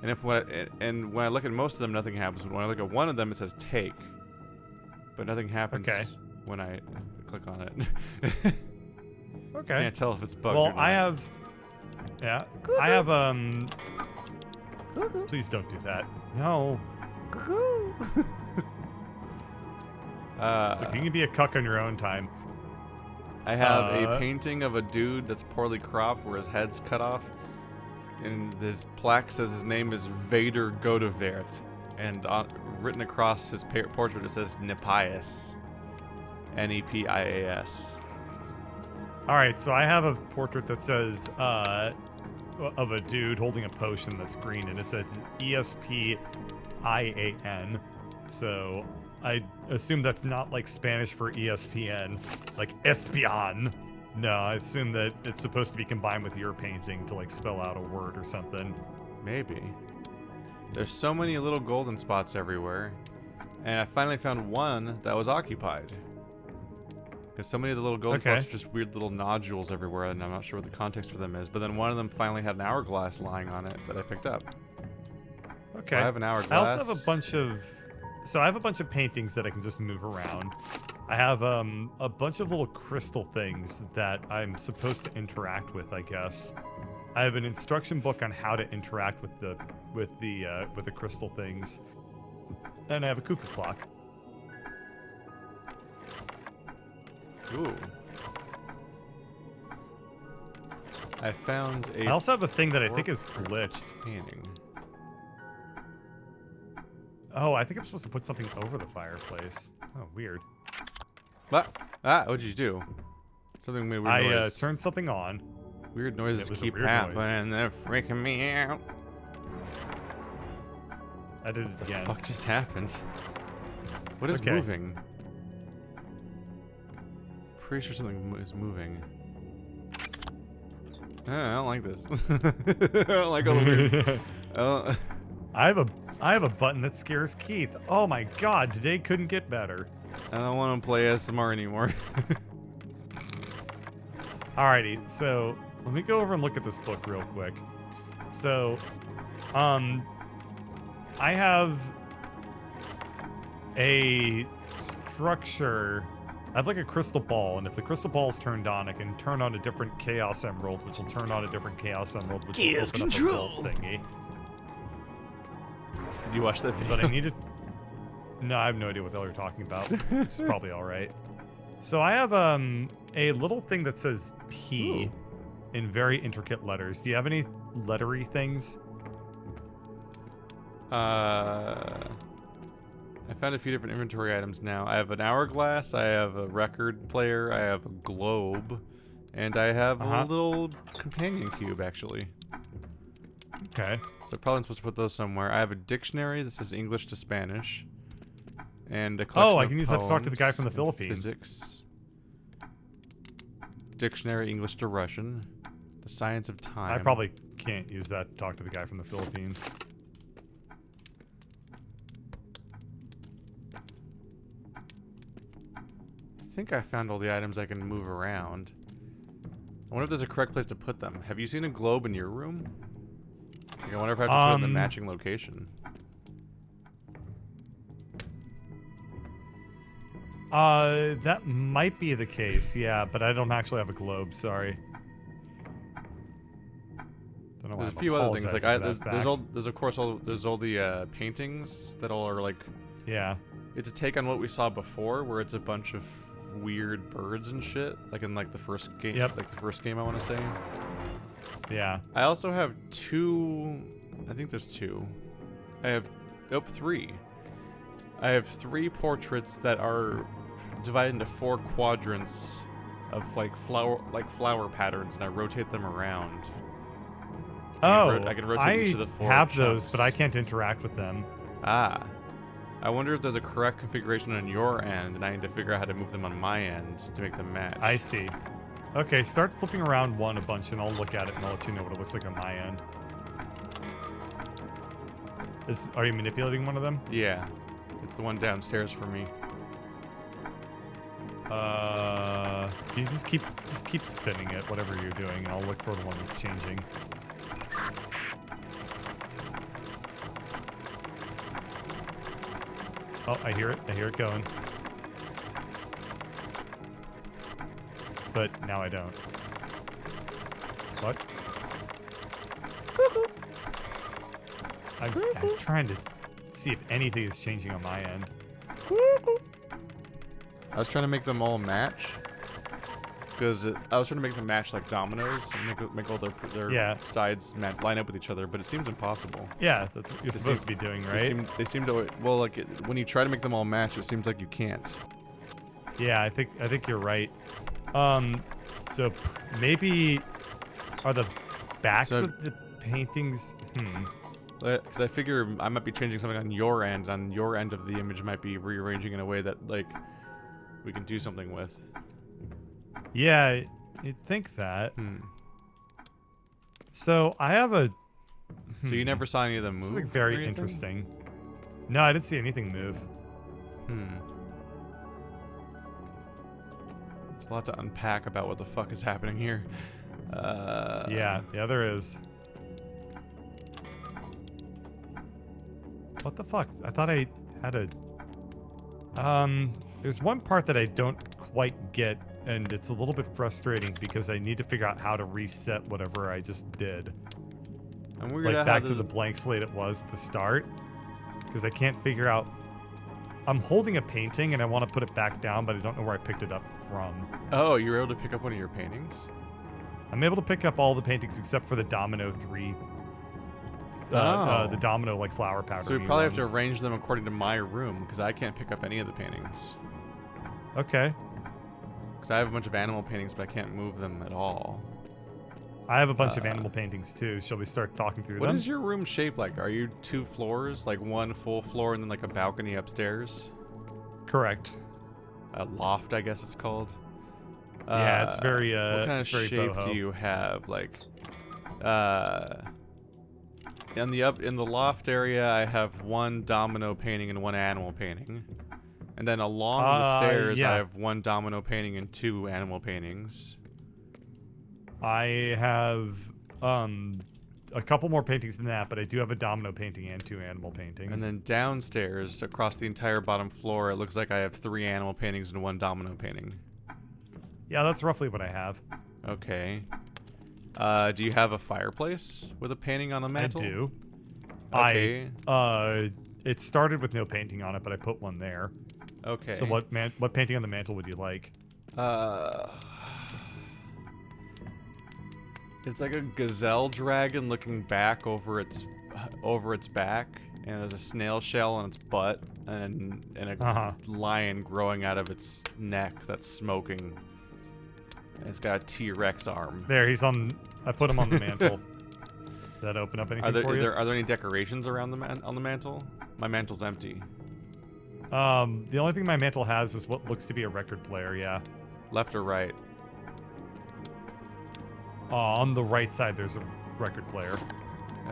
And when I look at most of them, nothing happens. But when I look at one of them, it says take. but nothing happens Okay. when I click on it. Okay. Can't tell if it's bugged or Well, not. I have. Yeah. I have Please don't do that. No. Look, you can be a cuck on your own time. I have a painting of a dude that's poorly cropped where his head's cut off. And his plaque says his name is Vader Godovert. And written across his portrait it says Nepias. Nepias. Alright, so I have a portrait that says, of a dude holding a potion that's green, and it says ESPIAN. So I assume that's not like Spanish for ESPN, like espion. No, I assume that it's supposed to be combined with your painting to like spell out a word or something. Maybe. There's so many little golden spots everywhere. And I finally found one that was occupied. Because so many of the little golden spots are just weird little nodules everywhere, and I'm not sure what the context for them is. But then one of them finally had an hourglass lying on it that I picked up. Okay. So I have an hourglass. I also have a bunch of... So I have a bunch of paintings that I can just move around. I have a bunch of little crystal things that I'm supposed to interact with, I guess. I have an instruction book on how to interact with the crystal things. And I have a cuckoo clock. Ooh. I found a... I also have a thing that I think is glitched. Painting. Oh, I think I'm supposed to put something over the fireplace. Oh, weird. What? Ah, what did you do? Something made weird noise. I turned something on. Weird noises It was a keep weird happening. They're freaking me out. I did it again. What just happened? What is Okay. moving? Pretty sure something is moving. I don't like this. I don't like all the weird. I have a button that scares Keith. Oh my god, today couldn't get better. I don't want to play ASMR anymore. Alrighty, so let me go over and look at this book real quick. So, I have a structure. I have like a crystal ball, and if the crystal ball is turned on, I can turn on a different Chaos Emerald, which will turn on a different Chaos Emerald, which will open up a vault thingy. Did you watch that video? But I needed... No, I have no idea what the hell you're talking about. It's probably alright. So I have a little thing that says P in very intricate letters. Do you have any lettery things? I found a few different inventory items now. I have an hourglass, I have a record player, I have a globe, and I have a little companion cube, actually. Okay. So probably I'm supposed to put those somewhere. I have a dictionary that says English to Spanish. And a collection Oh, I of can use that to talk to the guy from the poems, Philippines. Physics. Dictionary English to Russian. The science of time. I probably can't use that to talk to the guy from the Philippines. I think I found all the items I can move around. I wonder if there's a correct place to put them. Have you seen a globe in your room? Like, I wonder if I have to put it in the matching location. That might be the case, yeah, but I don't actually have a globe, sorry. Don't know why There's a I'm few other things. Like apologizing for that there's of course all the paintings that all are like. Yeah. It's a take on what we saw before, where it's a bunch of weird birds and shit, like in like the first game. Yep. Like the first game, I want to say. Yeah. I also have two. I think there's two. I have, nope, three. I have three portraits that are divided into 4 quadrants of like flower patterns, and I rotate them around. I can rotate each of the 4 have those, chunks. but I can't interact with them. Ah. I wonder if there's a correct configuration on your end, and I need to figure out how to move them on my end to make them match. I see. Okay, start flipping around one a bunch, and I'll look at it, and I'll let you know what it looks like on my end. Are you manipulating one of them? Yeah. It's the one downstairs for me. You just keep spinning it, whatever you're doing, and I'll look for the one that's changing. Oh, I hear it. I hear it going. but now I don't. What? I'm trying to see if anything is changing on my end. I was trying to make them all match. Because I was trying to make them match like dominoes and make all their sides line up with each other, but it seems impossible. Yeah, that's what you're supposed to be doing, right? They seem to, well, like when you try to make them all match, it seems like you can't. Yeah, I think you're right. So maybe are the backs of the paintings? Because I figure I might be changing something on your end. On your end of the image might be rearranging in a way that like we can do something with. Yeah, you'd think that. So I have a. So you never saw any of them move? Something very interesting. No, I didn't see anything move. There's a lot to unpack about what the fuck is happening here. Yeah, there is. What the fuck? I thought I had a. There's one part that I don't quite get, and it's a little bit frustrating because I need to figure out how to reset whatever I just did. I'm weird like back to the blank slate it was at the start, because I can't figure out. I'm holding a painting and I want to put it back down, but I don't know where I picked it up from. Oh, you were able to pick up one of your paintings? I'm able to pick up all the paintings except for the Domino 3. The Domino like flower powder. So we probably have to arrange them according to my room, because I can't pick up any of the paintings. Okay. Because I have a bunch of animal paintings, but I can't move them at all. I have a bunch of animal paintings too. Shall we start talking through them? What is your room shaped like? Are you 2 floors, like one full floor and then like a balcony upstairs? Correct. A loft, I guess it's called. Yeah, it's very what kind of shape boho. do you have? Like, in the loft area, I have 1 domino painting and 1 animal painting, and then along the stairs, I have 1 domino painting and 2 animal paintings. I have a couple more paintings than that, but I do have a domino painting and 2 animal paintings. And then downstairs, across the entire bottom floor, it looks like I have 3 animal paintings and 1 domino painting. Yeah, that's roughly what I have. Okay. Do you have a fireplace with a painting on a mantle? I do. Okay. It started with no painting on it, but I put one there. Okay. So what painting on the mantle would you like? It's like a gazelle dragon looking back over its back, and there's a snail shell on its butt, and a lion growing out of its neck that's smoking. And it's got a T-Rex arm. There, he's on. I put him on the mantle. Did that open up anything for you? Are there any decorations around on the mantle? My mantle's empty. The only thing my mantle has is what looks to be a record player. Yeah. Left or right? On the right side, there's a record player.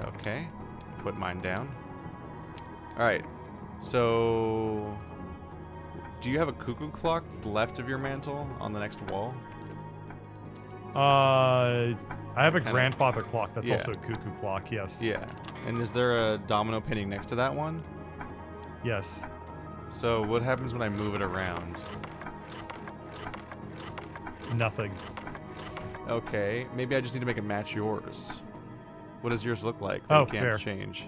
Okay. Put mine down. All right. So, do you have a cuckoo clock to the left of your mantle on the next wall? I have a grandfather clock that's also a cuckoo clock, yes. Yeah. And is there a domino painting next to that one? Yes. So what happens when I move it around? Nothing. Okay. Maybe I just need to make it match yours. What does yours look like that you can't change?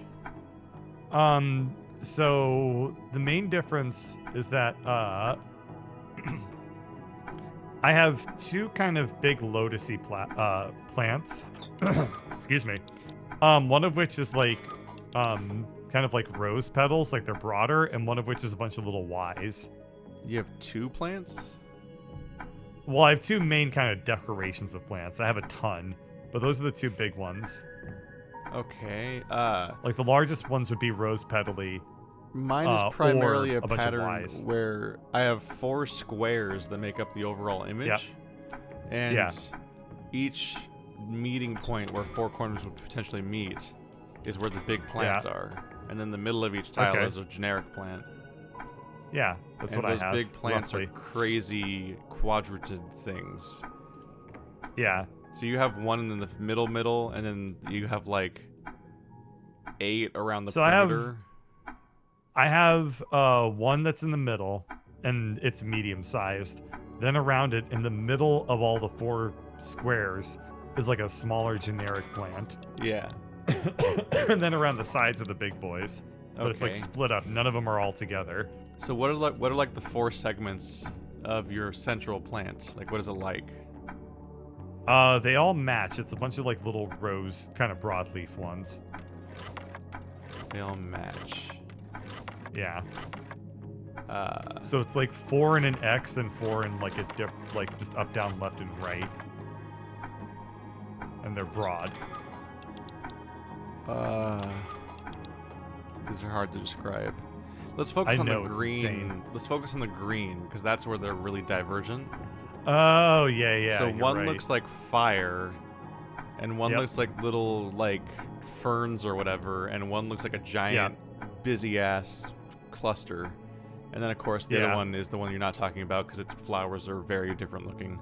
So the main difference is that I have 2 kind of big lotusy plants. Excuse me. One of which is like kind of like rose petals, like they're broader, and one of which is a bunch of little Ys. You have 2 plants? Well, I have 2 main kind of decorations of plants. I have a ton, but those are the 2 big ones. Okay. Like the largest ones would be rose petally. Mine is primarily a bunch pattern of Ys. where I have 4 squares that make up the overall image. Yep. And each meeting point where 4 corners would potentially meet is where the big plants are. And then the middle of each tile is a generic plant. Yeah, that's what I have. And those big plants roughly. are crazy quadrated things. Yeah. So you have one in the middle, and then you have like 8 around the perimeter. I have one that's in the middle, and it's medium-sized. Then around it, in the middle of all the 4 squares, is like a smaller generic plant. Yeah. And then around the sides are the big boys. But it's like Okay. split up. None of them are all together. So what are like the 4 segments of your central plant? Like, what is it like? They all match. It's a bunch of like little rows, kind of broadleaf ones. They all match. Yeah. Uh, So it's like 4 in an X and 4 in like a like just up, down, left, and right. And they're broad. these are hard to describe. Let's focus I on know, the it's green. insane. Let's focus on the green because that's where they're really divergent. Oh yeah. So you're one right. looks like fire, and one Yep. looks like little like ferns or whatever, and one looks like a giant busy ass cluster. And then of course the other Yeah. one is the one you're not talking about because its flowers are very different looking.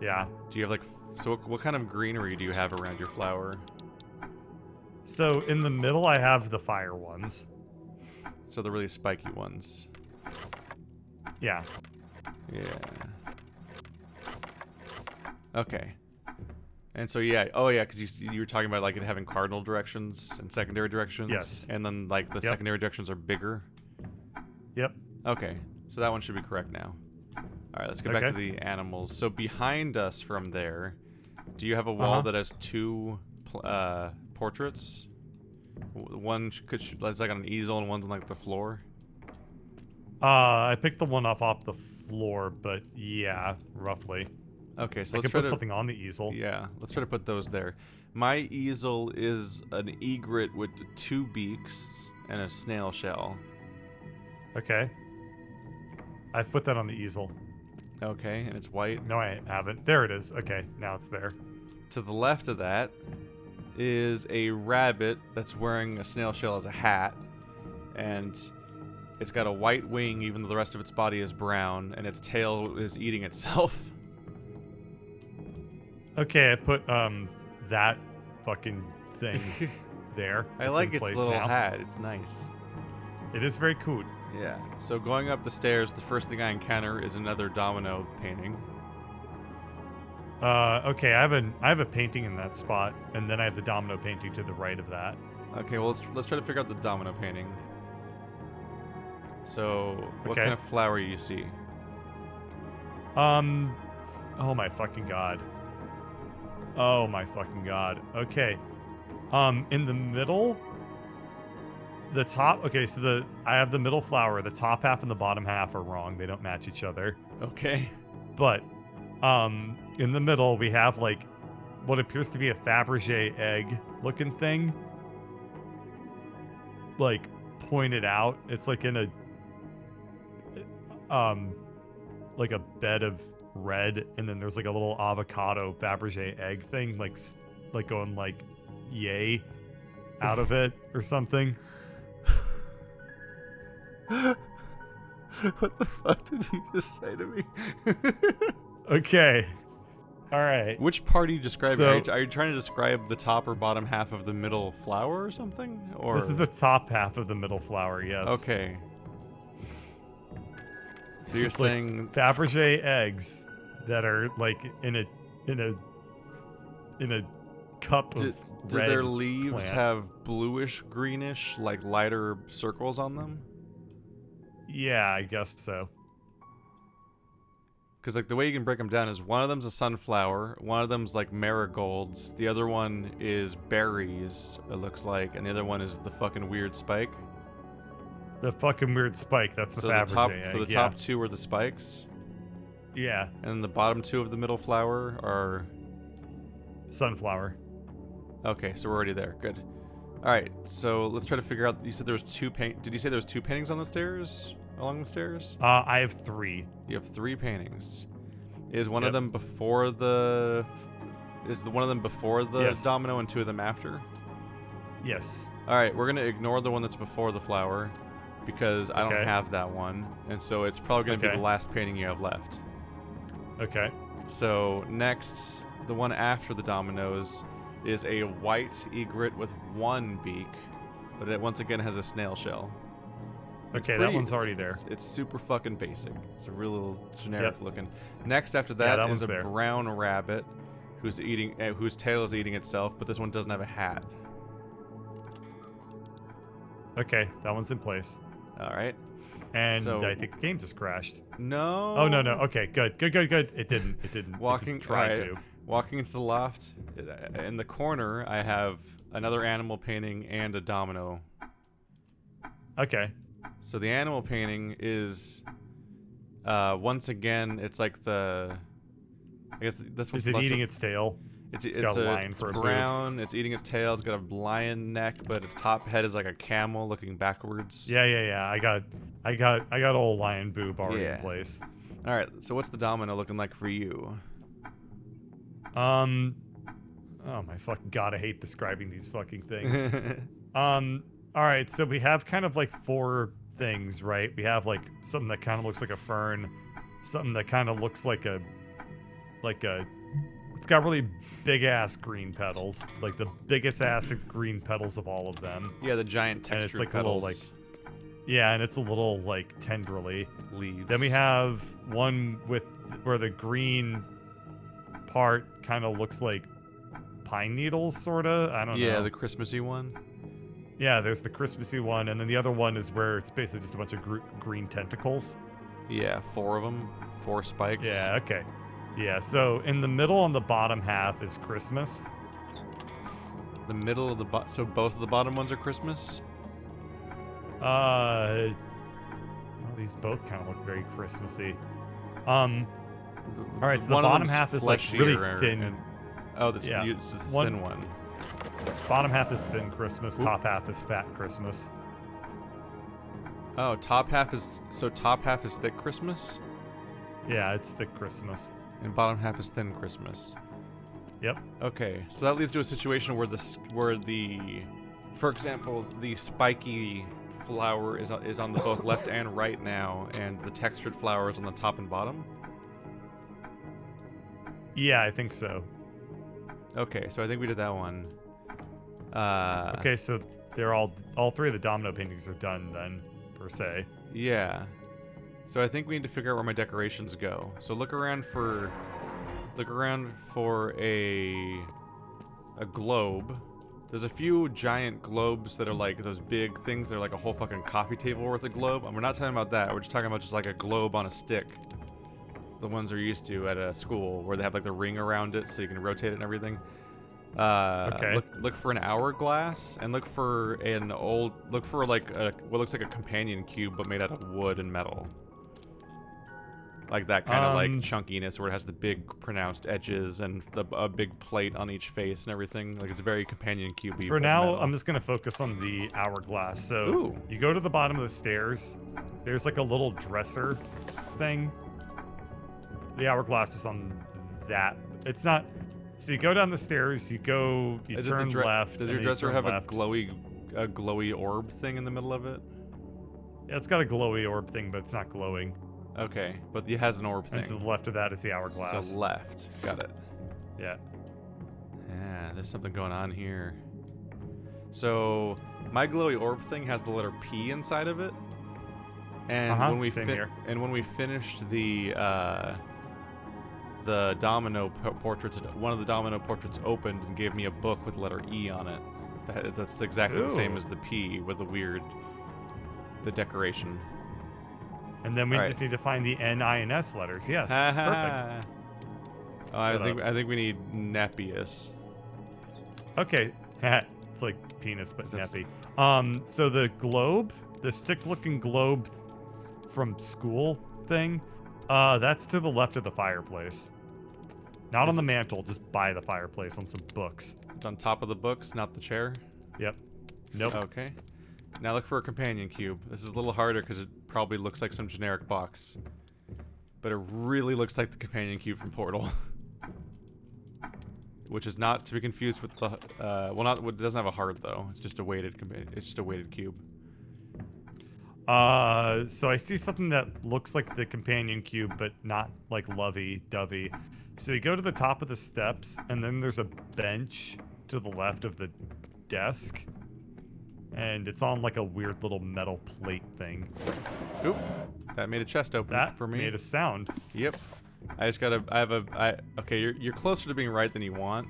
Yeah. Do you have like so what kind of greenery do you have around your flower? So in the middle, I have the fire ones. So the really spiky ones. Yeah. Yeah. Okay. And so yeah, oh yeah, because you were talking about like it having cardinal directions and secondary directions. Yes. And then like the Yep. secondary directions are bigger. Yep. Okay, so that one should be correct now. All right, let's get back to the animals. So behind us from there, do you have a wall that has 2 portraits? One it's like on an easel and one's on like the floor. I picked the one off the floor, but yeah, roughly. Okay, so I let's can try put to something on the easel. yeah, let's try to put those there. My easel is an egret with 2 beaks and a snail shell. Okay. I've put that on the easel. Okay, and it's white. No, I haven't. There it is. Okay, now it's there. To the left of that is a rabbit that's wearing a snail shell as a hat, and it's got a white wing even though the rest of its body is brown, and its tail is eating itself. Okay, I put that fucking thing there. I It's like in its place little now. hat. It's nice. It is very cool. Yeah. So going up the stairs, the first thing I encounter is another domino painting. Okay, I have a painting in that spot, and then I have the domino painting to the right of that. Okay, well let's try to figure out the domino painting. So what Okay. kind of flower you see? Oh my fucking god. Oh my fucking god. Okay. In the middle, the top. Okay, so I have the middle flower. The top half and the bottom half are wrong. They don't match each other. Okay. But, in the middle we have like what appears to be a Fabergé egg looking thing, like pointed out. It's like in like a bed of red, and then there's like a little avocado Fabergé egg thing, like going like yay out of it or something. What the fuck did you just say to me? Okay. All right. Which part are you describing? So- Are you trying to describe the top or bottom half of the middle flower or something? Or This is the top half of the middle flower, yes. okay. So you're It's like saying Fabergé eggs that are like in a cup do of red their leaves plant. have bluish, greenish, like lighter circles on them? Yeah, I guess so. Because like the way you can break them down is one of them's a sunflower, one of them's like marigolds, the other one is berries, it looks like, and the other one is the fucking weird spike. The fucking weird spike, that's the So Fabergé egg. so the top 2 are the spikes, Yeah, and then the bottom 2 of the middle flower are sunflower. okay. So we're already there. Good. All right. So let's try to figure out. You said there was 2 paint. Did you say there was 2 paintings on the stairs? Along the stairs? I have 3. You have 3 paintings. Is one of Yep. them before the? Is the one of them before the Yes. domino and 2 of them after? Yes. All right. We're gonna ignore the one that's before the flower because I don't Okay. have that one, and so it's probably gonna be Okay. the last painting you have left. Okay. So next, the one after the dominoes is a white egret with 1 beak, but it once again has a snail shell. Okay, that one's already there. It's super fucking basic. It's a real generic Yep. looking. Next after Yeah, that that is a one's there. brown rabbit whose tail is eating itself, but this one doesn't have a hat. Okay, that one's in place. All right. And So- I think the game just crashed. No. Oh, no. Okay, good. It didn't. It didn't. Walking It just tried alright. to. Walking into the loft, in the corner, I have another animal painting and a domino. Okay. So the animal painting is, once again, it's like the. I guess this one's Is it less eating of- its tail? It's got a lion it's for a booth. brown. It's eating its tail. It's got a lion neck, but its top head is like a camel looking backwards. Yeah. I got old lion boob already Yeah. in place. All right. So what's the domino looking like for you? Oh my fucking god, I hate describing these fucking things. All right, so we have kind of like 4 things, right? We have like something that kind of looks like a fern, something that kind of looks like a it's got really big ass green petals, like the biggest ass green petals of all of them. Yeah, the giant And textured it's like petals. a little yeah, and it's a little like tenderly. Leaves. Then we have one with where the green part kind of looks like pine needles, sorta. I don't know. Yeah, the Christmassy one. Yeah, there's the Christmassy one, and then the other one is where it's basically just a bunch of green tentacles. Yeah, 4 of them. 4 spikes. Yeah, okay. Yeah, so in the middle on the bottom half is Christmas. The middle of the so both of the bottom ones are Christmas. Well, these both kind of look very Christmassy. All right, so the One of bottom them's half is like really fleshier thin. and- oh, that's Yeah. it's the One- thin one. Bottom half is thin Christmas. Top half is fat Christmas. Oh, top half is thick Christmas, Yeah, it's thick Christmas. and bottom half is thin Christmas. Yep. Okay, so that leads to a situation where for example, the spiky flower is on the both left and right now, and the textured flower is on the top and bottom. Yeah, I think so. Okay, so I think we did that one. Okay, so they're all 3 of the domino paintings are done then, per se. Yeah. So I think we need to figure out where my decorations go. So look around for a globe. There's a few giant globes that are like those big things that are like a whole fucking coffee table worth of globe. And we're not talking about that. We're just talking about just like a globe on a stick. The ones they're used to at a school where they have like the ring around it so you can rotate it and everything. Okay. Look for an hourglass and look for like what looks like a companion cube but made out of wood and metal. Like that kind of like chunkiness where it has the big pronounced edges and a big plate on each face and everything. Like it's very companion cube-y. For but now, metal. I'm just gonna focus on the hourglass. So Ooh. you go to the bottom of the stairs. There's like a little dresser thing. The hourglass is on that. It's not. So you go down the stairs. You turn left. Does and your then you dresser turn have left. a glowy orb thing in the middle of it? Yeah, it's got a glowy orb thing, but it's not glowing. Okay, but it has an orb thing. And to the left of that is the hourglass. So left. Got it. Yeah. Yeah, there's something going on here. So my glowy orb thing has the letter P inside of it. And when we same here. and when we finished the domino portraits, one of the domino portraits opened and gave me a book with the letter E on it. That's exactly the same Ooh. as the P with the decoration. And then we Alright. just need to find the N, I, and S letters. Yes. Perfect. Oh, I think we need Nepius. Okay. It's like penis, but That's- nappy. So the globe, the stick-looking globe from school thing, that's to the left of the fireplace. Not Is on the it- mantle, just by the fireplace on some books. It's on top of the books, not the chair. Yep. Nope. Okay. Now look for a companion cube. This is a little harder because it probably looks like some generic box. But it really looks like the companion cube from Portal. Which is not to be confused with the it doesn't have a heart though. It's just a weighted cube. So I see something that looks like the companion cube, but not like lovey-dovey. So you go to the top of the steps, and then there's a bench to the left of the desk. And it's on like a weird little metal plate thing. Oop. That made a chest open That for me. made a sound. Yep. Okay, you're closer to being right than you want.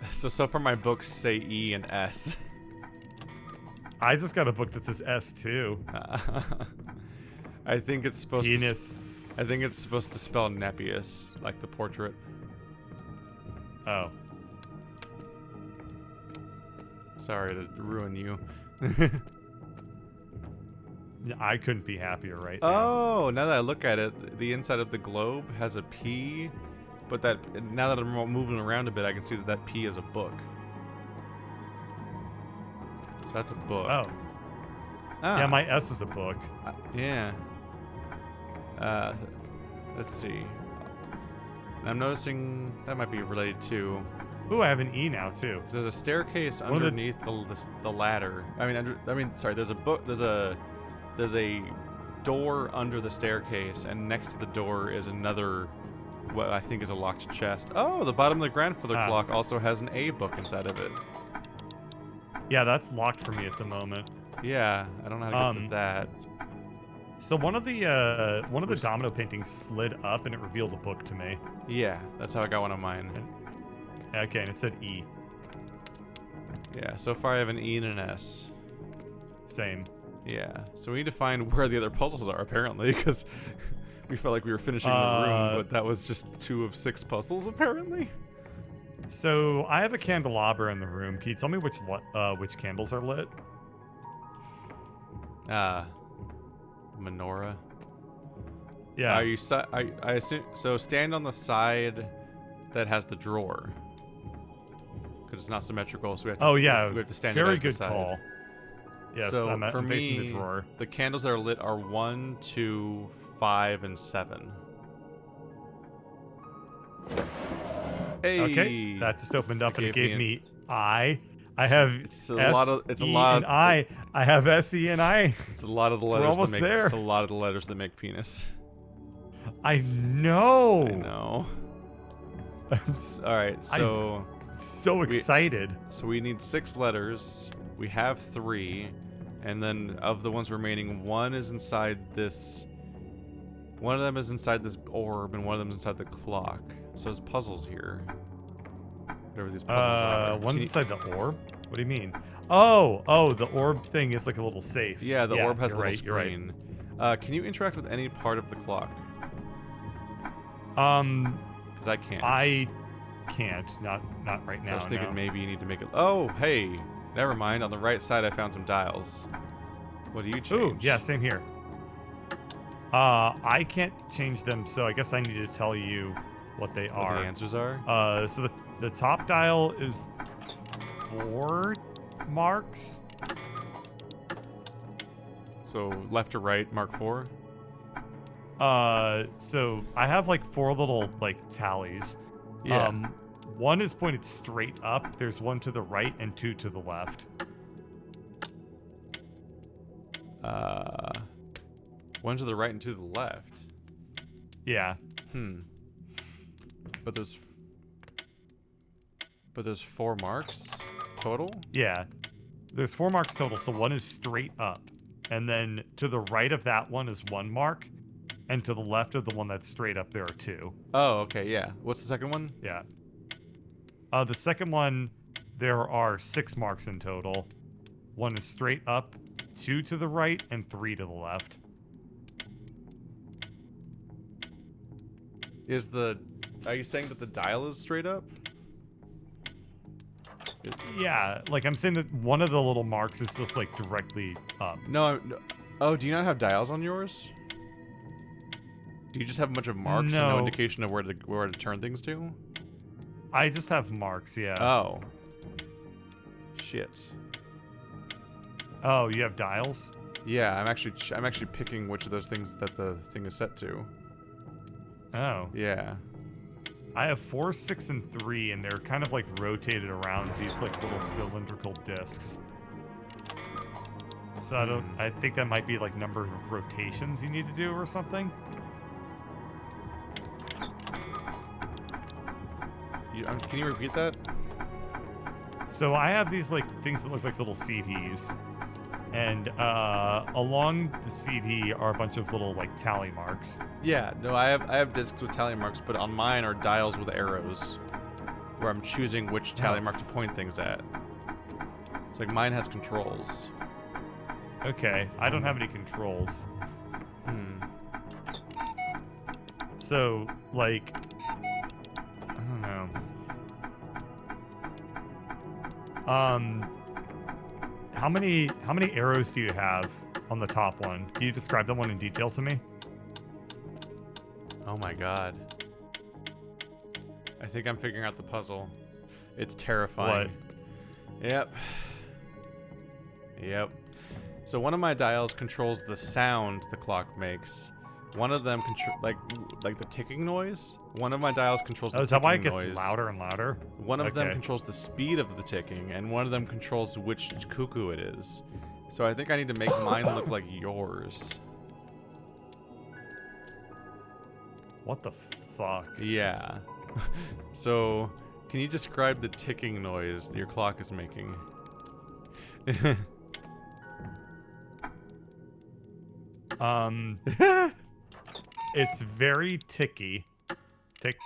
So far my books say E and S. I just got a book that says S too. I think it's supposed Penis. I think it's supposed to spell Nepius, like the portrait. Oh. Sorry to ruin you. I couldn't be happier right now. Oh, now that I look at it, the inside of the globe has a P, but now that I'm moving around a bit, I can see that P is a book. So that's a book. Oh. Ah. Yeah, my S is a book. Yeah. Let's see. I'm noticing that might be related to. Ooh, I have an E now too. 'Cause there's a staircase underneath the ladder. Sorry. There's a door under the staircase, and next to the door is another, what I think is a locked chest. Oh, the bottom of the grandfather clock also has an A book inside of it. Yeah, that's locked for me at the moment. Yeah, I don't know how to get to that. So one of the domino paintings slid up and it revealed a book to me. Yeah, that's how I got one of mine. Okay, and it said E. Yeah, so far I have an E and an S. Same. Yeah, so we need to find where the other puzzles are, apparently, because we felt like we were finishing the room, but that was just 2 of 6 puzzles, apparently. So I have a candelabra in the room. Can you tell me which candles are lit? Menorah. Yeah. Are you? I assume so. Stand on the side that has the drawer, because it's not symmetrical. So we have to. We have to stand. Very against good the side. call. Yes, So I'm for facing me, the drawer. the candles that are lit are 1, 2, 5, and 7. Hey. Okay, that just opened up and it gave me I. I It's have a lot of. It's a lot. and I. I have S-E and I. It's a lot of the letters. We're almost that make, there. It's a lot of the letters that make penis. I know. I know. I'm All right, so so excited. So we need 6 letters. We have 3, and then of the ones remaining, one is inside this. One of them is inside this orb, and one of them is inside the clock. So there's puzzles here. Whatever these puzzles are. One's inside the orb. What do you mean? Oh, the orb thing is like a little safe. Yeah, the orb has a little you're right. screen. Can you interact with any part of the clock? Because I can't. I can't. Not right So now. I was thinking no. maybe you need to make it. Oh, hey. Never mind. On the right side, I found some dials. What do you change? Ooh, yeah, same here. I can't change them, so I guess I need to tell you what they What are. the answers are? So the top dial is 4 marks. So left to right, mark 4. So I have like 4 little like tallies. Yeah. One is pointed straight up. There's 1 to the right and 2 to the left. 1 to the right and 2 to the left. Yeah. But there's 4 marks total? Yeah. There's 4 marks total, so 1 is straight up. And then to the right of that one is 1 mark. And to the left of the one that's straight up, there are 2. Oh, okay, yeah. What's the second one? Yeah. The second one, there are 6 marks in total. 1 is straight up, 2 to the right, and 3 to the left. Are you saying that the dial is straight up? Yeah, like I'm saying that one of the little marks is just like directly up. No. Oh, do you not have dials on yours? Do you just have a bunch of marks and no indication of where to turn things to? I just have marks, yeah. Oh. Shit. Oh, you have dials? Yeah, I'm actually picking which of those things that the thing is set to. Oh. Yeah. I have 4, 6, and 3, and they're kind of like rotated around these like little cylindrical discs. So I think that might be like number of rotations you need to do or something. Can you repeat that? So I have these like things that look like little CDs, and along the CD are a bunch of little like tally marks. Yeah, no, I have discs with tally marks, but on mine are dials with arrows, where I'm choosing which tally mark to point things at. It's like mine has controls. Okay, I don't have any controls. So, like, I don't know. How many arrows do you have on the top one? Can you describe that one in detail to me? Oh my god. I think I'm figuring out the puzzle. It's terrifying. What? Yep. So one of my dials controls the sound the clock makes. One of them like the ticking noise. One of my dials controls the ticking noise. Is that why it gets louder and louder? One of them controls the speed of the ticking, and one of them controls which cuckoo it is. So I think I need to make mine look like yours. What the fuck? Yeah. So, can you describe the ticking noise that your clock is making? It's very ticky. Tick,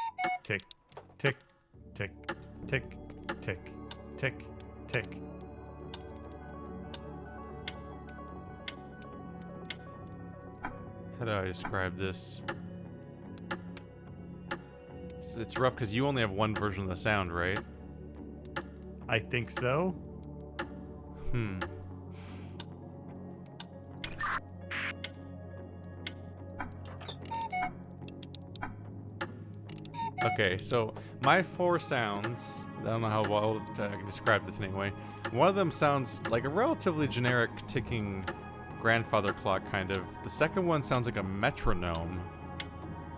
tick, tick, tick, tick, tick, tick, tick. How do I describe this? It's rough because you only have one version of the sound, right? I think so. Okay, so my 4 sounds, I don't know how well I can describe this anyway. One of them sounds like a relatively generic ticking grandfather clock, kind of. The second one sounds like a metronome.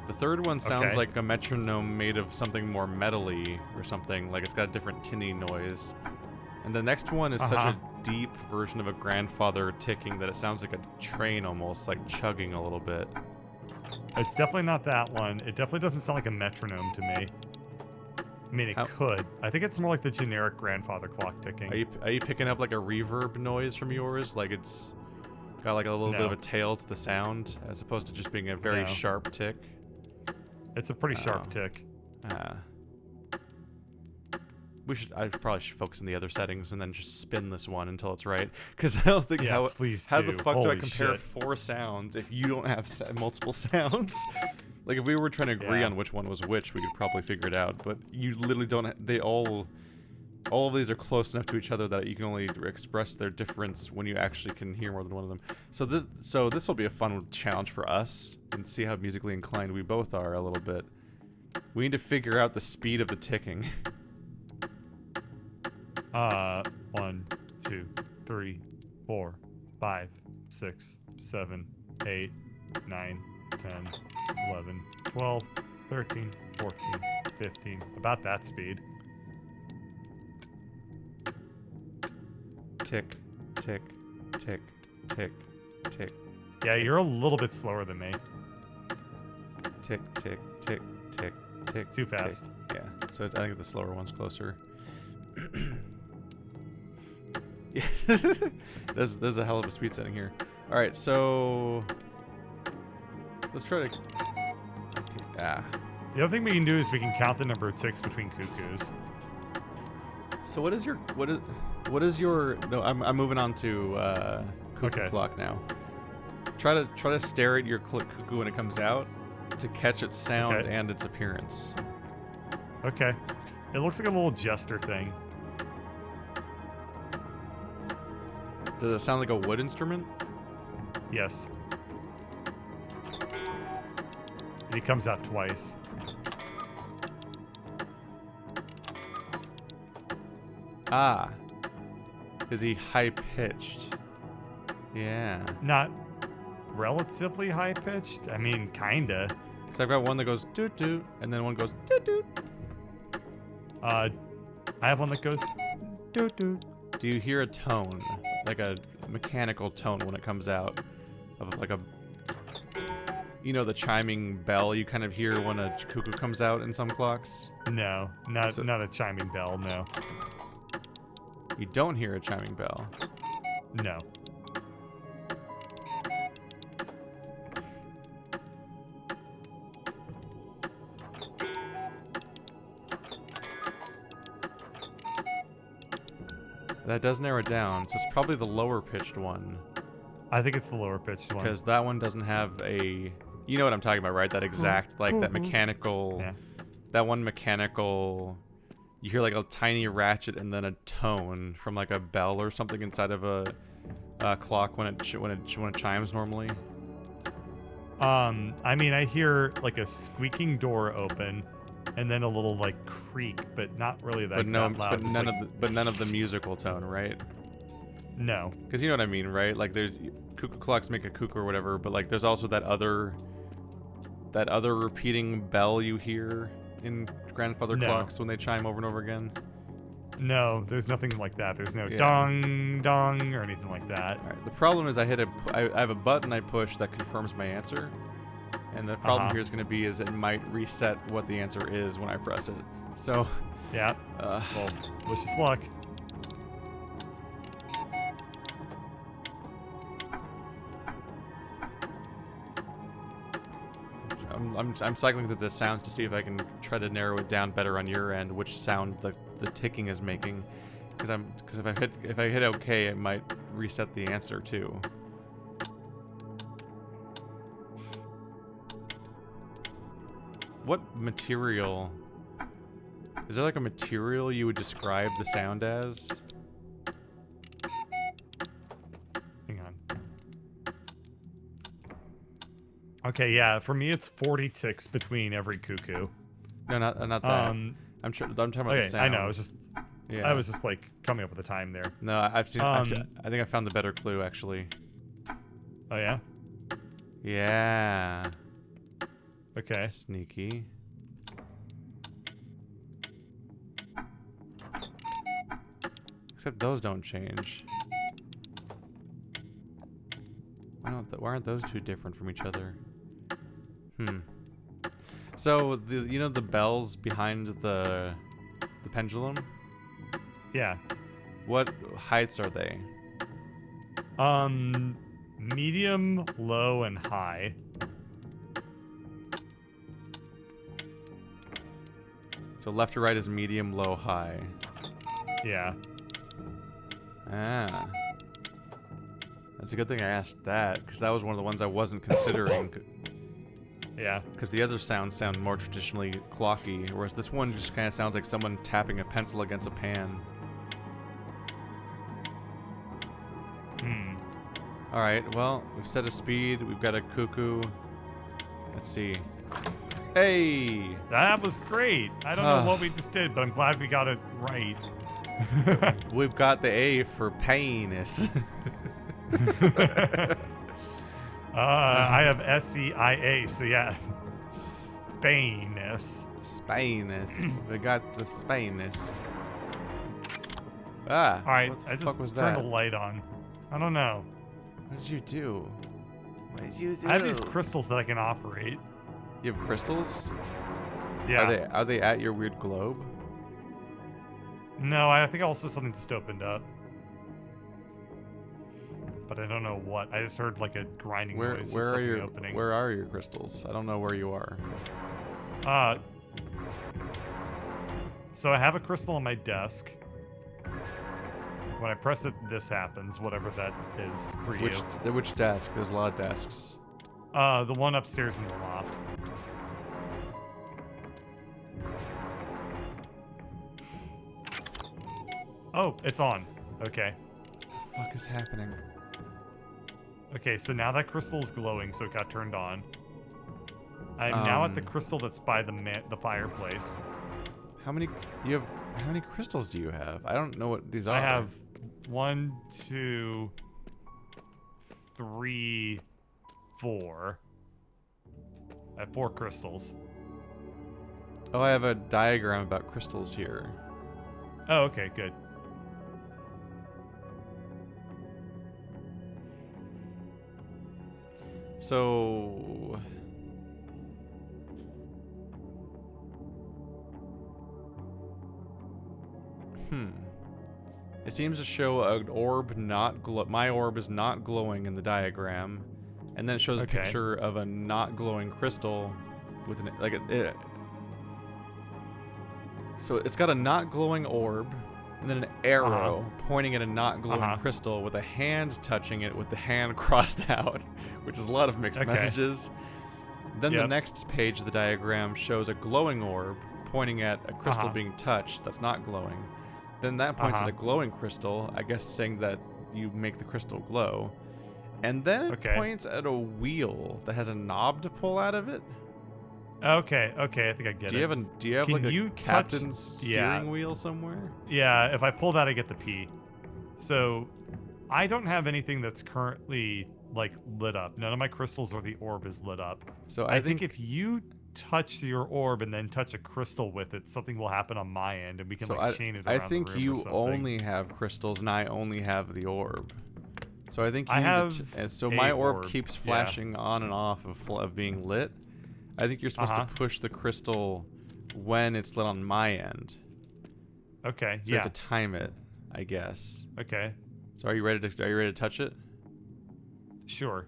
The third one sounds like a metronome made of something more metally or something, like it's got a different tinny noise. And the next one is such a deep version of a grandfather ticking that it sounds like a train almost, like chugging a little bit. It's definitely not that one. It definitely doesn't sound like a metronome to me. I mean, it could. I think it's more like the generic grandfather clock ticking. Are you picking up like a reverb noise from yours? Like it's got like a little bit of a tail to the sound, as opposed to just being a very sharp tick? It's a pretty sharp tick. I probably should focus on the other settings and then just spin this one until it's right. Because I don't think how the fuck do I compare 4 sounds if you don't have multiple sounds? Like if we were trying to agree on which one was which, we could probably figure it out. But you literally don't. They all of these are close enough to each other that you can only express their difference when you actually can hear more than one of them. So this will be a fun challenge for us and see how musically inclined we both are a little bit. We need to figure out the speed of the ticking. 1, 2, 3, 4, 5, 6, 7, 8, 9, 10, 11, 12, 13, 14, 15. About that speed. Tick, tick, tick, tick, tick. Yeah, tick. You're a little bit slower than me. Tick, tick, tick, tick, tick. Too fast. Tick. Yeah, so I think the slower one's closer. There's a hell of a speed setting here. All right, so let's try to. Okay, The other thing we can do is we can count the number of ticks between cuckoos. So what is your? No, I'm moving on to cuckoo clock now. Try to stare at your cuckoo when it comes out to catch its sound and its appearance. Okay. It looks like a little jester thing. Does it sound like a wood instrument? Yes. And he comes out twice. Ah. Is he high-pitched? Yeah. Not relatively high-pitched? I mean, kinda. Because I've got one that goes doot-doot, and then one goes doot-doot. I have one that goes doot-doot. Do you hear a tone? Like a mechanical tone when it comes out? Of like a... You know the chiming bell you kind of hear when a cuckoo comes out in some clocks? No, not a chiming bell, no. You don't hear a chiming bell. No. That does narrow it down, so it's probably the lower pitched one. I think it's the lower pitched one. Because that one doesn't have a... You know what I'm talking about, right? That exact, like, that mechanical... Yeah. That one mechanical... You hear, like, a tiny ratchet and then a tone from, like, a bell or something inside of a clock when it chimes normally. I mean, I hear, like, a squeaking door open, and then a little, like, creak, but not really that, But no, that loud. but just none like, of none of the musical tone, right? No. Because you know what I mean, right? Like, there's... Cuckoo clocks make a cuckoo or whatever, but, like, there's also that other repeating bell you hear in grandfather clocks when they chime over and over again. No, there's nothing like that. There's no Yeah. dong, dong, or anything like that. All right. The problem is I have a button I push that confirms my answer, and the problem here is going to be is it might reset what the answer is when I press it. So, Yeah. Well, wish us luck. I'm cycling through the sounds to see if I can try to narrow it down better on your end, which sound the ticking is making, because if I hit OK, it might reset the answer too. What material? Is there like a material you would describe the sound as? Hang on. Okay, yeah, for me it's 40 ticks between every cuckoo. No, not that. I'm talking about Okay, the sound. I know. I was just like coming up with the time there. No, I think I found the better clue actually. Oh yeah. Yeah. Okay. Sneaky. Except those don't change. Why aren't those two different from each other? So the bells behind the pendulum? Yeah. What heights are they? Medium, low, and high. So left to right is medium, low, high. Yeah. Ah. That's a good thing I asked that, because that was one of the ones I wasn't considering. Yeah. Because the other sounds sound more traditionally clocky, whereas this one just kind of sounds like someone tapping a pencil against a pan. Alright, well, we've set a speed, we've got a cuckoo. Let's see. Hey! That was great. I don't know what we just did, but I'm glad we got it right. We've got the A for penis. I have SEIA, so yeah. Spainus. Spainus. We got the Spainus. Ah. Alright, what the I fuck just was turned that? the light on. I don't know. What did you do? What did you do? I have these crystals that I can operate. You have crystals? Yeah. Are they at your weird globe? No, I think also something just opened up. But I don't know what. I just heard like a grinding noise of something opening. Where are your crystals? I don't know where you are. So I have a crystal on my desk. When I press it, this happens, whatever that is for you. Which desk? There's a lot of desks. The one upstairs in the loft. Oh, it's on. Okay. What the fuck is happening? Okay, so now that crystal is glowing, so it got turned on. I'm now at the crystal that's by the fireplace. How many crystals do you have? I don't know what these are. I have 1, 2, 3, 4. I have 4 crystals. Oh, I have a diagram about crystals here. Oh, okay, good. So... It seems to show an orb not my orb is not glowing in the diagram, and then it shows a picture of a not glowing crystal with an so it's got a not glowing orb and then an arrow pointing at a not glowing crystal with a hand touching it with the hand crossed out, which is a lot of mixed messages. Then the next page of the diagram shows a glowing orb pointing at a crystal being touched that's not glowing. Then that points at a glowing crystal, I guess saying that you make the crystal glow. And then it points at a wheel that has a knob to pull out of it. Okay, I think I get it. Do you have Can like you a captain's steering wheel somewhere? Yeah, if I pull that, I get the P. So I don't have anything that's currently like lit up. None of my crystals or the orb is lit up. So I think if you touch your orb and then touch a crystal with it, something will happen on my end, and we can chain it around I think the room you or something. only have crystals, and I only have the orb. So I think you I need have and so my orb keeps flashing on and off of being lit. I think you're supposed to push the crystal when it's lit on my end. Okay. So you have to time it, I guess. Okay. So are you ready to touch it? Sure.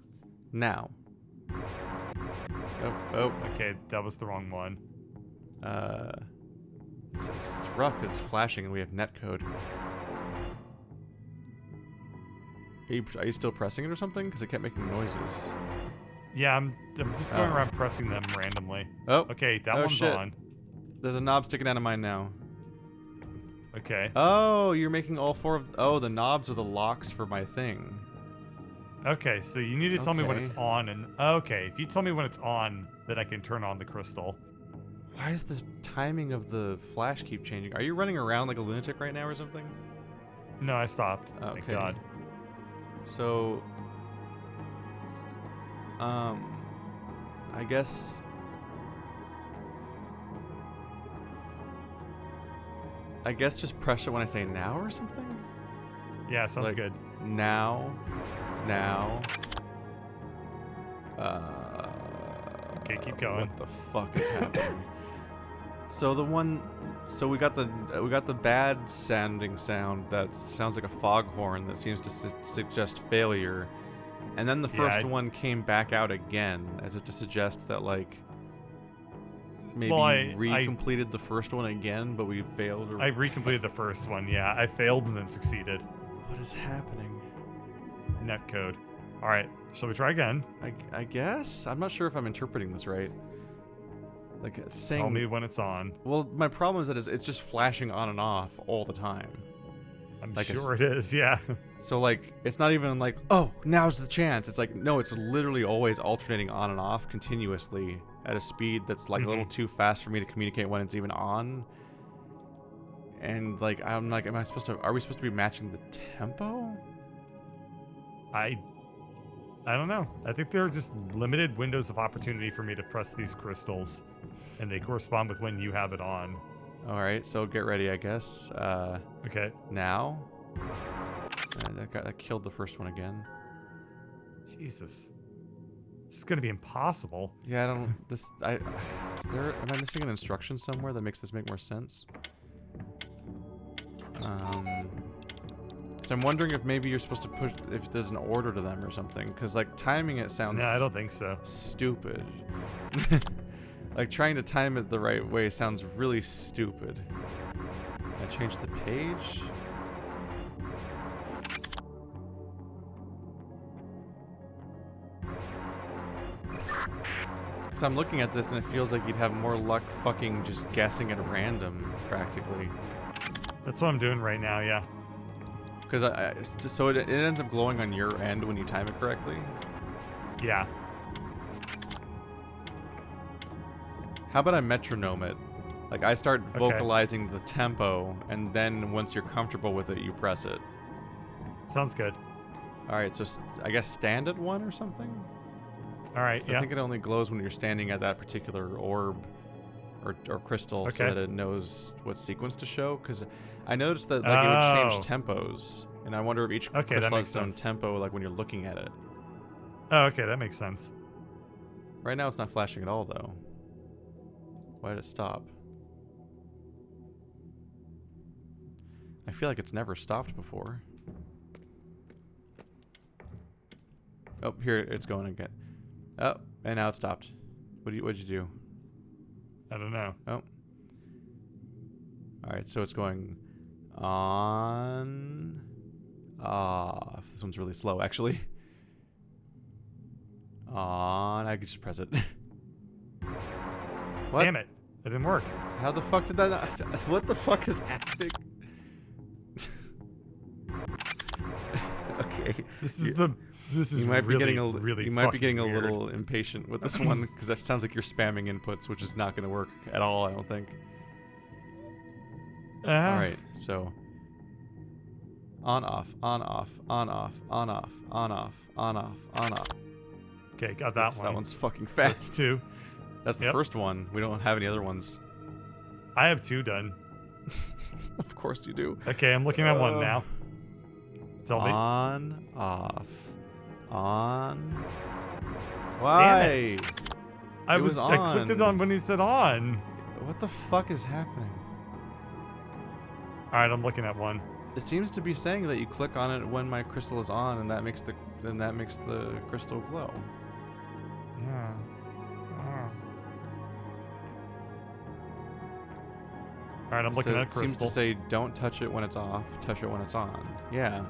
Now. Oh. Okay, that was the wrong one. It's rough because it's flashing and we have netcode. Are you still pressing it or something? Because it kept making noises. Yeah, I'm just going around pressing them randomly. Oh. Okay, that one's on. There's a knob sticking out of mine now. Okay. Oh, you're making all four of... Oh, the knobs are the locks for my thing. Okay, so you need to tell me when it's on, and... Okay, if you tell me when it's on, then I can turn on the crystal. Why is the timing of the flash keep changing? Are you running around like a lunatic right now or something? No, I stopped. Okay. Thank God. So... I guess... just press it when I say now or something? Yeah, sounds good. Now. Okay, keep going. What the fuck is happening? So we got the bad sounding sound that sounds like a foghorn that seems to suggest failure, and then the first one came back out again as if to suggest that like maybe we completed the first one again, but we failed. I recompleted the first one. Yeah, I failed and then succeeded. What is happening? Netcode. All right, shall we try again? I guess I'm not sure if I'm interpreting this right. Like it's saying. Tell me when it's on. Well, my problem is that it's just flashing on and off all the time. I'm sure it is. Yeah. So like, it's not even like, oh, now's the chance. It's like, no, it's literally always alternating on and off continuously at a speed that's like a little too fast for me to communicate when it's even on. And like, I'm like, are we supposed to be matching the tempo? I don't know. I think there are just limited windows of opportunity for me to press these crystals, and they correspond with when you have it on. All right, so get ready, I guess. Okay. Now. That killed the first one again. Jesus. This is gonna be impossible. Yeah, I don't. Am I missing an instruction somewhere that makes this make more sense? So I'm wondering if maybe you're supposed to push, if there's an order to them or something, because like timing it sounds. No, I don't think so. Stupid. Like trying to time it the right way sounds really stupid. Can I change the page? Because I'm looking at this and it feels like you'd have more luck fucking just guessing at random, practically. That's what I'm doing right now, yeah. Because so it ends up glowing on your end when you time it correctly? Yeah. How about I metronome it? Like I start vocalizing the tempo, and then once you're comfortable with it, you press it. Sounds good. Alright, so I guess stand at 1 or something? Alright, so yeah. I think it only glows when you're standing at that particular orb or crystal so that it knows what sequence to show. Because I noticed that like it would change tempos, and I wonder if each crystal has its own tempo like when you're looking at it. Oh, okay, that makes sense. Right now it's not flashing at all though. Why did it stop? I feel like it's never stopped before. Oh, here it's going again. Oh, and now it stopped. What'd you do? I don't know. Oh. All right, so it's going on, off. This one's really slow, actually. On. I could just press it. What? Damn it! It didn't work. How the fuck did that not... What the fuck is happening? Okay. This is You might really, be getting a really you might be getting fucking a weird. little impatient with this one because that sounds like you're spamming inputs, which is not going to work at all, I don't think. All right, so on off, on off, on off, on off, on off, on off, on off. Okay, got that one. That one's fucking So that's fast. 2. That's the first one. We don't have any other ones. I have 2 done. Of course you do. Okay, I'm looking at 1 now. Tell me. On, off, on. Why? Damn it. I It was I clicked it on. on when he said on. What the fuck is happening? All right, I'm looking at 1. It seems to be saying that you click on it when my crystal is on, and that makes the crystal glow. Yeah. All right, I'm looking at a It seems crystal. to say don't touch it when it's off, touch it when it's on. Yeah.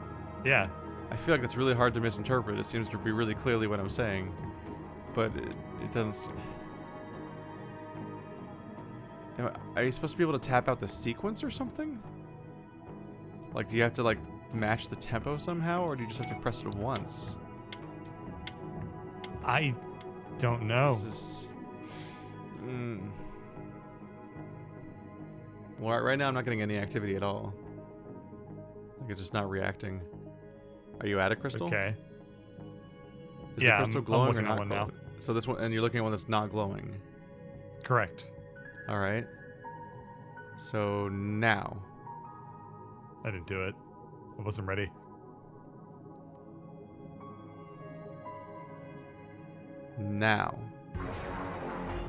Yeah. I feel like it's really hard to misinterpret. It seems to be really clearly what I'm saying, but it doesn't. Are you supposed to be able to tap out the sequence or something? Like, do you have to like match the tempo somehow, or do you just have to press it once? I don't know. This is. Well, right now I'm not getting any activity at all. Like, it's just not reacting. Are you at a crystal? Okay. Is Yeah, the crystal I'm glowing looking or at not one glowing? now. So this one, and you're looking at one that's not glowing. Correct. All right. So now. I didn't do it. I wasn't ready. Now.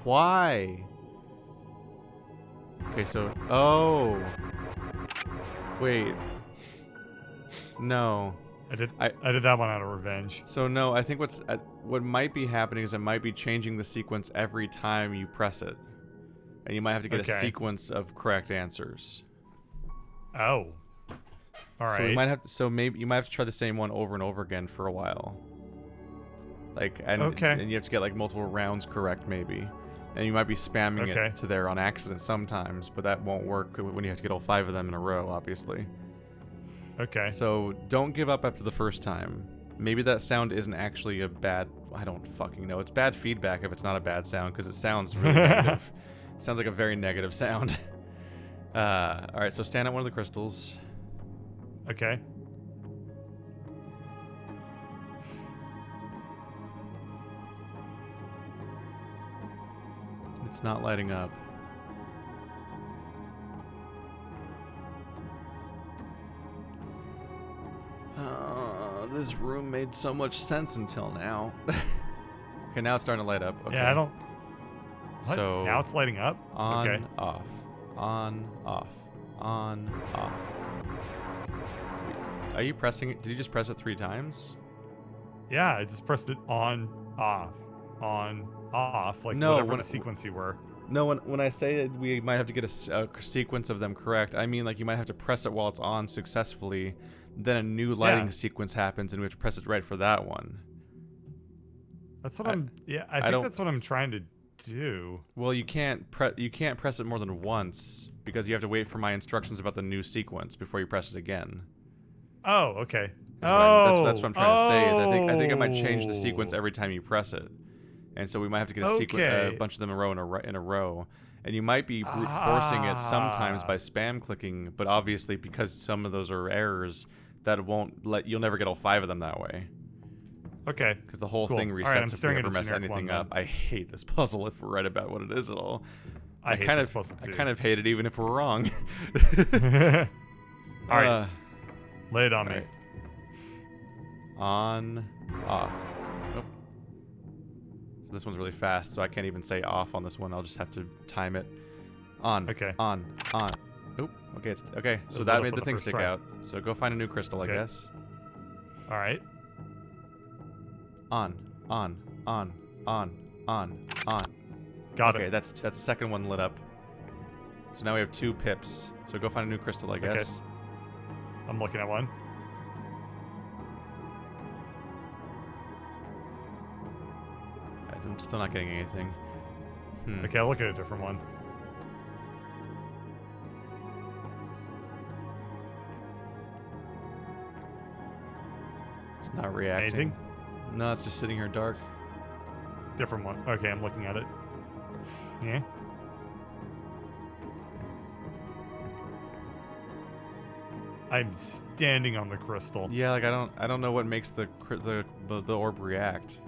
Why? Okay, so... Oh. Wait. No. I did that one out of revenge. So no, I think what might be happening is it might be changing the sequence every time you press it. And you might have to get a Okay. sequence of correct answers. Oh. All right. So we might have to, so maybe you might have to try the same one over and over again for a while. Like, and you have to get like multiple rounds correct maybe. And you might be spamming it to there on accident sometimes, but that won't work when you have to get all 5 of them in a row, obviously. Okay. So don't give up after the first time. Maybe that sound isn't actually a bad... I don't fucking know. It's bad feedback if it's not a bad sound, because it sounds really negative. It sounds like a very negative sound. Alright, so stand at one of the crystals. Okay. It's not lighting up. This room made so much sense until now. Okay, now it's starting to light up. Okay. Yeah, I don't... What? So now it's lighting up? on, Okay. off, on, off, on, off. Are you pressing it? Did you just press it 3 times? Yeah, I just pressed it on, off, like No, whatever when the sequence you were. No, when I say that we might have to get a sequence of them correct, I mean like you might have to press it while it's on successfully, then a new lighting sequence happens and we have to press it right for that one. That's what I think that's what I'm trying to do. Well, you can't press it more than once because you have to wait for my instructions about the new sequence before you press it again. Oh, okay. That's what I'm trying to say. Is I think it might change the sequence every time you press it, and so we might have to get a bunch of them in a row, and you might be brute forcing it sometimes by spam clicking, but obviously because some of those are errors, that won't you'll never get all 5 of them that way. Okay. Because the whole Cool. thing All resets right, I'm if we staring ever at a mess generic anything one, up. I hate this puzzle if we're right about what it is at all. I hate this puzzle too. I kind of hate it even if we're wrong. All right. Lay it on me. Right. On, off. Nope. So this one's really fast, so I can't even say off on this one. I'll just have to time it. On. Okay. On. Oop. Okay. It's okay. So Lit that up made on the the thing first stick try. out. So go find a new crystal, Okay. I guess. All right. On. On. On. On. On. On. Got Okay. it. That's the second one lit up. So now we have 2 pips. So go find a new crystal, I Okay. guess. I'm looking at one. I'm still not getting anything. Okay, I'll look at a different one. It's not reacting. Anything? No, it's just sitting here dark. Different one. Okay, I'm looking at it. Yeah. I'm standing on the crystal. Yeah, like I don't know what makes the orb react.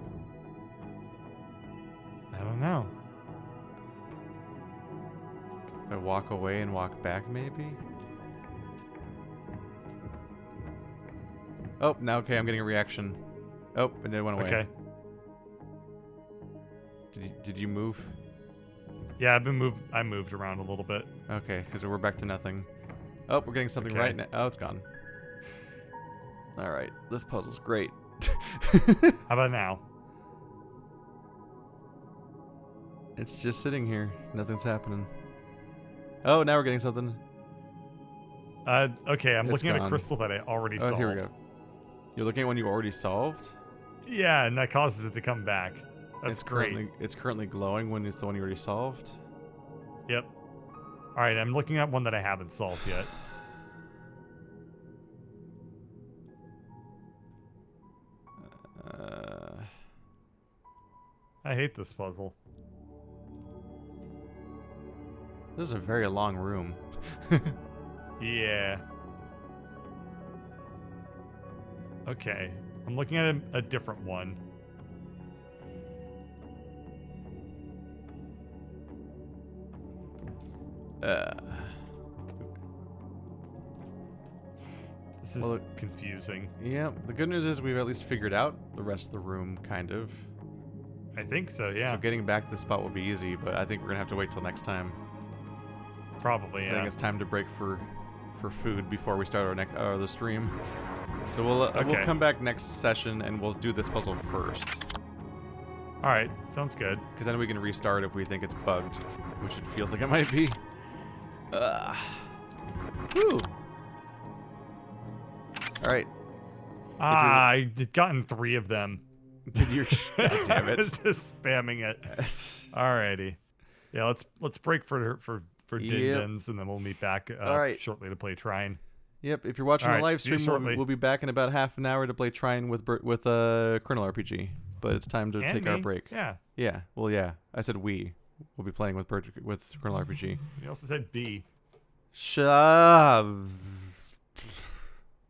I don't know. If I walk away and walk back, maybe. Oh, now okay, I'm getting a reaction. Oh, and it went away. Okay. Did you move? Yeah, I moved around a little bit. Okay, because we're back to nothing. Oh, we're getting something Okay. right now. Oh, it's gone. All right, this puzzle's great. How about now? It's just sitting here. Nothing's happening. Oh, now we're getting something. Okay, I'm It's looking at a gone. crystal that I already Oh, solved. here we go. You're looking at one you already solved? Yeah, and that causes it to come back. That's great. It's currently glowing when it's the one you already solved. Yep. All right, I'm looking at one that I haven't solved yet. I hate this puzzle. This is a very long room. Yeah. Okay, I'm looking at a different one. This is Well, confusing. Yeah, the good news is we've at least figured out the rest of the room, kind of. I think so, yeah. So getting back to the spot will be easy, but I think we're gonna have to wait till next time. Probably, I yeah. think it's time to break for food before we start our the stream. So we'll Okay. come back next session and we'll do this puzzle first, All right, sounds good. because then we can restart if we think it's bugged, which it feels like it might be. Whew. All right. I'd gotten 3 of them. Did you? God damn I it. was just spamming it. Alrighty. Yeah, let's break for Yep. din-dins, and then we'll meet back All right. shortly to play Trine. Yep. If you're watching All the right, live see you stream, shortly. we'll be back in about half an hour to play Trine with Kernel RPG. But it's time to And take our me. break. Yeah. Yeah. Well, yeah. I said we. We'll be playing with Kernel RPG. You also said B. Shav.